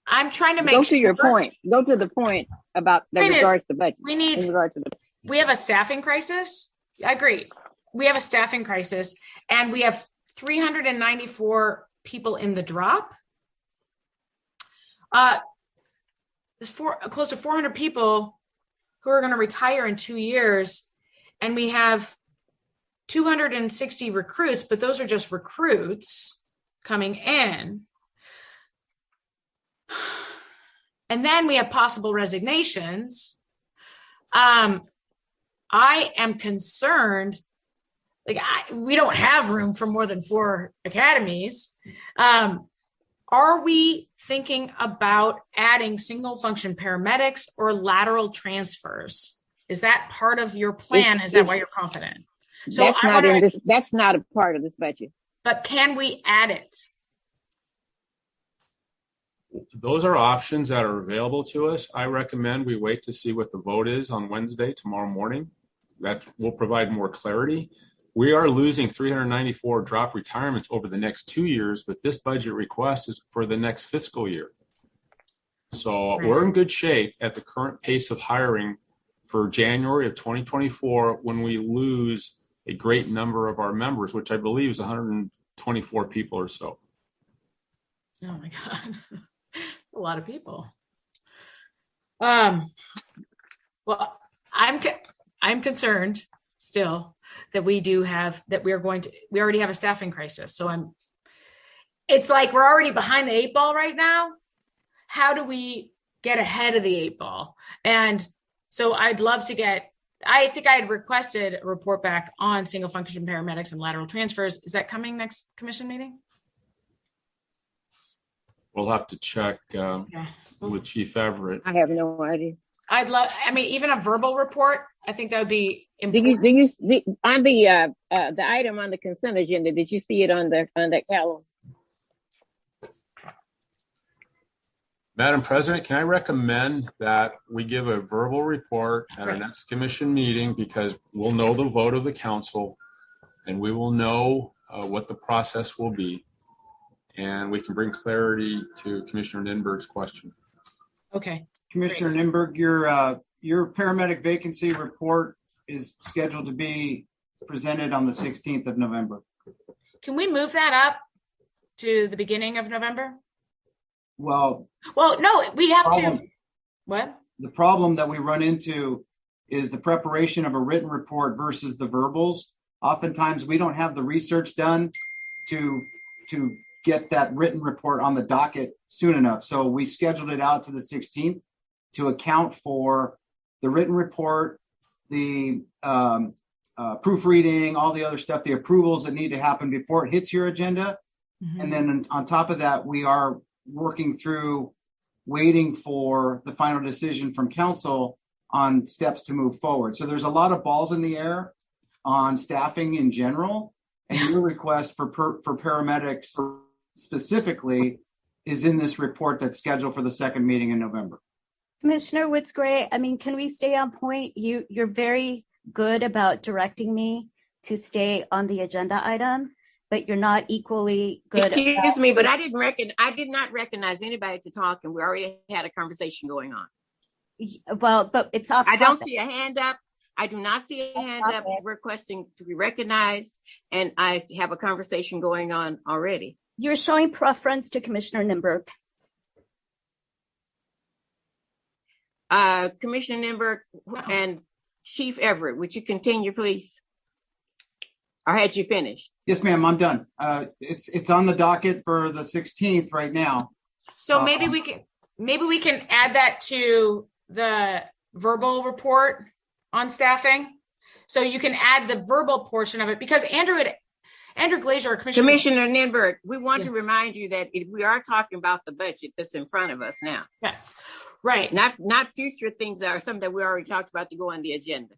I'm trying to make go to your point. Go to the point about the regards to budget. We have a staffing crisis. I agree. We have a staffing crisis, and we have 394 people in the drop. There's close to 400 people who are going to retire in 2 years, and we have 260 recruits, but those are just recruits coming in. And then we have possible resignations. I am concerned, we don't have room for more than 4 academies. Are we thinking about adding single function paramedics or lateral transfers? Is that part of your plan? Is that why you're confident? So that's not a part of this budget. But can we add it? Those are options that are available to us. I recommend we wait to see what the vote is on Wednesday, tomorrow morning. That will provide more clarity. We are losing 394 drop retirements over the next 2 years, but this budget request is for the next fiscal year. So we're in good shape at the current pace of hiring for January of 2024 when we lose a great number of our members, which I believe is 124 people or so. Oh my God. A lot of people. Well, I'm concerned still that we already have a staffing crisis. So it's like we're already behind the 8 ball right now. How do we get ahead of the 8 ball? And so I'd love to I think I had requested a report back on single function paramedics and lateral transfers. Is that coming next commission meeting? We'll have to check with Chief Everett. I have no idea. Even a verbal report, I think that would be important. On the item on the consent agenda, did you see it on that calendar? Madam President, can I recommend that we give a verbal report at our next commission meeting, because we'll know the vote of the council and we will know what the process will be, and we can bring clarity to Commissioner Ninberg's question. Okay. Commissioner Ninberg, your paramedic vacancy report is scheduled to be presented on the 16th of November. Can we move that up to the beginning of November? Well, no, we have to. What? The problem that we run into is the preparation of a written report versus the verbals. Oftentimes we don't have the research done to get that written report on the docket soon enough. So we scheduled it out to the 16th to account for the written report, the proofreading, all the other stuff, the approvals that need to happen before it hits your agenda. Mm-hmm. And then on top of that, we are working through waiting for the final decision from council on steps to move forward. So there's a lot of balls in the air on staffing in general, and your request for paramedics specifically is in this report that's scheduled for the second meeting in November. Commissioner Woods-Gray, I mean, can we stay on point? You're very good about directing me to stay on the agenda item, but you're not equally good. Excuse me, but I did not recognize anybody to talk, and we already had a conversation going on. Well, but it's off topic. I don't see a hand up. I do not see a hand up requesting to be recognized, and I have a conversation going on already. You're showing preference to Commissioner Nimberg. Commissioner Nimberg and Chief Everett, would you continue, please? Or had you finished? Yes, ma'am, I'm done. It's on the docket for the 16th right now. So maybe we can add that to the verbal report on staffing. So you can add the verbal portion of it, because Andrew Glazier, Commissioner Nimberg, we want to remind you that we are talking about the budget that's in front of us now. Yeah. Right. Not future things that are something that we already talked about to go on the agenda.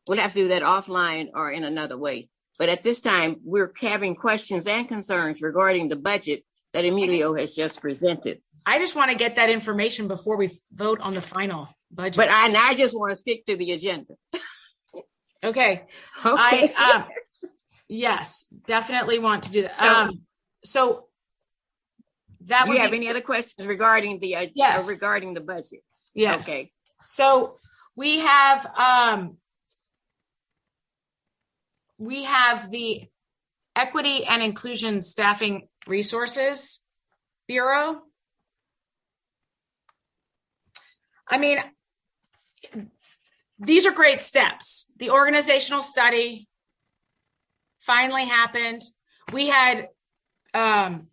We'll have to do that offline or in another way. But at this time, we're having questions and concerns regarding the budget that Emilio has just presented. I just want to get that information before we vote on the final budget. But I just want to stick to the agenda. Okay. Yes, definitely want to do that. So that do you have any other questions regarding the regarding the budget? Yes. Okay. So we have the Equity and Inclusion Staffing Resources Bureau. I mean, these are great steps. The organizational study finally happened. We had,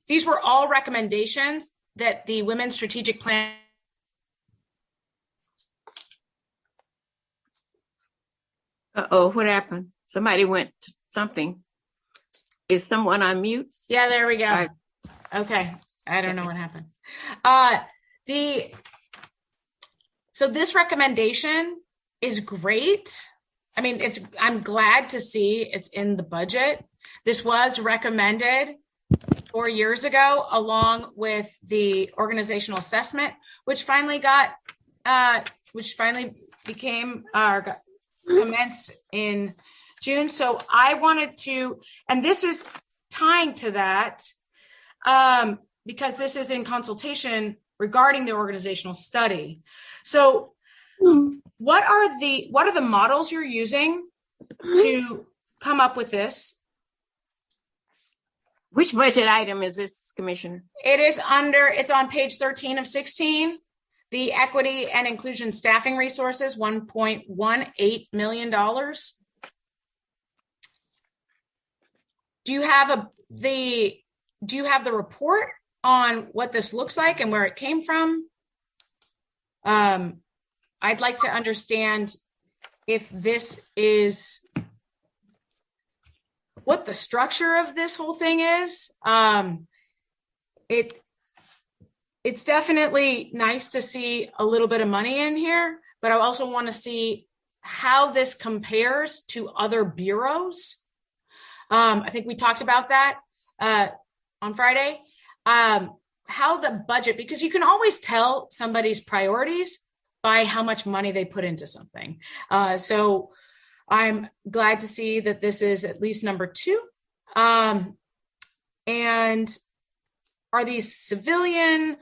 these were all recommendations that the Women's Strategic Plan. Uh-oh, what happened? Somebody went something. Is someone on mute? Yeah, there we go. Okay, I don't know what happened. So this recommendation is great. I mean, I'm glad to see it's in the budget. This was recommended 4 years ago, along with the organizational assessment, which finally became got commenced in June. So I wanted to, and this is tying to that, because this is in consultation regarding the organizational study. So what are the models you're using to come up with this? Which budget item is this, Commissioner? It's on page 13 of 16, the Equity and Inclusion Staffing Resources, $1.18 million. Do you have the report on what this looks like and where it came from? I'd like to understand if this is what the structure of this whole thing is. It's definitely nice to see a little bit of money in here, but I also want to see how this compares to other bureaus. I think we talked about that on Friday. How the budget, because you can always tell somebody's priorities by how much money they put into something. So I'm glad to see that this is at least number 2. And are these civilian,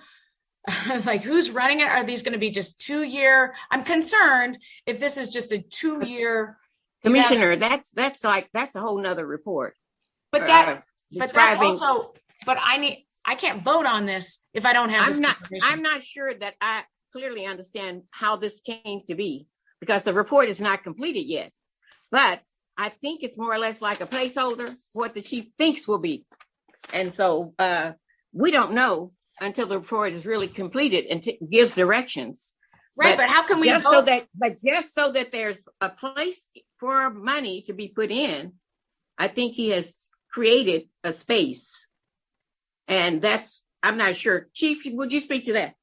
like who's running it? Are these going to be just 2-year? I'm concerned if this is just a 2-year. Commissioner, that's a whole nother report. But that's also, I can't vote on this if I don't have this information. I'm not sure that I clearly understand how this came to be, because the report is not completed yet. But I think it's more or less like a placeholder, what the chief thinks will be. And so we don't know until the report is really completed and gives directions. Right, but how can we vote? Just so that there's a place for money to be put in, I think he has created a space. And I'm not sure. Chief, would you speak to that?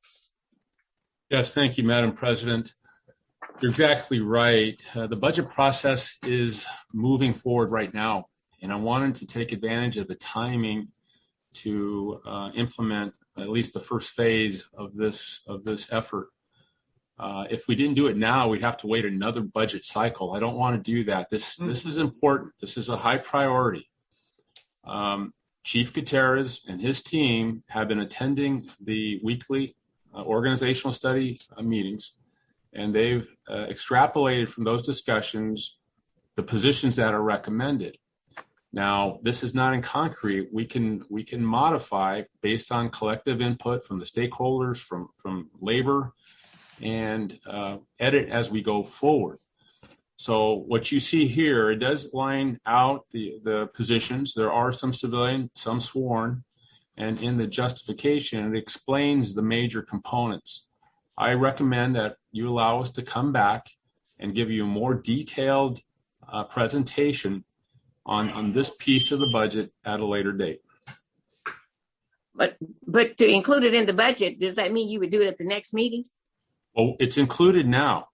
Yes, thank you, Madam President. You're exactly right. The budget process is moving forward right now, and I wanted to take advantage of the timing to implement at least the first phase of this effort. If we didn't do it now, we'd have to wait another budget cycle. I don't want to do that. This is important. This is a high priority. Chief Terraz and his team have been attending the weekly organizational study meetings, and they've extrapolated from those discussions the positions that are recommended. Now, this is not in concrete. We can modify based on collective input from the stakeholders, from labor, and edit as we go forward. So what you see here, it does line out the positions. There are some civilian, some sworn, and in the justification, it explains the major components. I recommend that you allow us to come back and give you a more detailed presentation on this piece of the budget at a later date. But to include it in the budget, does that mean you would do it at the next meeting? Well, it's included now.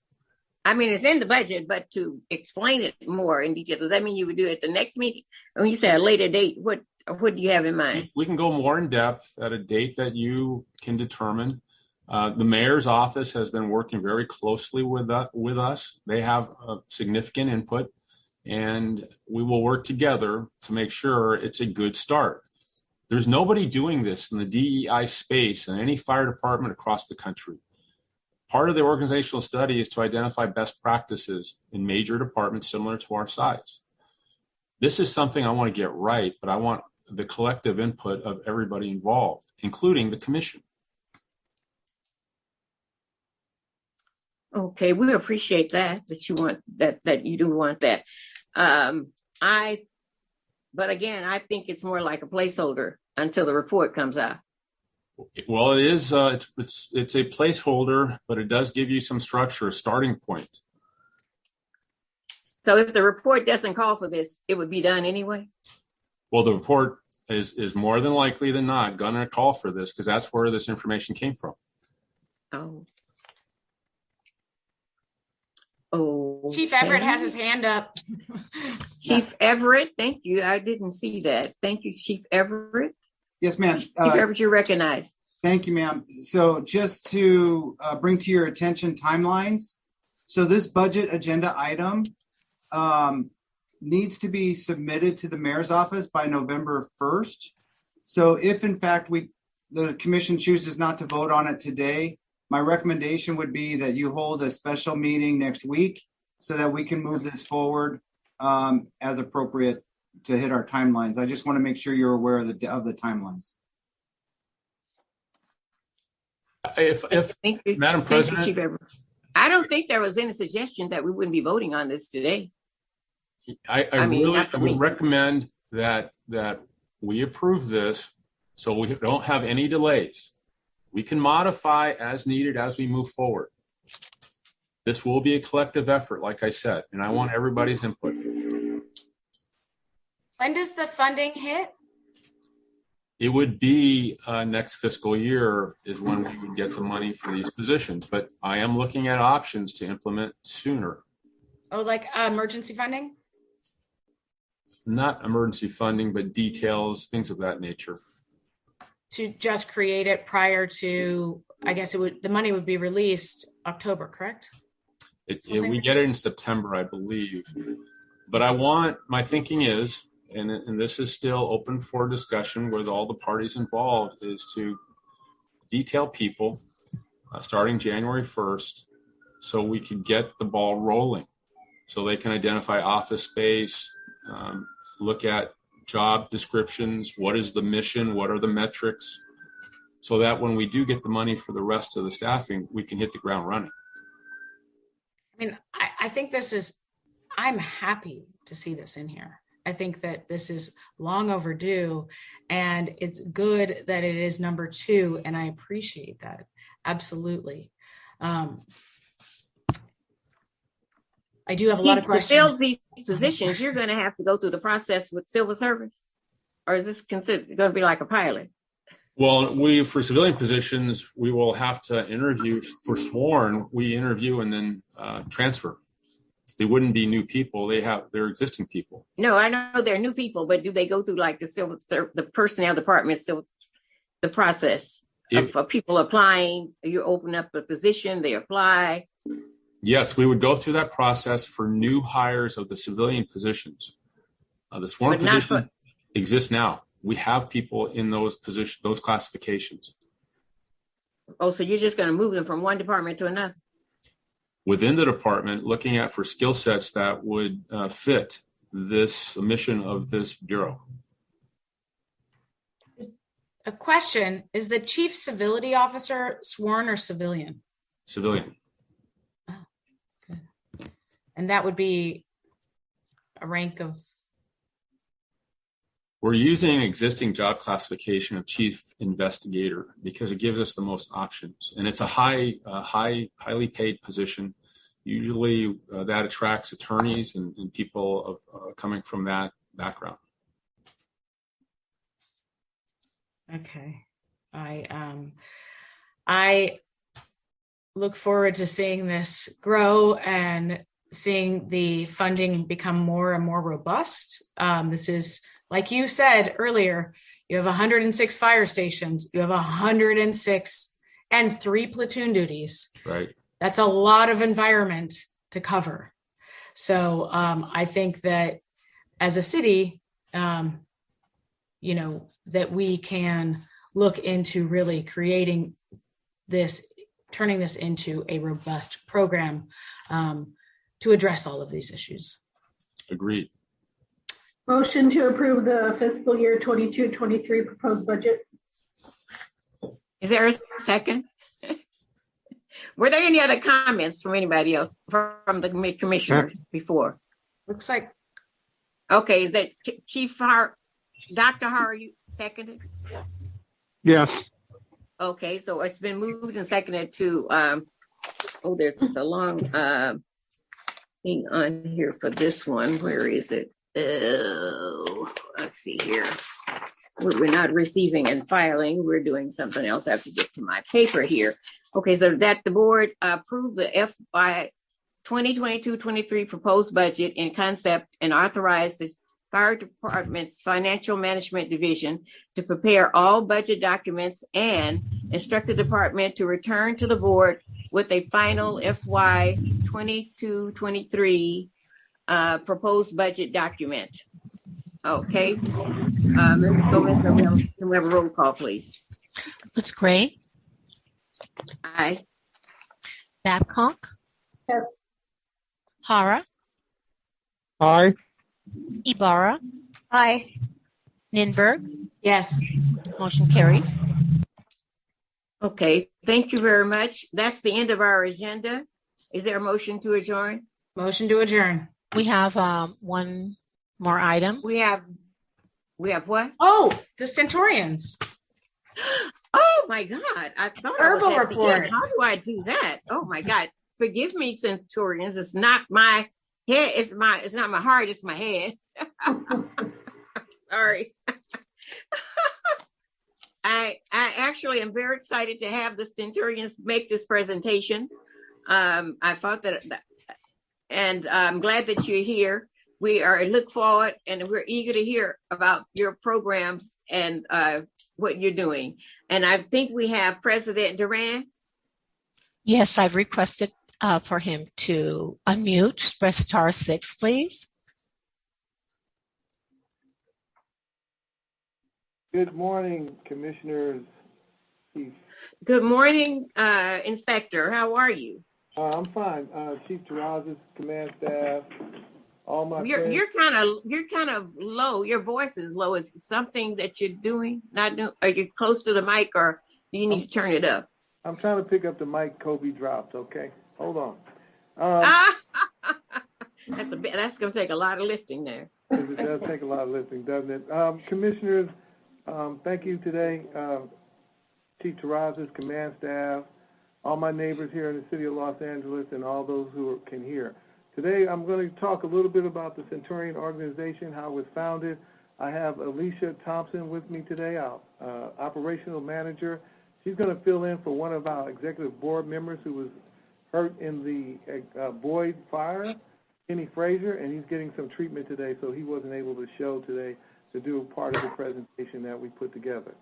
I mean, it's in the budget, but to explain it more in detail, does that mean you would do it at the next meeting? When you say a later date, what do you have in mind? We can go more in depth at a date that you can determine. The mayor's office has been working very closely with us. They have significant input, and we will work together to make sure it's a good start. There's nobody doing this in the DEI space in any fire department across the country. Part of the organizational study is to identify best practices in major departments similar to our size. This is something I want to get right, but I want the collective input of everybody involved, including the commission. Okay, we appreciate that you want that you do want that. But again, I think it's more like a placeholder until the report comes out. Well, it is. It's a placeholder, but it does give you some structure, a starting point. So if the report doesn't call for this, it would be done anyway? Well, the report is more than likely than not going to call for this because that's where this information came from. Oh. Chief Everett has his hand up. Chief Everett, thank you. I didn't see that. Thank you, Chief Everett. Yes, ma'am. Chief Everett, you're recognized. Thank you, ma'am. So just to bring to your attention timelines. So this budget agenda item needs to be submitted to the mayor's office by November 1st. So if in fact the commission chooses not to vote on it today, my recommendation would be that you hold a special meeting next week so that we can move this forward as appropriate to hit our timelines. I just want to make sure you're aware of the timelines. Madam President, I don't think there was any suggestion that we wouldn't be voting on this today. I would recommend that we approve this so we don't have any delays. We can modify as needed as we move forward. This will be a collective effort, like I said, and I want everybody's input. When does the funding hit? It would be next fiscal year is when we would get the money for these positions, but I am looking at options to implement sooner. Oh, like emergency funding? Not emergency funding, but details, things of that nature. To just create it prior to, I guess the money would be released October, correct? We get it in September, I believe. But my thinking is, and this is still open for discussion with all the parties involved, is to detail people starting January 1st so we can get the ball rolling, so they can identify office space, look at job descriptions, what is the mission, what are the metrics, so that when we do get the money for the rest of the staffing, we can hit the ground running. I mean, I think I'm happy to see this in here. I think that this is long overdue, and it's good that it is number 2, and I appreciate that. Absolutely. I do have a lot of questions. To fill these positions, you're going to have to go through the process with civil service, or is this considered going to be like a pilot? Well, for civilian positions, we will have to interview. For sworn, we interview and then transfer. They wouldn't be new people. They're existing people. No, I know they're new people, but do they go through like the personnel department, so the process of people applying? You open up a position, they apply. Yes, we would go through that process for new hires of the civilian positions. The sworn position exists now. We have people in those positions, those classifications. Oh, so you're just going to move them from one department to another? Within the department, looking at for skill sets that would fit this mission of this bureau. A question, is the chief civility officer sworn or civilian? Civilian. Oh, good. And that would be a rank of? We're using an existing job classification of chief investigator because it gives us the most options. And it's a highly paid position. Usually that attracts attorneys and people coming from that background. Okay. I look forward to seeing this grow and seeing the funding become more and more robust. This is, like you said earlier, you have 106 fire stations, you have 106 and 3 platoon duties. Right. That's a lot of environment to cover. So I think that as a city, that we can look into really creating this, turning this into a robust program to address all of these issues. Agreed. Motion to approve the fiscal year 22-23 proposed budget. Is there a second? Were there any other comments from anybody else, from the commissioners before? Looks like. Okay, is that Chief Dr. Har, you seconded? Yes. Okay, so it's been moved and seconded to, there's the long thing on here for this one. Where is it? Let's see here. We're not receiving and filing. We're doing something else. I have to get to my paper here. Okay, so that the board approved the FY 2022-23 proposed budget in concept and authorized the Fire Department's Financial Management Division to prepare all budget documents and instruct the department to return to the board with a final FY 22-23 proposed budget document. Okay, Ms. Gomez, can we have a roll call, please? It's Gray. Aye. Babcock. Yes. Hara. Aye. Ibarra. Aye. Ninberg. Yes. Motion carries. Okay, thank you very much. That's the end of our agenda. Is there a motion to adjourn? Motion to adjourn. We have one more item. We have what? Oh, the Stentorians. Oh my God! I thought Herbal I was at the report. end. How do I do that? Oh my God! Forgive me, Centurions. It's not my head. It's not my heart. It's my head. Sorry. I actually am very excited to have the Centurions make this presentation. I thought that, and I'm glad that you're here. We look forward, and we're eager to hear about your programs and what you're doing. And I think we have President Duran. Yes, I've requested for him to unmute. Press star 6, please. Good morning, Commissioners. Chief. Good morning, Inspector. How are you? I'm fine. Chief Terraz, command staff, all my friends. You're kind of low. Your voice is low. Is something that you're doing? Are you close to the mic, or do you need to turn it up? I'm trying to pick up the mic Kobe dropped. Okay, hold on. That's going to take a lot of lifting there. It does take a lot of lifting, doesn't it? Commissioners, thank you today. Chief Terraz's command staff, all my neighbors here in the city of Los Angeles, and all those who can hear. Today, I'm going to talk a little bit about the Centurion organization, how it was founded. I have Alicia Thompson with me today, our operational manager. She's going to fill in for one of our executive board members who was hurt in the Boyd fire Kenny Frazier, and he's getting some treatment today, so he wasn't able to show today to do part of the presentation that we put together.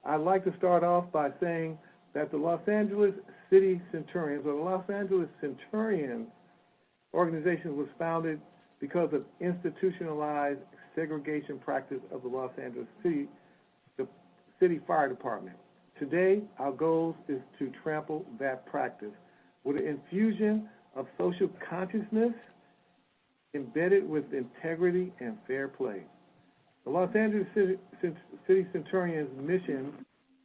I'd like to start off by saying that the Los Angeles City Centurions, or the Los Angeles Centurions organization, was founded because of institutionalized segregation practice of the Los Angeles City, the City Fire Department. Today, our goal is to trample that practice with an infusion of social consciousness embedded with integrity and fair play. The Los Angeles City Centurions mission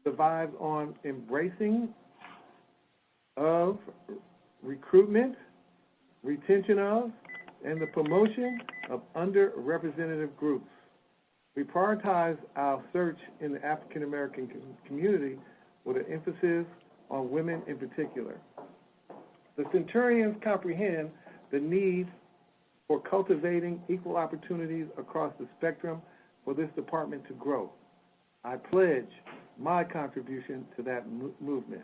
survives on embracing of recruitment, retention of, and the promotion of underrepresented groups. We prioritize our search in the African American community with an emphasis on women in particular. The Centurions comprehend the need for cultivating equal opportunities across the spectrum for this department to grow. I pledge my contribution to that movement.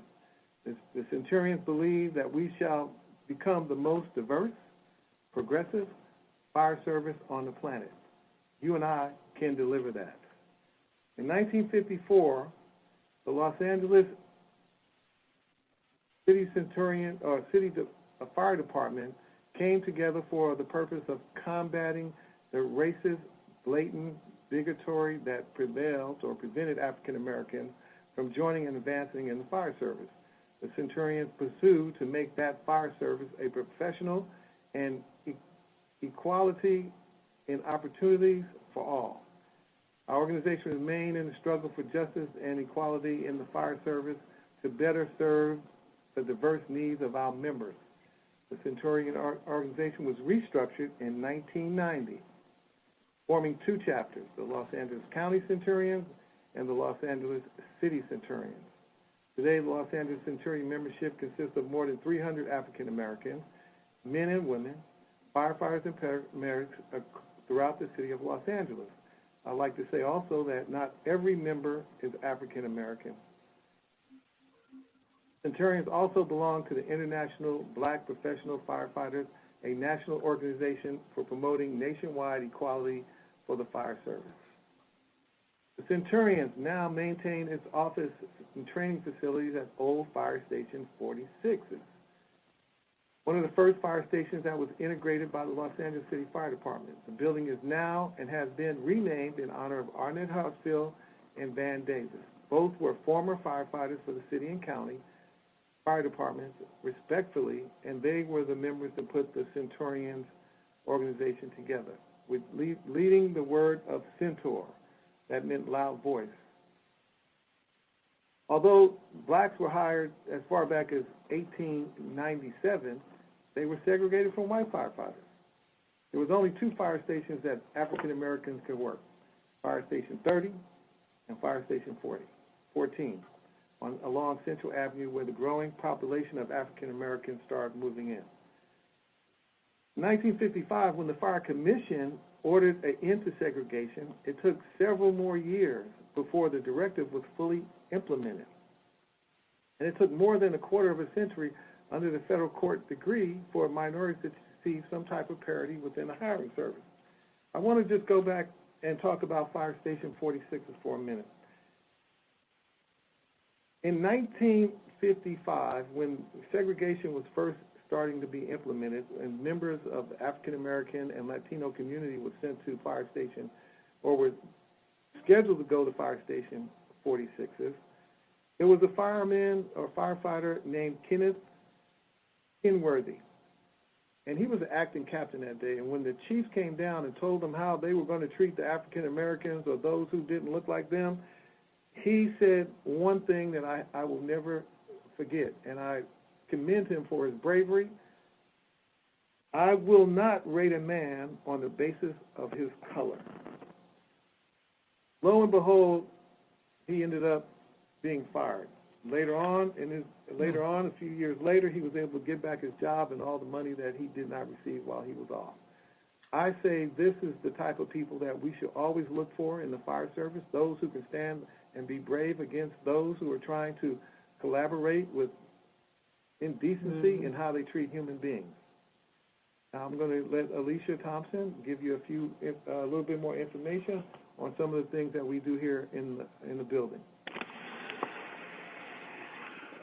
The Centurions believe that we shall become the most diverse, progressive fire service on the planet. You and I can deliver that. In 1954, the Los Angeles City Centurion, or City Fire Department, came together for the purpose of combating the racist, blatant bigotry that prevailed or prevented African Americans from joining and advancing in the fire service. The Centurions pursued to make that fire service a professional and equality in opportunities for all. Our organization remained in the struggle for justice and equality in the fire service to better serve the diverse needs of our members. The Centurion organization was restructured in 1990, forming two chapters, the Los Angeles County Centurions and the Los Angeles City Centurions. Today, the Los Angeles Centurion membership consists of more than 300 African Americans, men and women, firefighters and paramedics throughout the city of Los Angeles. I'd like to say also that not every member is African American. Centurions also belong to the International Black Professional Firefighters, a national organization for promoting nationwide equality for the fire service. The Centurions now maintain its office and training facilities at Old Fire Station 46. One of the first fire stations that was integrated by the Los Angeles City Fire Department. The building is now and has been renamed in honor of Arnett Hartsfield and Van Davis. Both were former firefighters for the city and county fire departments, respectfully, and they were the members that put the Centurions organization together, with leading the word of centaur. That meant loud voice. Although blacks were hired as far back as 1897, they were segregated from white firefighters. There was only two fire stations that African Americans could work, Fire Station 30 and Fire Station 14, along Central Avenue, where the growing population of African Americans started moving in. In 1955, when the Fire Commission ordered an end to segregation, it took several more years before the directive was fully implemented. And it took more than a quarter of a century under the federal court decree for minorities to receive some type of parity within the hiring service. I want to just go back and talk about Fire Station 46 for a minute. In 1955, when segregation was first starting to be implemented and members of the African American and Latino community were sent to Fire Station or were scheduled to go to Fire Station 46s, there was a fireman or firefighter named Kenneth Kenworthy, and he was the acting captain that day. And when the chiefs came down and told them how they were going to treat the African Americans or those who didn't look like them, he said one thing that I will never forget, and I commend him for his bravery. I will not rate a man on the basis of his color. Lo and behold, he ended up being fired. Later on, a few years later, he was able to get back his job and all the money that he did not receive while he was off. I say this is the type of people that we should always look for in the fire service, those who can stand and be brave against those who are trying to collaborate with indecency in how they treat human beings. I'm going to let Alicia Thompson give you a little bit more information on some of the things that we do here in the building.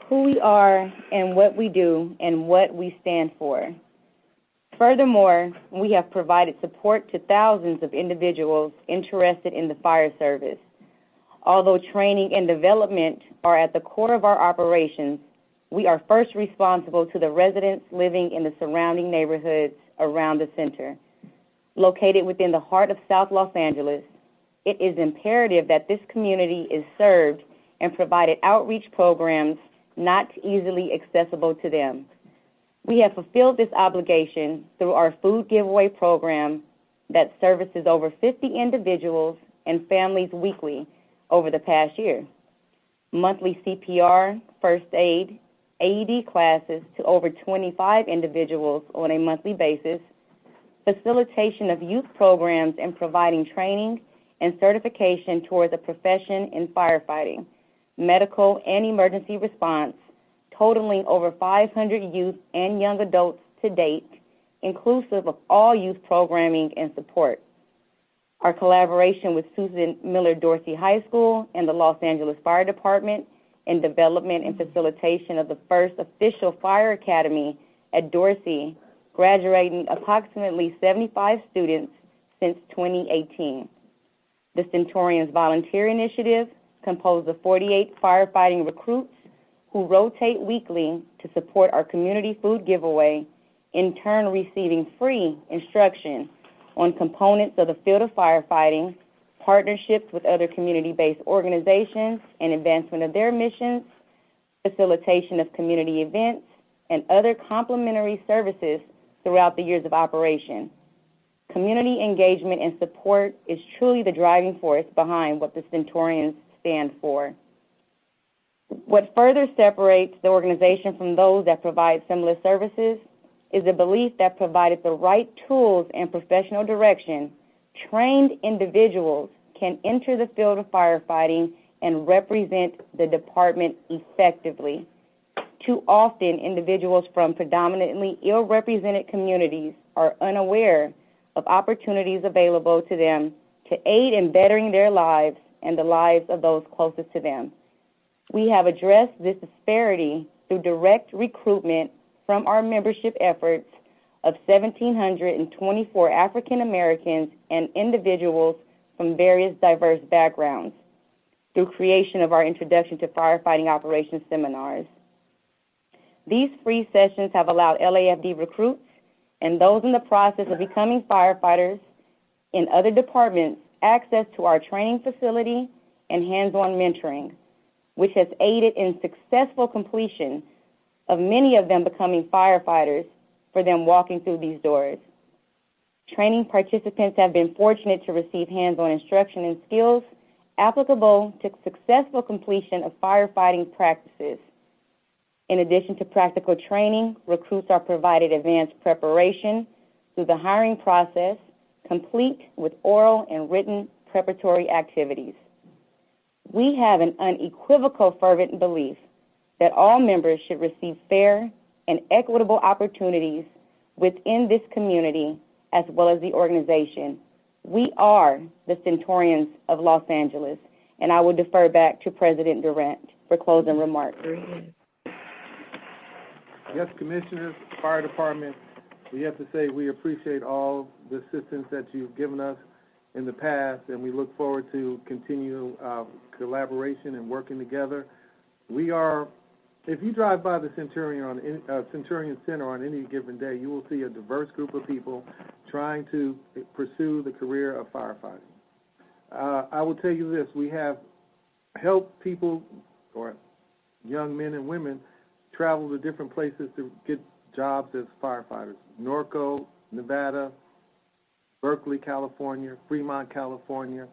Who we are and what we do and what we stand for. Furthermore, we have provided support to thousands of individuals interested in the fire service. Although training and development are at the core of our operations, we are first responsible to the residents living in the surrounding neighborhoods around the center. Located within the heart of South Los Angeles, it is imperative that this community is served and provided outreach programs not easily accessible to them. We have fulfilled this obligation through our food giveaway program that services over 50 individuals and families weekly over the past year. Monthly CPR, first aid, AED classes to over 25 individuals on a monthly basis, facilitation of youth programs and providing training and certification towards a profession in firefighting, medical and emergency response, totaling over 500 youth and young adults to date, inclusive of all youth programming and support. Our collaboration with Susan Miller Dorsey High School and the Los Angeles Fire Department in development and facilitation of the first official fire academy at Dorsey, graduating approximately 75 students since 2018. The Centurions Volunteer Initiative, composed of 48 firefighting recruits who rotate weekly to support our community food giveaway, in turn receiving free instruction on components of the field of firefighting, partnerships with other community-based organizations and advancement of their missions, facilitation of community events, and other complementary services throughout the years of operation. Community engagement and support is truly the driving force behind what the Centurions stand for. What further separates the organization from those that provide similar services is the belief that provided the right tools and professional direction, trained individuals can enter the field of firefighting and represent the department effectively. Too often, individuals from predominantly ill-represented communities are unaware of opportunities available to them to aid in bettering their lives and the lives of those closest to them. We have addressed this disparity through direct recruitment from our membership efforts of 1,724 African Americans and individuals from various diverse backgrounds, through creation of our Introduction to Firefighting Operations seminars. These free sessions have allowed LAFD recruits and those in the process of becoming firefighters in other departments access to our training facility and hands-on mentoring, which has aided in successful completion of many of them becoming firefighters for them walking through these doors. Training participants have been fortunate to receive hands-on instruction and skills applicable to successful completion of firefighting practices. In addition to practical training, recruits are provided advanced preparation through the hiring process, complete with oral and written preparatory activities. We have an unequivocal fervent belief that all members should receive fair and equitable opportunities within this community as well as the organization. We are the Centurions of Los Angeles, and I will defer back to President Durant for closing remarks. Yes, Commissioners, Fire Department, we have to say we appreciate all the assistance that you've given us in the past, and we look forward to continue collaboration and working together. We are, if you drive by the Centurion Center on any given day, you will see a diverse group of people trying to pursue the career of firefighting. I will tell you this, we have helped people, or young men and women, travel to different places to get jobs as firefighters. Norco, Nevada, Berkeley, California, Fremont, California,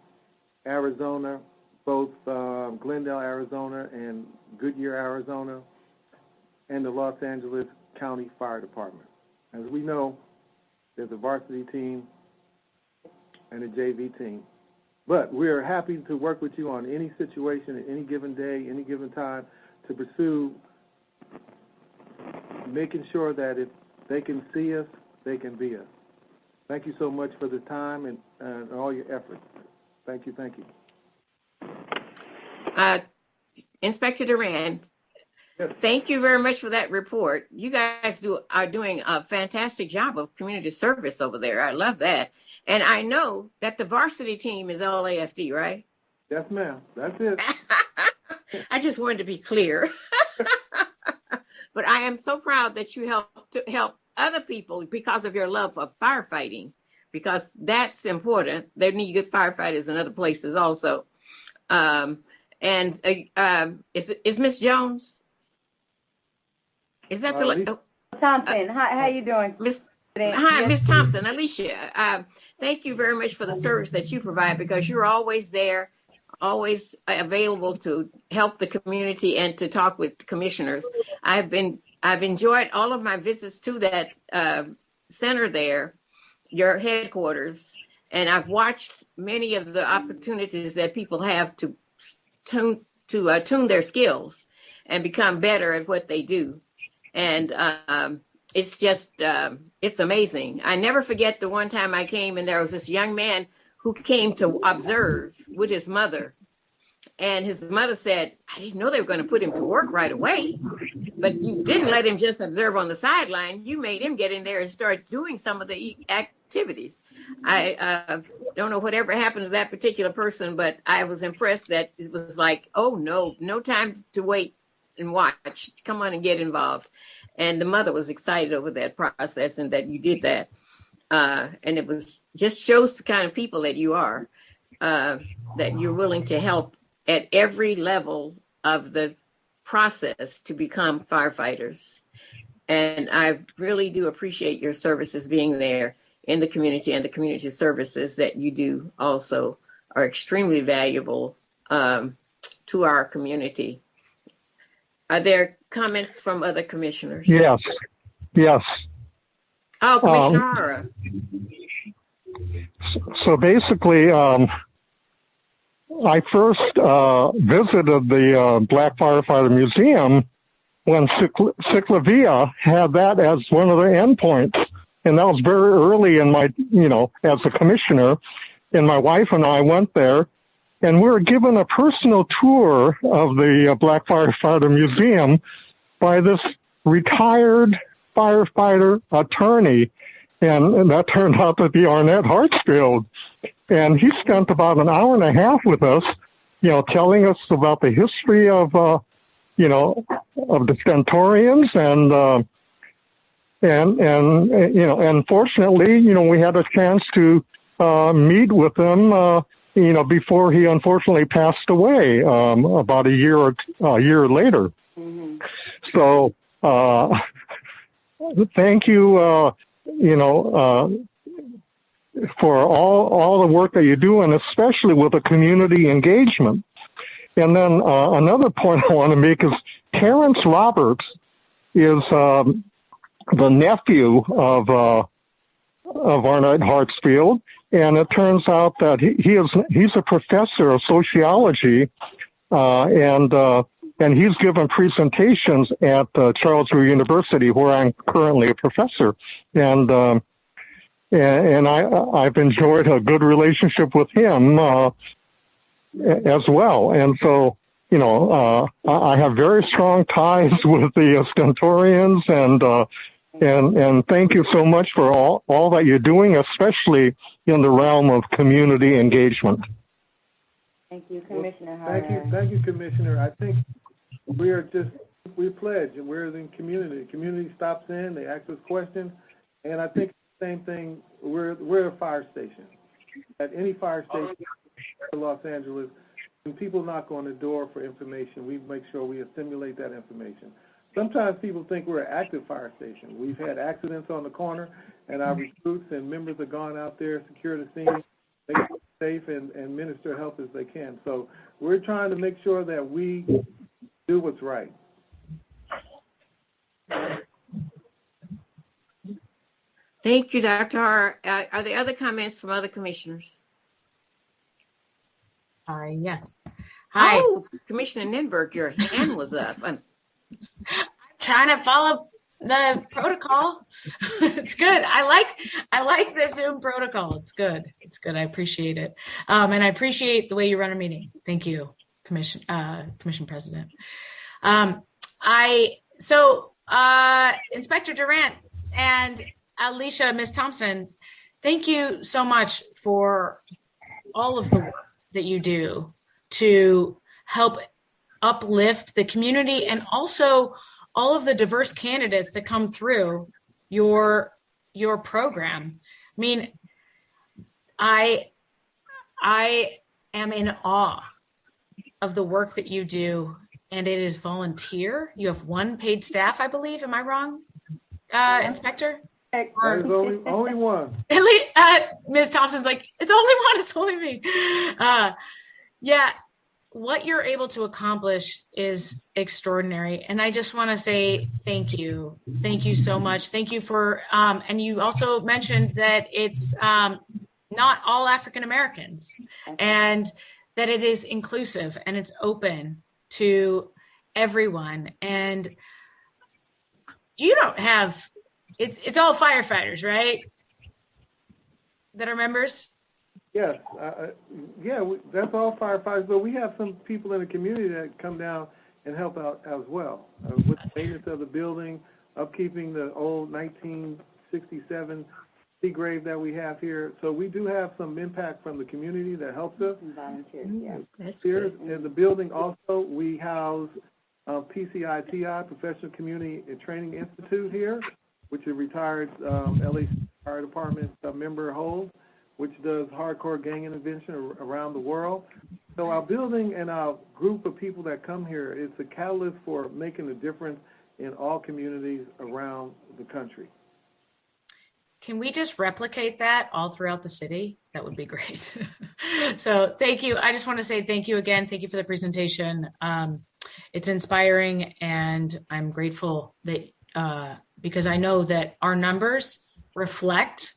Arizona, both Glendale, Arizona, and Goodyear, Arizona, and the Los Angeles County Fire Department. As we know, there's a varsity team and a JV team. But we are happy to work with you on any situation at any given day, any given time, to pursue making sure that if they can see us they can be us. Thank you so much for the time and all your efforts. Thank you. Inspector Duran, yes. Thank you very much for that report. You guys are doing a fantastic job of community service over there. I love that. And I know that the varsity team is LAFD, right? Yes, ma'am. That's it. I just wanted to be clear. But I am so proud that you help other people because of your love of firefighting, because that's important. They need good firefighters in other places also. Is Miss Jones? Is that Thompson? How you doing? Hi, Miss Thompson, Alicia. Thank you very much for the service that you provide, because you're always there, always available to help the community and to talk with commissioners. I've enjoyed all of my visits to that center there, your headquarters, and I've watched many of the opportunities that people have to tune their skills and become better at what they do. And it's just, it's amazing. I never forget the one time I came and there was this young man who came to observe with his mother. And his mother said, I didn't know they were going to put him to work right away. But you didn't let him just observe on the sideline. You made him get in there and start doing some of the activities. I don't know whatever happened to that particular person, but I was impressed that it was like, oh, no time to wait and watch. Come on and get involved. And the mother was excited over that process and that you did that. And it was just shows the kind of people that you are, that you're willing to help at every level of the process to become firefighters. And I really do appreciate your services being there in the community, and the community services that you do also are extremely valuable to our community. Are there comments from other commissioners? Yes. Oh, Commissioner Hara. So basically, I first visited the Black Firefighter Museum when Ciclavia had that as one of the endpoints. And that was very early in my, as a commissioner. And my wife and I went there, and we were given a personal tour of the Black Firefighter Museum by this retired firefighter attorney. And that turned out to be Arnett Hartsfield. And he spent about an hour and a half with us, telling us about the history of, of the Stentorians. And fortunately, we had a chance to meet with him, before he unfortunately passed away about a year later. Mm-hmm. So thank you, for all the work that you do, and especially with the community engagement. And then another point I want to make is Terrence Roberts is the nephew of Arnett Hartsfield, and it turns out that he's a professor of sociology, and he's given presentations at Charles River University, where I'm currently a professor, and I've enjoyed a good relationship with him as well. And so, I have very strong ties with the Stentorians, and thank you so much for all that you're doing, especially in the realm of community engagement. Thank you, Commissioner Hara. Thank you, Commissioner. I think we pledge, and we're in community. The community stops in, they ask us questions, and I think the same thing, we're a fire station. At any fire station in Los Angeles, when people knock on the door for information, we make sure we assimilate that information. Sometimes people think we're an active fire station. We've had accidents on the corner, and our recruits and members have gone out there, secure the scene, make it safe, and minister help as they can. So we're trying to make sure that we do what's right. Thank you, Dr. Hara. Are there other comments from other commissioners? Yes. Hi. Oh, Commissioner Ninberg, your hand was up. I'm trying to follow the protocol. It's good. I like the Zoom protocol. It's good. It's good. I appreciate it. And I appreciate the way you run a meeting. Thank you, Commission President. Inspector Durant and Alicia, Ms. Thompson, thank you so much for all of the work that you do to help uplift the community and also all of the diverse candidates that come through your program. I mean, I am in awe of the work that you do, and it is volunteer. You have one paid staff, I believe. Am I wrong, Inspector? There's only one. Ms. Thompson's like, it's only one. It's only me. Yeah, what you're able to accomplish is extraordinary. And I just want to say thank you. Thank you so much. Thank you for, and you also mentioned that it's not all African Americans and that it is inclusive and it's open to everyone. And you don't have, it's all firefighters, right? That are members? Yes, that's all firefighters, but we have some people in the community that come down and help out as well with the maintenance of the building, upkeeping the old 1967 sea grave that we have here. So we do have some impact from the community that helps us. Volunteers, yeah. That's Here good. in the building also, we house PCITI, Professional Community and Training Institute here, which is retired LA Fire Department member holds, which does hardcore gang intervention around the world. So our building and our group of people that come here is a catalyst for making a difference in all communities around the country. Can we just replicate that all throughout the city? That would be great. So thank you. I just want to say thank you again. Thank you for the presentation. It's inspiring, and I'm grateful that because I know that our numbers reflect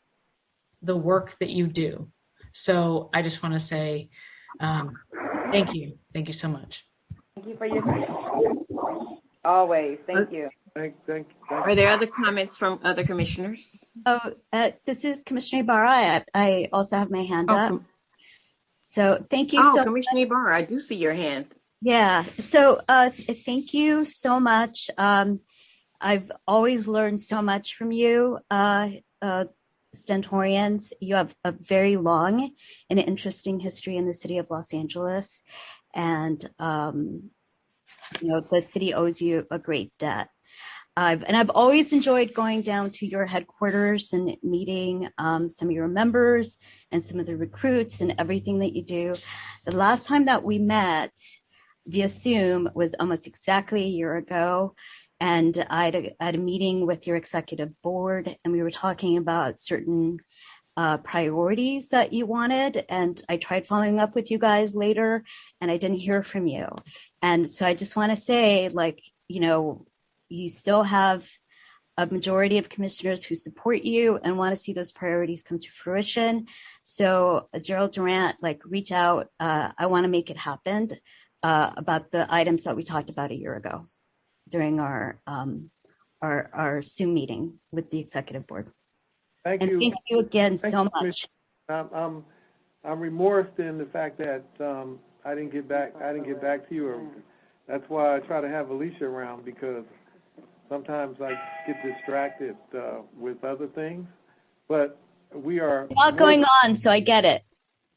the work that you do. So I just want to say thank you. Thank you so much. Thank you for your always. Thank you. Thank you. Are there other comments from other commissioners? Oh, this is Commissioner Ibarra. I also have my hand up. So thank you so much. Commissioner Ibarra, I do see your hand. Yeah. So thank you so much. I've always learned so much from you, Stentorians. You have a very long and interesting history in the city of Los Angeles. And, the city owes you a great debt. I've always enjoyed going down to your headquarters and meeting some of your members and some of the recruits and everything that you do. The last time that we met via Zoom was almost exactly a year ago. And I had a meeting with your executive board, and we were talking about certain priorities that you wanted. And I tried following up with you guys later, and I didn't hear from you. And so I just want to say, you still have a majority of commissioners who support you and want to see those priorities come to fruition. So Gerald Durant, reach out. I want to make it happen about the items that we talked about a year ago during our Zoom meeting with the executive board. Thank you. Thank you again so much. I'm remorsed in the fact that I didn't get back to you. That's why I try to have Alicia around, because sometimes I get distracted with other things. But we are a lot going on, so I get it.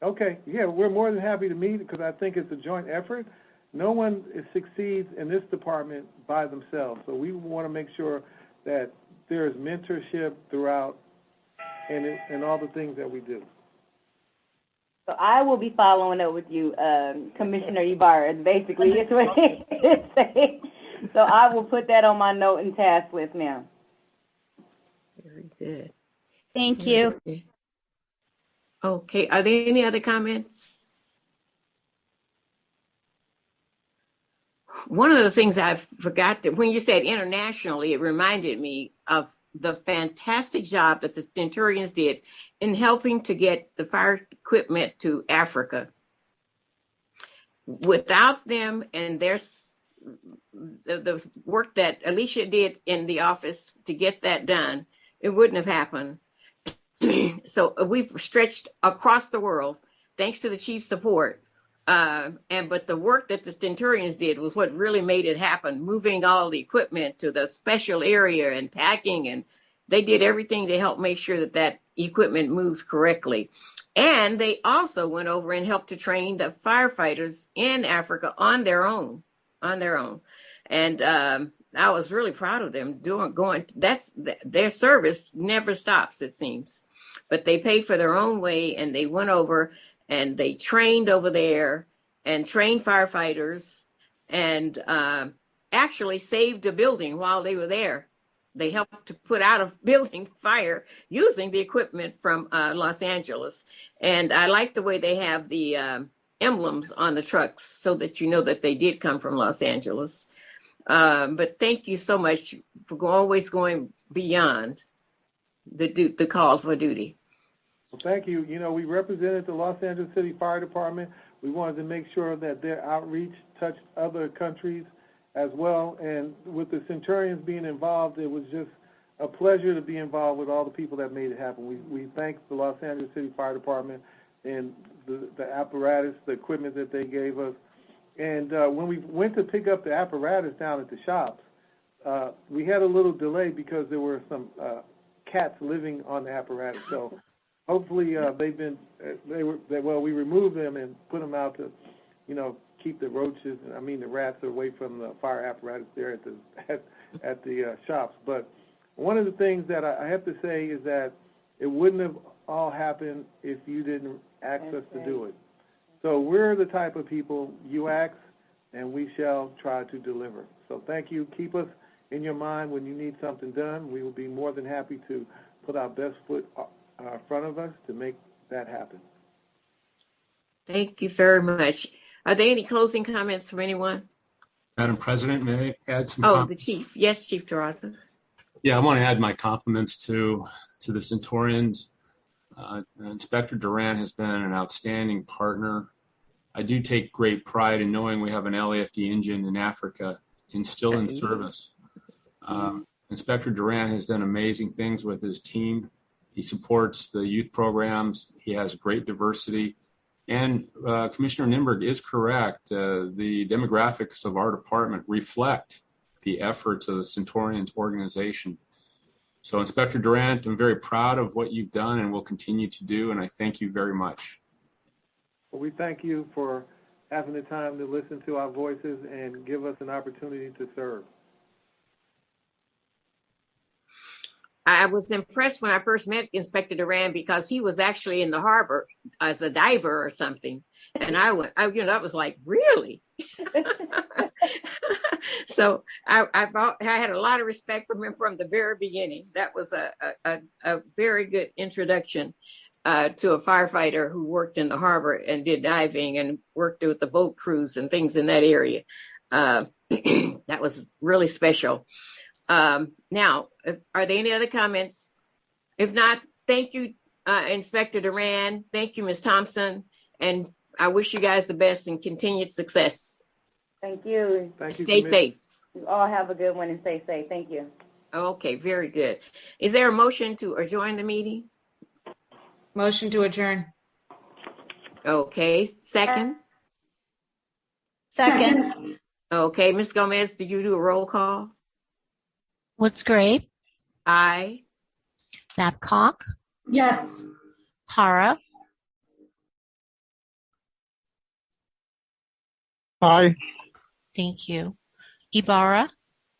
Okay, yeah, we're more than happy to meet because I think it's a joint effort. No one succeeds in this department by themselves, so we want to make sure that there is mentorship throughout and all the things that we do. So I will be following up with you, Commissioner Ibarra. Basically, it's what it says. So I will put that on my note and task list now. Very good. Thank you. Okay, are there any other comments? One of the things I forgot, that when you said internationally, it reminded me of the fantastic job that the Centurions did in helping to get the fire equipment to Africa. Without them and their the work that Alicia did in the office to get that done, it wouldn't have happened. So we've stretched across the world thanks to the chief's support. But the work that the Centurions did was what really made it happen, moving all the equipment to the special area and packing, and they did everything to help make sure that that equipment moved correctly. And they also went over and helped to train the firefighters in Africa on their own. And I was really proud of them their service never stops, it seems. But they paid for their own way, and they went over and they trained over there and trained firefighters and actually saved a building while they were there. They helped to put out a building fire using the equipment from Los Angeles. And I like the way they have the emblems on the trucks so that you know that they did come from Los Angeles. But thank you so much for always going beyond the call for duty. Well, thank you. You know, we represented the Los Angeles City Fire Department. We wanted to make sure that their outreach touched other countries as well. And with the Centurions being involved, it was just a pleasure to be involved with all the people that made it happen. We thank the Los Angeles City Fire Department and the apparatus, the equipment that they gave us. And when we went to pick up the apparatus down at the shops, we had a little delay because there were some cats living on the apparatus. So hopefully we removed them and put them out to, keep the roaches, the rats away from the fire apparatus there at the shops. But one of the things that I have to say is that it wouldn't have all happened if you didn't ask us to do it. So we're the type of people you ask, and we shall try to deliver. So thank you. Keep us in your mind when you need something done. We will be more than happy to put our best foot in front of us to make that happen. Thank you very much. Are there any closing comments from anyone? Madam President, may I add some comments? comments? The chief. Yes, Chief Terraz. Yeah, I want to add my compliments to the Centurions. Inspector Duran has been an outstanding partner. I do take great pride in knowing we have an LAFD engine in Africa and still in service. Inspector Duran has done amazing things with his team. He supports the youth programs. He has great diversity. And Commissioner Nimberg is correct. The demographics of our department reflect the efforts of the Centurions organization. So Inspector Durant, I'm very proud of what you've done and will continue to do, and I thank you very much. Well, we thank you for having the time to listen to our voices and give us an opportunity to serve. I was impressed when I first met Inspector Duran because he was actually in the harbor as a diver or something. And I was like, really? So I had a lot of respect for him from the very beginning. That was a very good introduction to a firefighter who worked in the harbor and did diving and worked with the boat crews and things in that area. That was really special. Now, are there any other comments? If not, thank you, Inspector Duran. Thank you, Ms. Thompson. And I wish you guys the best and continued success. Thank you. Stay safe. You all have a good one and stay safe. Thank you. Okay, very good. Is there a motion to adjourn the meeting? Motion to adjourn. Okay, second? Second. Okay, Ms. Gomez, do you do a roll call? Woods Gray? Aye. Babcock? Yes. Hara? Aye. Thank you. Ibarra?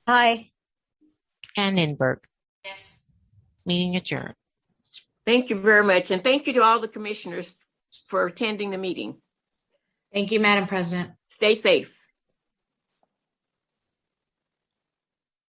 Aye. And Ninberg? Yes. Meeting adjourned. Thank you very much. And thank you to all the commissioners for attending the meeting. Thank you, Madam President. Stay safe.